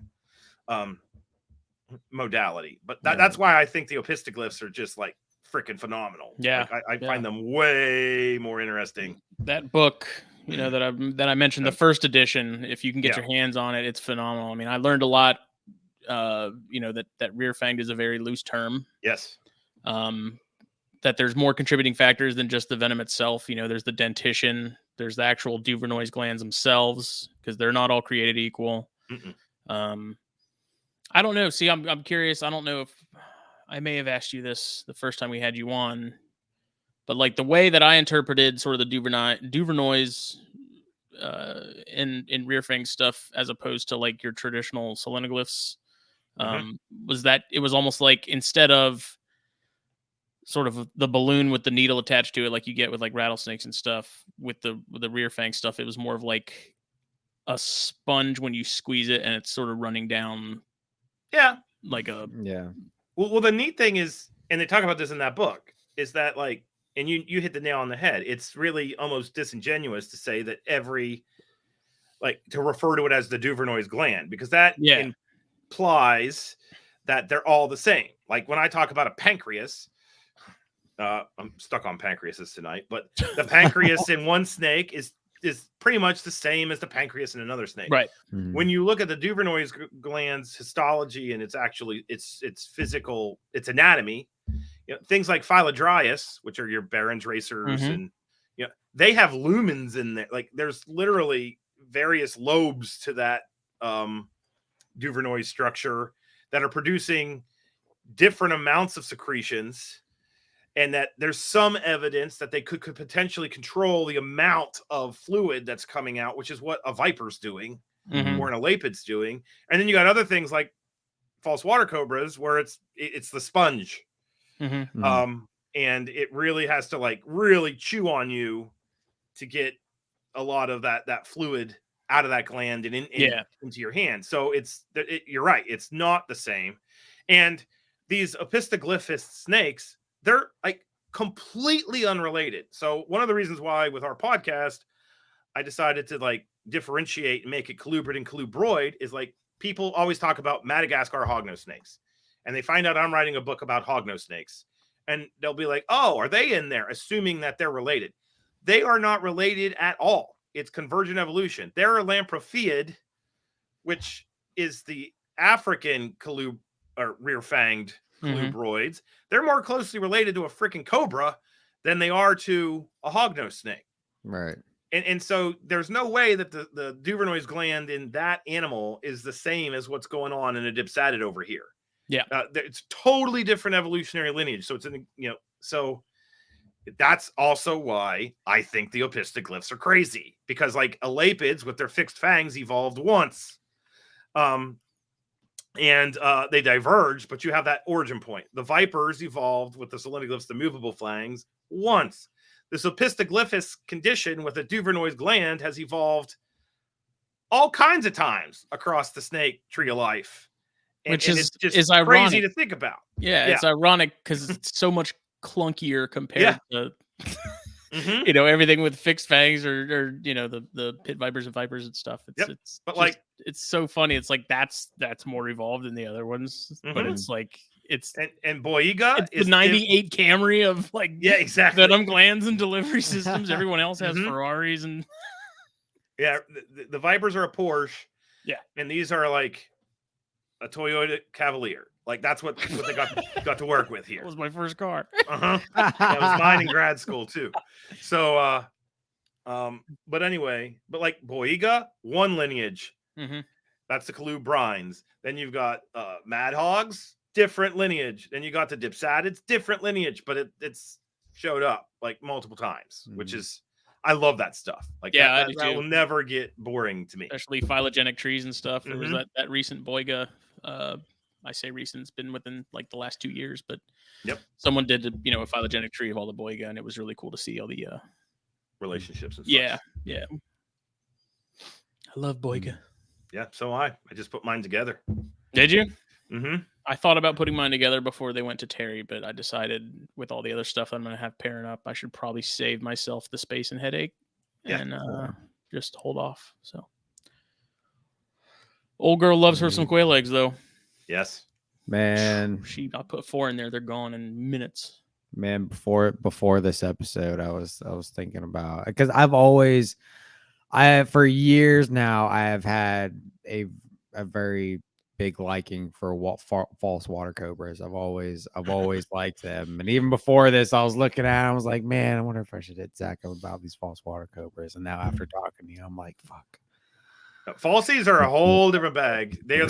modality. But that's why I think the opisthoglyphs are just like freaking phenomenal. Yeah, like, I find them way more interesting. That book, that I mentioned, the first edition. If you can get your hands on it, it's phenomenal. I mean, I learned a lot. That rear fanged is a very loose term. Yes. That there's more contributing factors than just the venom itself. There's the dentition, there's the actual Duvernois glands themselves, because they're not all created equal. I don't know. See, I'm curious. I don't know if I may have asked you this the first time we had you on, but like the way that I interpreted sort of the Duvernois in rear fang stuff, as opposed to like your traditional selenoglyphs, was that it was almost like, instead of sort of the balloon with the needle attached to it, like you get with like rattlesnakes and stuff, with the rear fang stuff, it was more of like a sponge when you squeeze it and it's sort of running down. Yeah. Like a, yeah. Well, the neat thing is, and they talk about this in that book, is that like, and you hit the nail on the head. It's really almost disingenuous to say that to refer to it as the Duvernois gland, because that implies that they're all the same. Like when I talk about a pancreas, I'm stuck on pancreases tonight, but the pancreas in one snake is pretty much the same as the pancreas in another snake. Right. When you look at the Duvernois glands histology and its physical, its anatomy, things like Phylodryas, which are your Barron's racers, and they have lumens in there. Like there's literally various lobes to that Duvernois structure that are producing different amounts of secretions. And that there's some evidence that they could potentially control the amount of fluid that's coming out, which is what a viper's doing or an elapid's doing. And then you got other things like false water cobras, where it's the sponge. And it really has to like really chew on you to get a lot of that fluid out of that gland and into your hand. So you're right. It's not the same. And these opisthoglyphous snakes, they're like completely unrelated. So one of the reasons why with our podcast, I decided to like differentiate and make it colubrid and colubroid is like, people always talk about Madagascar hognose snakes, and they find out I'm writing a book about hognose snakes, and they'll be like, oh, are they in there? Assuming that they're related. They are not related at all. It's convergent evolution. They're a Lampreus, which is the African rear-fanged colubroids. They're more closely related to a freaking cobra than they are to a hognose snake. Right. And so there's no way that the Duvernois gland in that animal is the same as what's going on in a dipsadid over here. Yeah. It's totally different evolutionary lineage. So it's so that's also why I think the opisthoglyphs are crazy, because like elapids with their fixed fangs evolved once. And they diverged, but you have that origin point. The vipers evolved with the selenoglyphs, the movable fangs, once. This opisthoglyphous condition with a Duvernois gland has evolved all kinds of times across the snake tree of life. Which is just crazy ironic to think about. Yeah, it's ironic because it's so much clunkier compared to everything with fixed fangs or the pit vipers and vipers and stuff. It's so funny. It's like that's more evolved than the other ones, but it's like it's and Boiga it's the 98 Camry of like exactly venom glands and delivery systems. Everyone else has Ferraris and the Vipers are a Porsche. Yeah, and these are like a Toyota Cavalier. Like that's what they got to work with here. That was my first car. That was mine in grad school too. So but anyway, but like Boiga, one lineage. That's the Kalu Brines. Then you've got Mad Hogs, different lineage. Then you got the Dipsadids, different lineage, but it's showed up like multiple times, which is I love that stuff. Like that will never get boring to me. Especially phylogenetic trees and stuff. There was that recent Boiga. I say recent, it's been within like the last 2 years, but someone did a phylogenetic tree of all the Boiga, and it was really cool to see all the relationships and such. Yeah. I love Boiga. Yeah, so I just put mine together. Did you? I thought about putting mine together before they went to Terry, but I decided with all the other stuff I'm going to have pairing up, I should probably save myself the space and headache and just hold off. So, old girl loves her some quail eggs, though. Yes, man. I put 4 in there; they're gone in minutes. Man, before this episode, I was thinking about because for years now I have had a very big liking for false water cobras. I've always liked them, and even before this, I was looking at. I was like, man, I wonder if I should hit Zach about these false water cobras. And now after talking to you, I'm like, fuck. Falsies are a whole different bag. They're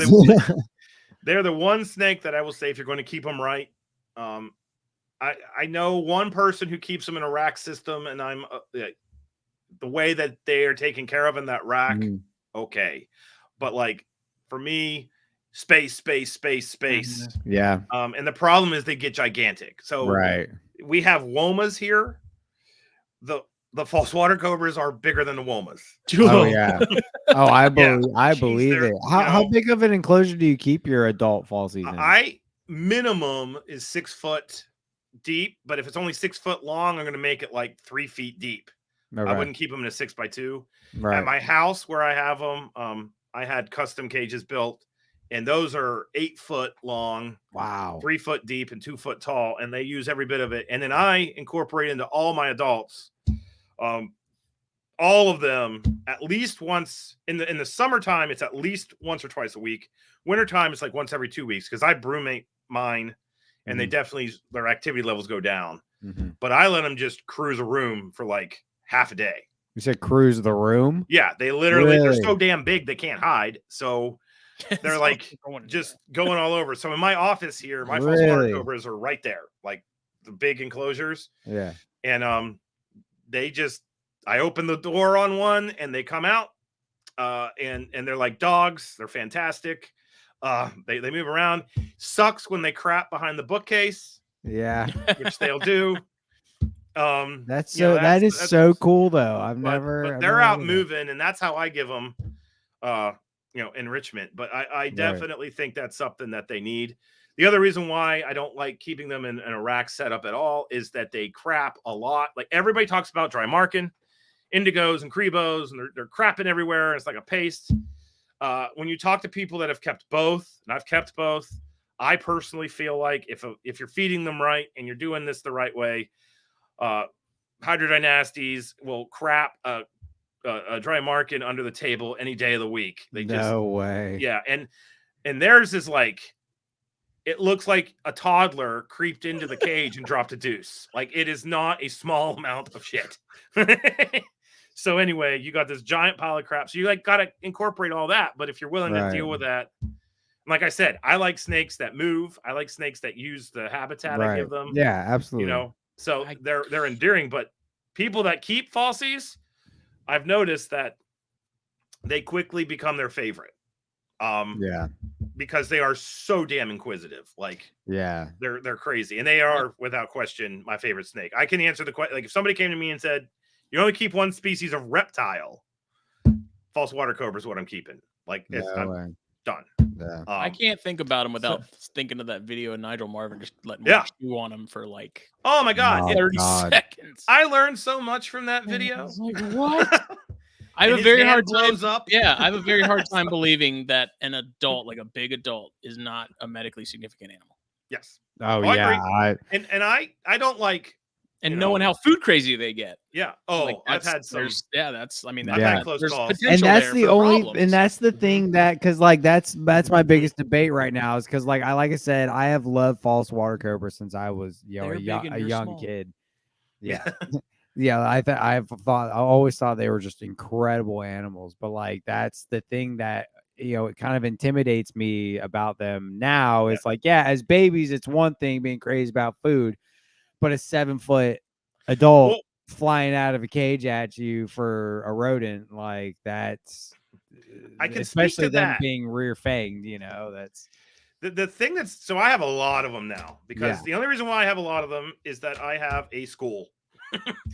the one snake that I will say if you're going to keep them right. I know one person who keeps them in a rack system, and I'm the way that they are taken care of in that rack. Okay, but like for me. Space. Yeah. And the problem is they get gigantic. So we have womas here. The false water cobras are bigger than the womas. Oh yeah. Oh, I believe it. How big of an enclosure do you keep your adult falsies in? Minimum is 6 foot deep, but if it's only 6 foot long, I'm going to make it like 3 feet deep. I wouldn't keep them in a 6x2. At my house where I have them, I had custom cages built. And those are 8 foot long, 3 foot deep, and 2 foot tall, and they use every bit of it. And then I incorporate into all my adults, all of them at least once in the summertime. It's at least once or twice a week. Wintertime, it's like once every 2 weeks because I brumate mine, and they definitely their activity levels go down. But I let them just cruise a room for like half a day. You said cruise the room? Yeah, they literally they're so damn big they can't hide. So. They're like just going all over. So in my office here, my false water cobras are right there, like the big enclosures. Yeah. And I open the door on one and they come out. And they're like dogs. They're fantastic. They move around. Sucks when they crap behind the bookcase. Yeah. Which they'll do. That is so cool though. But they're out moving, and that's how I give them enrichment. But I definitely think that's something that they need. The other reason why I don't like keeping them in a rack setup at all is that they crap a lot. Like everybody talks about dry marking, indigos and crebos, and they're crapping everywhere. It's like a paste. When you talk to people that have kept both, and I've kept both, I personally feel like if you're feeding them right and you're doing this the right way, hydrodynasties will crap a dry marking under the table any day of the week. No way. Yeah, and theirs is like it looks like a toddler creeped into the cage and dropped a deuce. Like it is not a small amount of shit. So anyway, you got this giant pile of crap. So you like got to incorporate all that. But if you're willing to deal with that, like I said, I like snakes that move. I like snakes that use the habitat I give them. Yeah, absolutely. So they're endearing. But people that keep falsies, I've noticed that they quickly become their favorite. Because they are so damn inquisitive. Like, they're crazy, and they are without question my favorite snake. I can answer the question. Like, if somebody came to me and said, "You only keep one species of reptile," false water cobra is what I'm keeping. Like, I'm done. Yeah. I can't think about them without thinking of that video of Nigel Marvin just letting me chew on him for like, oh my god, 30 seconds. I learned so much from that video. I was like, what? I have a very hard time. I have a very hard time believing that an adult, like a big adult, is not a medically significant animal. Yes. Oh, I yeah. agree. And I don't like. And knowing how food crazy they get. Yeah. Oh, like I've had some. That's. I mean, I've had close there's calls. potential And that's there the for only, problems. and that's the thing that, because like that's my biggest debate right now is because like I said, I have loved false water cobra since I was They're a young small. kid. Yeah. Yeah, I always thought they were just incredible animals, but like that's the thing that it kind of intimidates me about them now. It's like, yeah, as babies, it's one thing being crazy about food, but a 7-foot adult flying out of a cage at you for a rodent, like that's, I can especially speak to them that. being rear fanged, that's the thing that's, so I have a lot of them now because the only reason why I have a lot of them is that I have a school.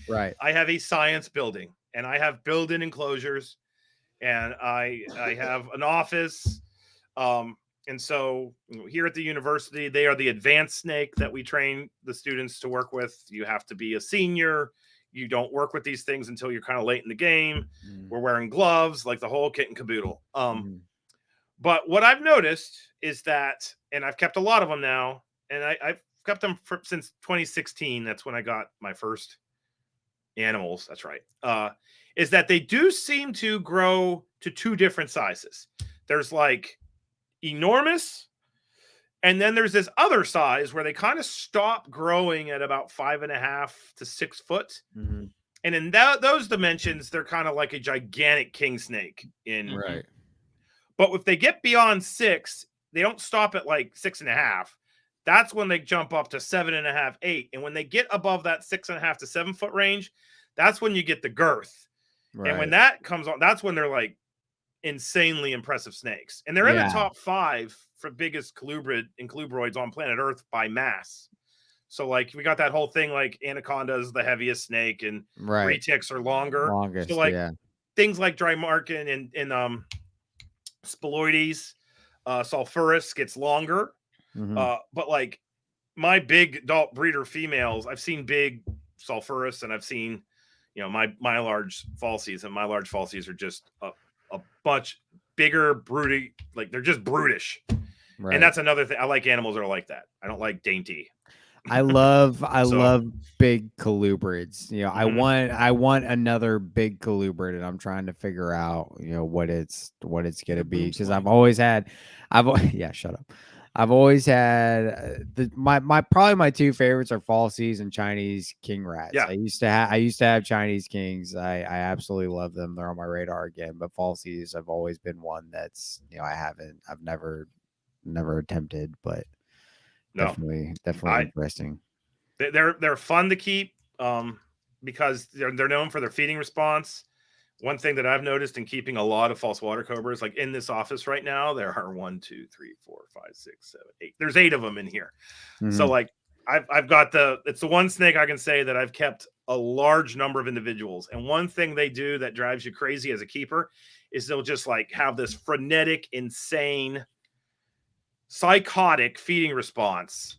Right. I have a science building and I have built-in enclosures and I have an office. And so here at the university, they are the advanced snake that we train the students to work with. You have to be a senior. You don't work with these things until you're kind of late in the game. We're wearing gloves, like the whole kit and caboodle. But what I've noticed is that, and I've kept a lot of them now, and I've kept them since 2016. That's when I got my first animals. That's right. Is that they do seem to grow to 2 different sizes. There's like enormous, and then there's this other size where they kind of stop growing at about 5.5 to 6 foot. And in those dimensions, they're kind of like a gigantic king snake in. Right. But if they get beyond 6, they don't stop at like 6.5. That's when they jump up to 7.5, 8. And when they get above that 6.5 to 7 foot range, that's when you get the girth. Right. And when that comes on, that's when they're like insanely impressive snakes. And they're in the top 5 for biggest colubroids on planet Earth by mass. So like we got that whole thing, like anaconda is the heaviest snake and retics are longest. So like things like Drymarkin and Spiloides, sulphurus gets longer. But like my big adult breeder females, I've seen big sulphurus and I've seen, my large falsies, and my large falsies are just a much bigger, broody, like they're just brutish. Right. And that's another thing. I like animals that are like that. I don't like dainty. I love big colubrids. I want another big colubrid, and I'm trying to figure out, what it's gonna be, because I've always had, shut up. I've always had probably my 2 favorites are falsies and Chinese king rats. I used to have Chinese kings. I absolutely love them. They're on my radar again. But falsies have always been one that's I've never attempted, but definitely interesting. They're fun to keep because they're known for their feeding response. One thing that I've noticed in keeping a lot of false water cobras, like in this office right now, there are 1, 2, 3, 4, 5, 6, 7, 8. There's 8 of them in here. So like I've got it's the one snake I can say that I've kept a large number of individuals. And one thing they do that drives you crazy as a keeper is they'll just like have this frenetic, insane, psychotic feeding response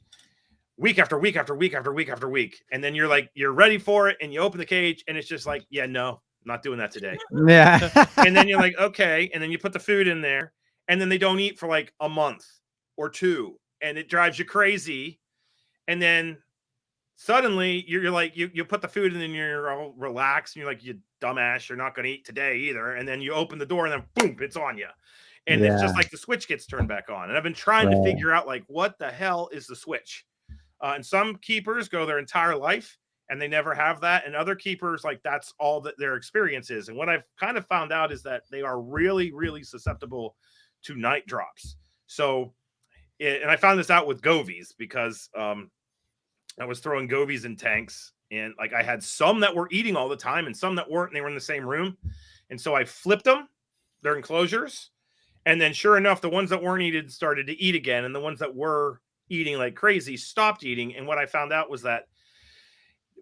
week after week after week after week after week. And then you're ready for it and you open the cage and it's just like, yeah, no, not doing that today. Yeah. And then you're like, okay. And then you put the food in there and then they don't eat for like a month or 2 and it drives you crazy. And then suddenly you're like, you put the food in and you're all relaxed and you're like, you dumbass, you're not going to eat today either. And then you open the door and then boom, it's on you. And it's just like the switch gets turned back on. And I've been trying to figure out like, what the hell is the switch? And some keepers go their entire life and they never have that. And other keepers, like that's all that their experience is. And what I've kind of found out is that they are really, really susceptible to night drops. So, and I found this out with govies because I was throwing govies in tanks and like I had some that were eating all the time and some that weren't, and they were in the same room. And so I flipped them, their enclosures. And then sure enough, the ones that weren't eating started to eat again. And the ones that were eating like crazy stopped eating. And what I found out was that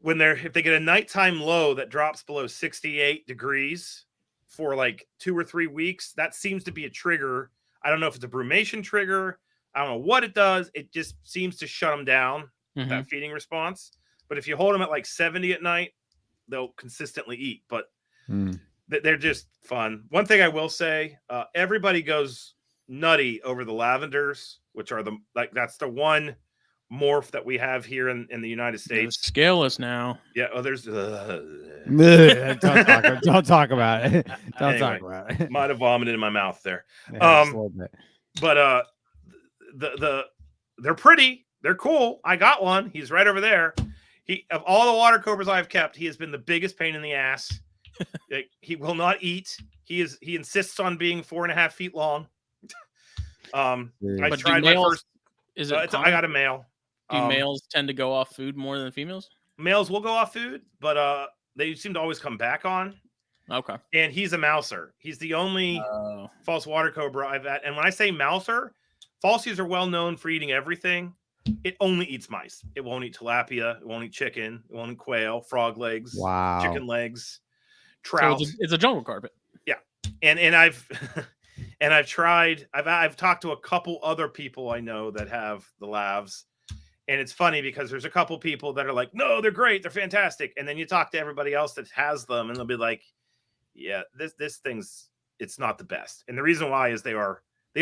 if they get a nighttime low that drops below 68 degrees for like 2 or 3 weeks, that seems to be a trigger. I don't know if it's a brumation trigger. I don't know what it does. It just seems to shut them down, that feeding response. But if you hold them at like 70 at night, they'll consistently eat. But they're just fun. One thing I will say, everybody goes nutty over the lavenders, which are that's the one morph that we have here in the United States. Scaleless now. Yeah. Oh, there's. Don't talk about it. Don't talk about it. Might have vomited in my mouth there. Yeah, just a little bit. But they're pretty. They're cool. I got one. He's right over there. Of all the water cobras I've kept, he has been the biggest pain in the ass. Like, he will not eat. He insists on being 4.5 feet long. I tried my first. Is it? I got a male. Do males tend to go off food more than females? Males will go off food, but they seem to always come back on. Okay. And he's a mouser. He's the only false water cobra I've had. And when I say mouser, falsies are well known for eating everything. It only eats mice. It won't eat tilapia. It won't eat chicken. It won't eat quail, frog legs, chicken legs, trout. So it's a jungle carpet. Yeah. And I've I've tried. I've talked to a couple other people I know that have the lavs. And it's funny because there's a couple people that are like, no, they're great. They're fantastic. And then you talk to everybody else that has them and they'll be like, yeah, this thing's, it's not the best. And the reason why is they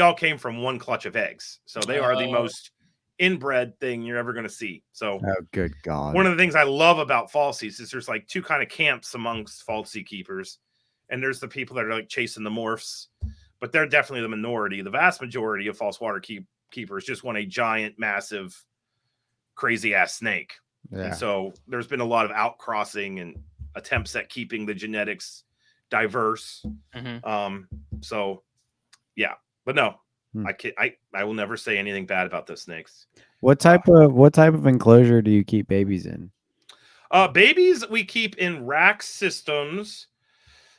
all came from one clutch of eggs. So they are the most inbred thing you're ever going to see. So, oh, good God. One of the things I love about falsies is there's like two kind of camps amongst falsie keepers. And there's the people that are like chasing the morphs, but they're definitely the minority. The vast majority of false water keepers just want a giant, massive, crazy ass snake. Yeah. And so there's been a lot of outcrossing and attempts at keeping the genetics diverse. So yeah, but no, I will never say anything bad about those snakes. What type of enclosure do you keep babies in? Babies we keep in rack systems.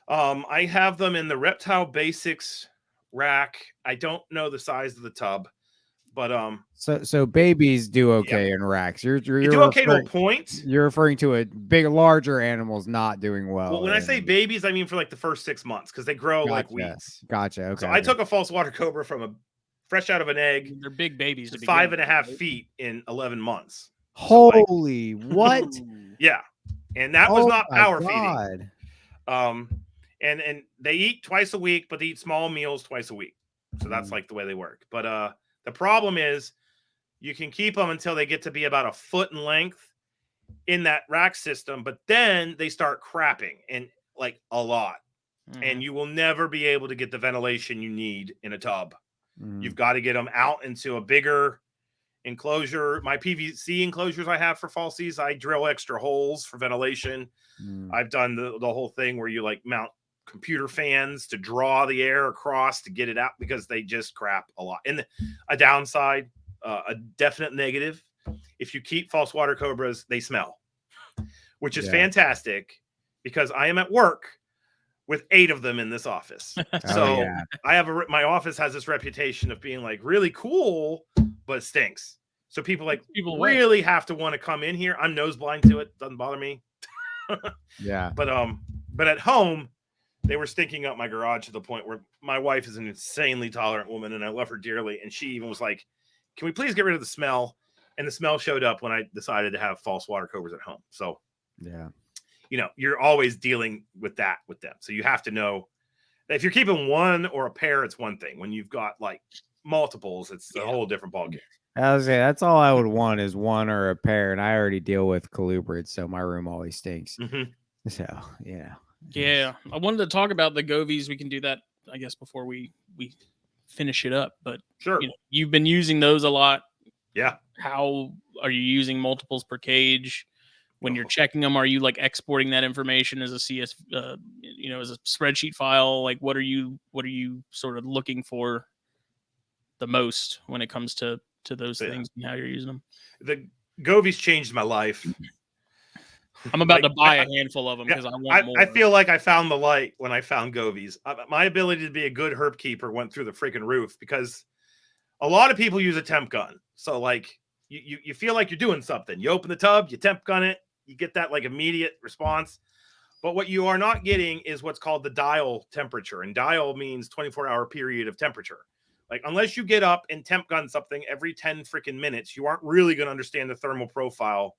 I have them in the Reptile Basics rack. I don't know the size of the tub, but so babies do okay in racks. You're do okay to a point. You're referring to a larger animals not doing well. Well, when I say babies, I mean for like the first 6 months because they grow like weeds. Gotcha. Okay. So I took a false water cobra from fresh out of an egg. They're big babies. 5.5 feet in 11 months. Holy what? Yeah, and that was not power feeding. And they eat twice a week, but they eat small meals twice a week. So that's like the way they work. But the problem is you can keep them until they get to be about a foot in length in that rack system, but then they start crapping and like a lot. And you will never be able to get the ventilation you need in a tub. You've got to get them out into a bigger enclosure. My PVC enclosures I have for falsies, I drill extra holes for ventilation. I've done the whole thing where you like mount computer fans to draw the air across to get it out because they just crap a lot. And a downside, a definite negative, if you keep false water cobras, they smell, which is fantastic because I am at work with 8 of them in this office. So I have my office has this reputation of being like really cool, but it stinks. So people really have to want to come in here. I'm nose blind to it. Doesn't bother me. But at home, they were stinking up my garage to the point where my wife is an insanely tolerant woman and I love her dearly. And she even was like, can we please get rid of the smell? And the smell showed up when I decided to have false water cobras at home. So, you're always dealing with that with them. So you have to know that if you're keeping one or a pair, it's one thing. When you've got like multiples, it's a whole different ballgame. I was saying that's all I would want is one or a pair. And I already deal with colubrids, so my room always stinks. So, yeah, I wanted to talk about the govies. We can do that, I guess, before we finish it up. But sure, you've been using those a lot. Yeah. How are you using multiples per cage? When you're checking them, are you like exporting that information as a CS, as a spreadsheet file? Like, what are you sort of looking for the most when it comes to those things and how you're using them? The govies changed my life. I'm about to buy a handful of them because I want more. I feel like I found the light when I found govies. My ability to be a good herp keeper went through the freaking roof because a lot of people use a temp gun. So like you feel like you're doing something. You open the tub, you temp gun it, you get that like immediate response. But what you are not getting is what's called the dial temperature. And dial means 24-hour period of temperature. Like unless you get up and temp gun something every 10 freaking minutes, you aren't really going to understand the thermal profile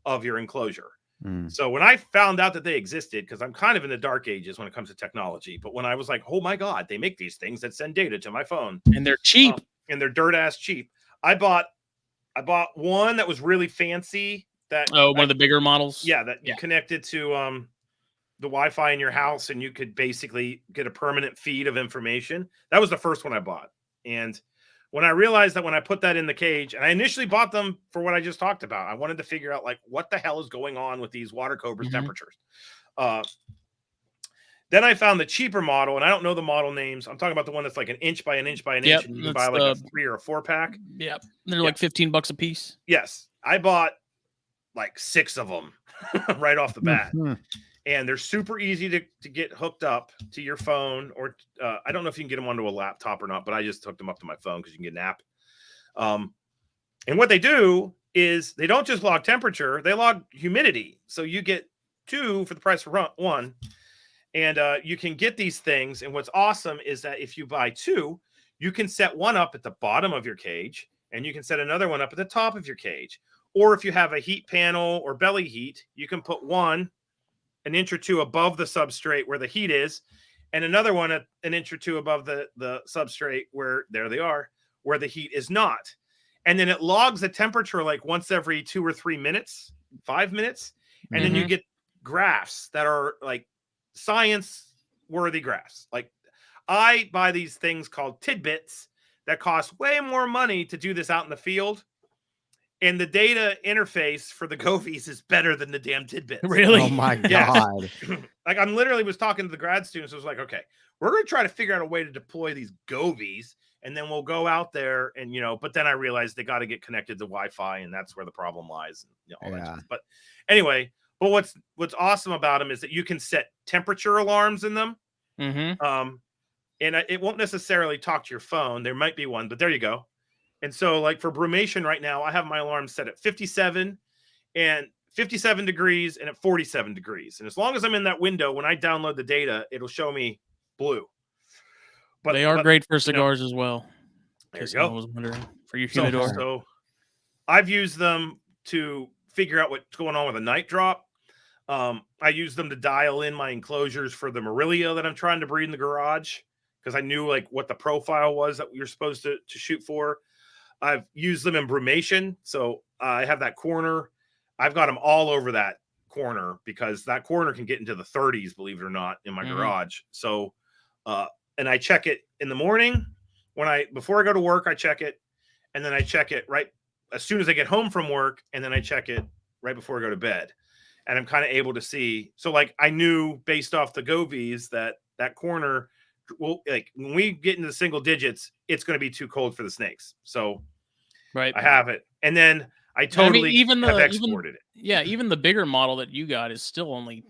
of your enclosure. So when I found out that they existed, because I'm kind of in the dark ages when it comes to technology, but when I was like, oh my God, they make these things that send data to my phone. And they're cheap. And they're dirt ass cheap. I bought I bought one that was really fancy. One of the bigger models. Yeah, that you connected to the Wi-Fi in your house, and you could basically get a permanent feed of information. That was the first one I bought. And when I realized that when I put that in the cage, and I initially bought them for what I just talked about, I wanted to figure out like what the hell is going on with these water cobras temperatures. Then I found the cheaper model, and I don't know the model names. I'm talking about the one that's like an inch by an inch by an inch, and you can buy like a 3 or a 4 pack. Yep, they're like $15 a piece. Yes, I bought like 6 of them right off the bat, and they're super easy to get hooked up to your phone, or I don't know if you can get them onto a laptop or not, but I just hooked them up to my phone because you can get an app. And what they do is they don't just log temperature; they log humidity. So you get 2 for the price of 1. And you can get these things. And what's awesome is that if you buy 2, you can set one up at the bottom of your cage, and you can set another one up at the top of your cage. Or if you have a heat panel or belly heat, you can put one an inch or 2 above the substrate where the heat is, and another one an inch or 2 above the substrate where there they are, where the heat is not. And then it logs the temperature like once every 2 or 3 minutes, 5 minutes. And then you get graphs that are like science worthy graphs. Like I buy these things called tidbits that cost way more money to do this out in the field, and the data interface for the govies is better than the damn tidbits. Really? Oh my god. Like I'm literally was talking to the grad students. I was like, okay, we're going to try to figure out a way to deploy these govies, and then we'll go out there and, but then I realized they got to get connected to Wi-Fi, and that's where the problem lies. And, all that stuff. But anyway, but what's awesome about them is that you can set temperature alarms in them. And it won't necessarily talk to your phone. There might be one, but there you go. And so like for brumation right now, I have my alarm set at 57 degrees and at 47 degrees. And as long as I'm in that window, when I download the data, it'll show me blue. But they are great for cigars as well. There you go. I was wondering for your humidor. So I've used them to figure out what's going on with a night drop. I use them to dial in my enclosures for the Morilla that I'm trying to breed in the garage, because I knew like what the profile was that you're supposed to shoot for. I've used them in brumation. So I have that corner. I've got them all over that corner because that corner can get into the 30s, believe it or not, in my garage. So, and I check it in the morning before I go to work, I check it. And then I check it right as soon as I get home from work. And then I check it right before I go to bed. And I'm kind of able to see. So like I knew based off the govies that corner, well, like when we get into the single digits, it's going to be too cold for the snakes. So I have it. And then I totally have exported it. Yeah. Even the bigger model that you got is still only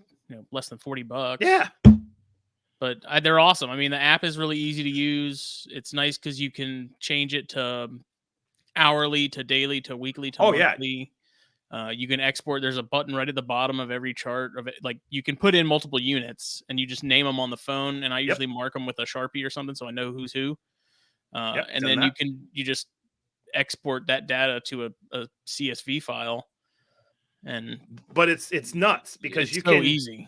less than $40. Yeah. But they're awesome. I mean, the app is really easy to use. It's nice because you can change it to hourly, to daily, to weekly, to monthly. You can export. There's a button right at the bottom of every chart of it. Like you can put in multiple units and you just name them on the phone. And I usually mark them with a Sharpie or something, so I know who's who. And then you just export that data to a CSV file. But it's nuts because it's so easy.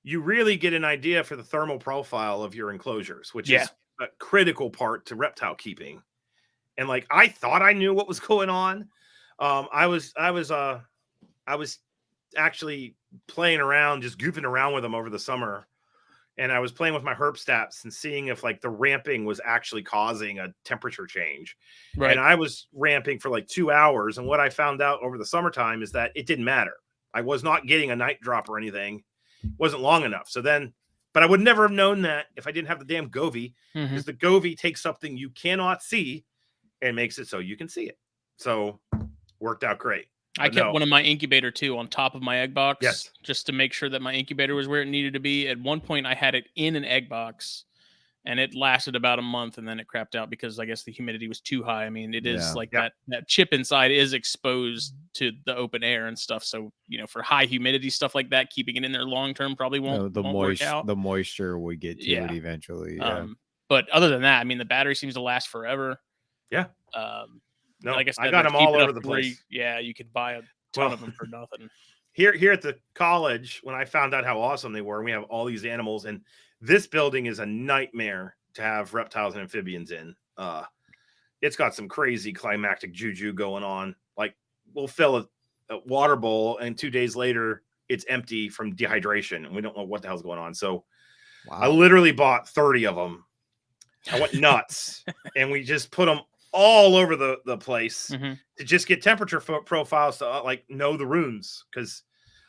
You really get an idea for the thermal profile of your enclosures, which is a critical part to reptile keeping. And like I thought I knew what was going on. I was actually playing around, just goofing around with them over the summer. And I was playing with my herp stats and seeing if like the ramping was actually causing a temperature change. Right. And I was ramping for like 2 hours. And what I found out over the summertime is that it didn't matter. I was not getting a night drop or anything. It wasn't long enough. So then, but I would never have known that if I didn't have the damn Govee, because the Govee takes something you cannot see and makes it so you can see it. So worked out great. I kept one of my incubator too on top of my egg box, just to make sure that my incubator was where it needed to be. At one point, I had it in an egg box, and it lasted about a month, and then it crapped out because I guess the humidity was too high. I mean, it is like that chip inside is exposed to the open air and stuff. So for high humidity stuff like that, keeping it in there long term probably won't work out. The moisture would get to it eventually. Yeah. But other than that, I mean, the battery seems to last forever. Yeah. No, like I said, I got them all over the place. You could buy a ton of them for nothing. Here at the college, when I found out how awesome they were, and we have all these animals, and this building is a nightmare to have reptiles and amphibians in. It's got some crazy climactic juju going on. we'll fill a water bowl, and 2 days later it's empty from dehydration, and we don't know what the hell's going on. So I literally bought 30 of them. I went nuts, and we just put them all over the place to just get temperature profiles to like know the rooms, because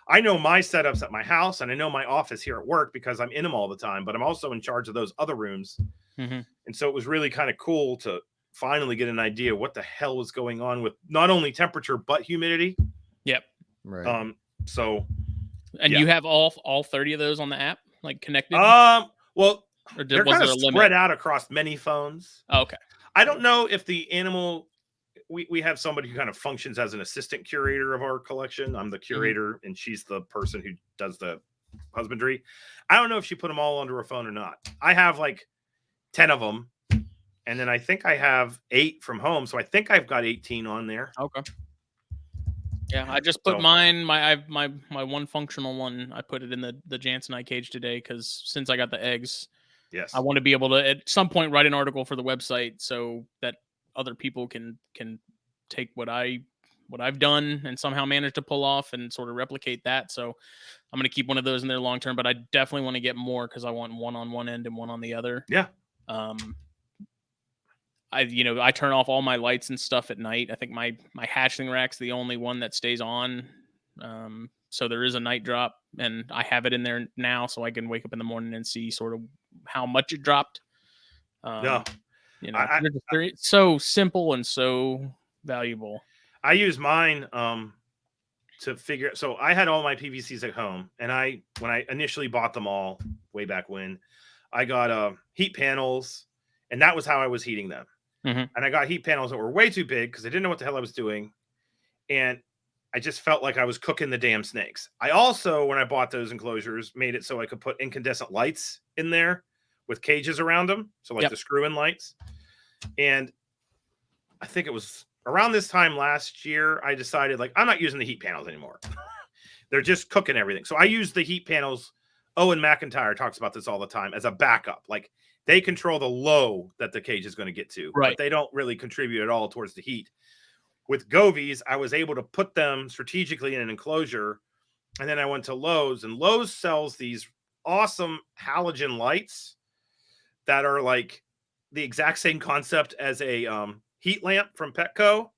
I know my setups at my house and I know my office here at work because I'm in them all the time, but I'm also in charge of those other rooms. And so it was really kind of cool to finally get an idea what the hell was going on with not only temperature but humidity. Yep. Right. So and you have all 30 of those on the app, like connected? Well, they're kind of spread out across many phones. Oh, okay. I don't know if the animal, we have somebody who kind of functions as an assistant curator of our collection. I'm the curator and she's the person who does the husbandry. I don't know if she put them all onto her phone or not. I have like 10 of them, and then I think I have 8 from home, so I think I've got 18 on there. Okay. Yeah, I just put mine, my one functional one, I put it in the Jansenite cage today because since I got the eggs, yes, I want to be able to at some point write an article for the website so that other people can take what I've done and somehow manage to pull off and sort of replicate that. So I'm going to keep one of those in there long term, but I definitely want to get more because I want one on one end and one on the other. Yeah. I turn off all my lights and stuff at night. I think my hatchling rack's the only one that stays on. So there is a night drop, and I have it in there now so I can wake up in the morning and see sort of how much it dropped. It's so simple and so valuable. I use mine to figure. So I had all my PVCs at home, and when I initially bought them all way back when, I got heat panels, and that was how I was heating them. And I got heat panels that were way too big because I didn't know what the hell I was doing, and I just felt like I was cooking the damn snakes. I also, when I bought those enclosures, made it so I could put incandescent lights in there with cages around them, so like the screw-in lights. And I think it was around this time last year, I decided like I'm not using the heat panels anymore. They're just cooking everything. So I use the heat panels. Owen McIntyre talks about this all the time as a backup. Like they control the low that the cage is going to get to, right? But they don't really contribute at all towards the heat. With Govies, I was able to put them strategically in an enclosure, and then I went to Lowe's, and Lowe's sells these awesome halogen lights that are like the exact same concept as a heat lamp from Petco,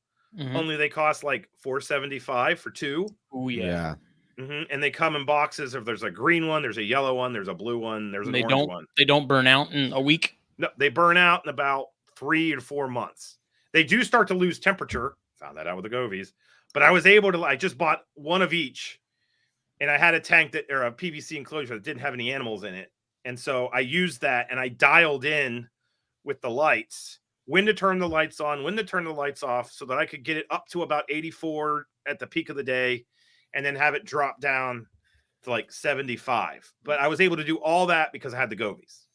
only they cost like $4.75 for 2. Oh yeah. And they come in boxes. If there's a green one, there's a yellow one, there's a blue one, there's an orange one. They don't burn out in a week. No, they burn out in about 3 to 4 months. They do start to lose temperature. Found that out with the Govies, but I was able to. I just bought one of each, and I had a tank or a PVC enclosure that didn't have any animals in it, and so I used that and I dialed in with the lights when to turn the lights on, when to turn the lights off, so that I could get it up to about 84 at the peak of the day, and then have it drop down to like 75. But I was able to do all that because I had the Govies.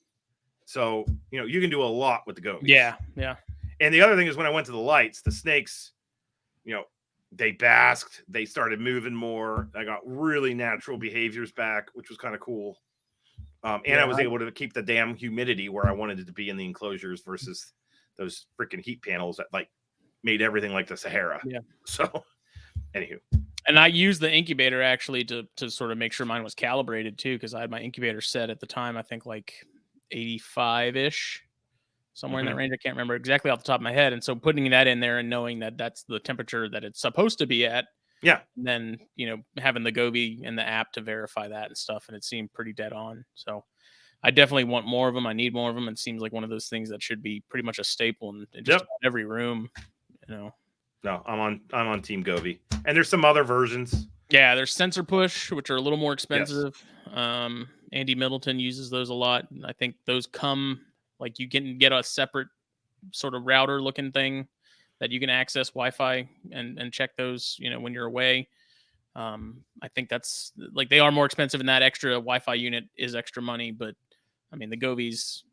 So you can do a lot with the Govies. Yeah. And the other thing is when I went to the lights, the snakes, they basked, they started moving more. I got really natural behaviors back, which was kind of cool. And I was able to keep the damn humidity where I wanted it to be in the enclosures versus those freaking heat panels that like made everything like the Sahara. Yeah. So anywho. And I used the incubator actually to sort of make sure mine was calibrated too, because I had my incubator set at the time, I think like 85-ish. Somewhere in that range. I can't remember exactly off the top of my head. And so putting that in there and knowing that that's the temperature that it's supposed to be at. Yeah. And then, having the Govee and the app to verify that and stuff. And it seemed pretty dead on. So I definitely want more of them. I need more of them. It seems like one of those things that should be pretty much a staple in just about every room, No, I'm on Team Govee. And there's some other versions. Yeah, there's sensor push, which are a little more expensive. Yes. Andy Middleton uses those a lot. I think those come... Like you can get a separate sort of router looking thing that you can access Wi-Fi and check those, when you're away. I think that's like they are more expensive, and that extra Wi-Fi unit is extra money. But I mean, the Govies,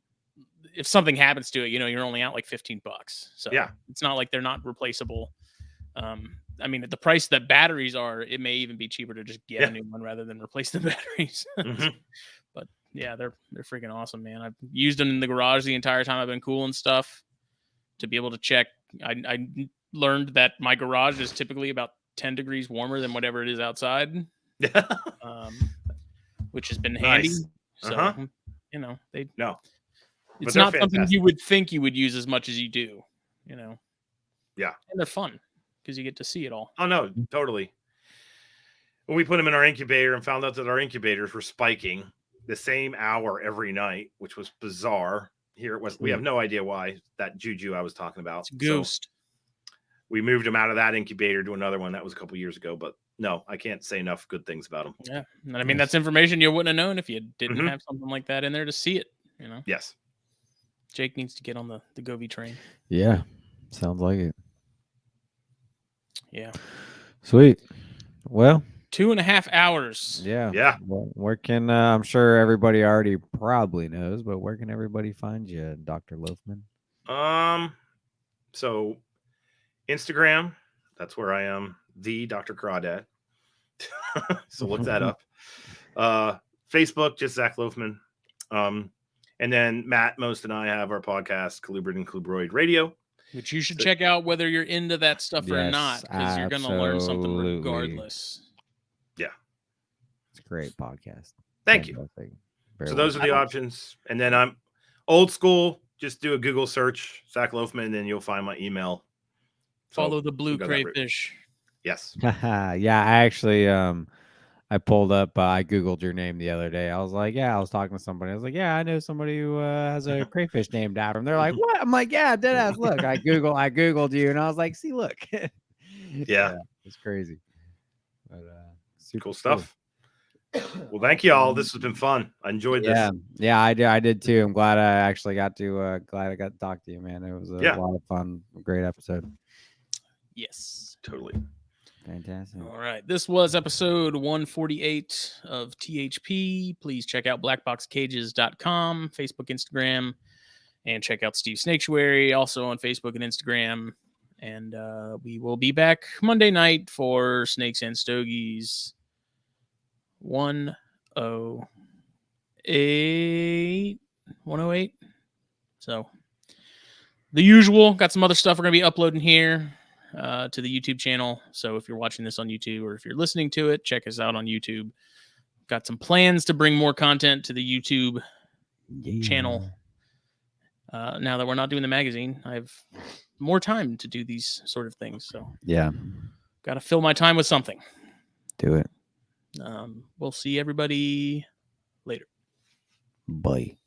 if something happens to it, you're only out like $15. So it's not like they're not replaceable. I mean, at the price that batteries are, it may even be cheaper to just get a new one rather than replace the batteries. But yeah, they're freaking awesome, man. I've used them in the garage the entire time I've been cooling stuff to be able to check. I learned that my garage is typically about 10 degrees warmer than whatever it is outside. Which has been handy. Nice. So, you know, it's not something you would think you would use as much as you do, you know. Yeah. And they're fun because you get to see it all. Oh, no, totally. When we put them in our incubator and found out that our incubators were spiking the same hour every night, which was bizarre. Here it was. We have no idea why. That juju I was talking about. It's a ghost. So we moved them out of that incubator to another one. That was a couple years ago, but no, I can't say enough good things about them. Yeah. And I mean, that's information you wouldn't have known if you didn't have something like that in there to see it, you know? Yes. Jake needs to get on the Govee train. Yeah. Sounds like it. Yeah. Sweet. Well, 2.5 hours. Yeah. Yeah. Well, where can I'm sure everybody already probably knows, but where can everybody find you, Dr. Loughman? So Instagram, that's where I am, the Dr. Crawdad. So look that up. Facebook, just Zac Loughman. And then Matt, Most, and I have our podcast, Colubrid and Colubroid Radio. Which you should check out whether you're into that stuff or not, because you're going to learn something regardless. Yeah. It's a great podcast. Thank you. So those are the options. And then I'm old school. Just do a Google search, Zac Loughman, and then you'll find my email. Follow the blue crayfish. Yes. Yeah, I actually I pulled up, I Googled your name the other day. I was like, I was talking to somebody. I was like, I know somebody who has a crayfish named after him. They're like, what? I'm like, yeah, deadass. Look, I Googled you, and I was like, see, look. Yeah. It's crazy. But super cool stuff. Well, thank you all. This has been fun. I enjoyed this. Yeah, I did too. I'm glad I actually got to talk to you, man. It was a lot of fun. Great episode. Yes. Totally. Fantastic. All right. This was episode 148 of THP. Please check out blackboxcages.com, Facebook, Instagram, and check out Steve Snaketuary, also on Facebook and Instagram. And we will be back Monday night for Snakes and Stogies 108. So the usual. Got some other stuff we're going to be uploading here to the YouTube channel. So if you're watching this on YouTube or if you're listening to it, check us out on YouTube. Got some plans to bring more content to the YouTube channel. Now that we're not doing the magazine, I have more time to do these sort of things. So got to fill my time with something. Do it. We'll see everybody later. Bye.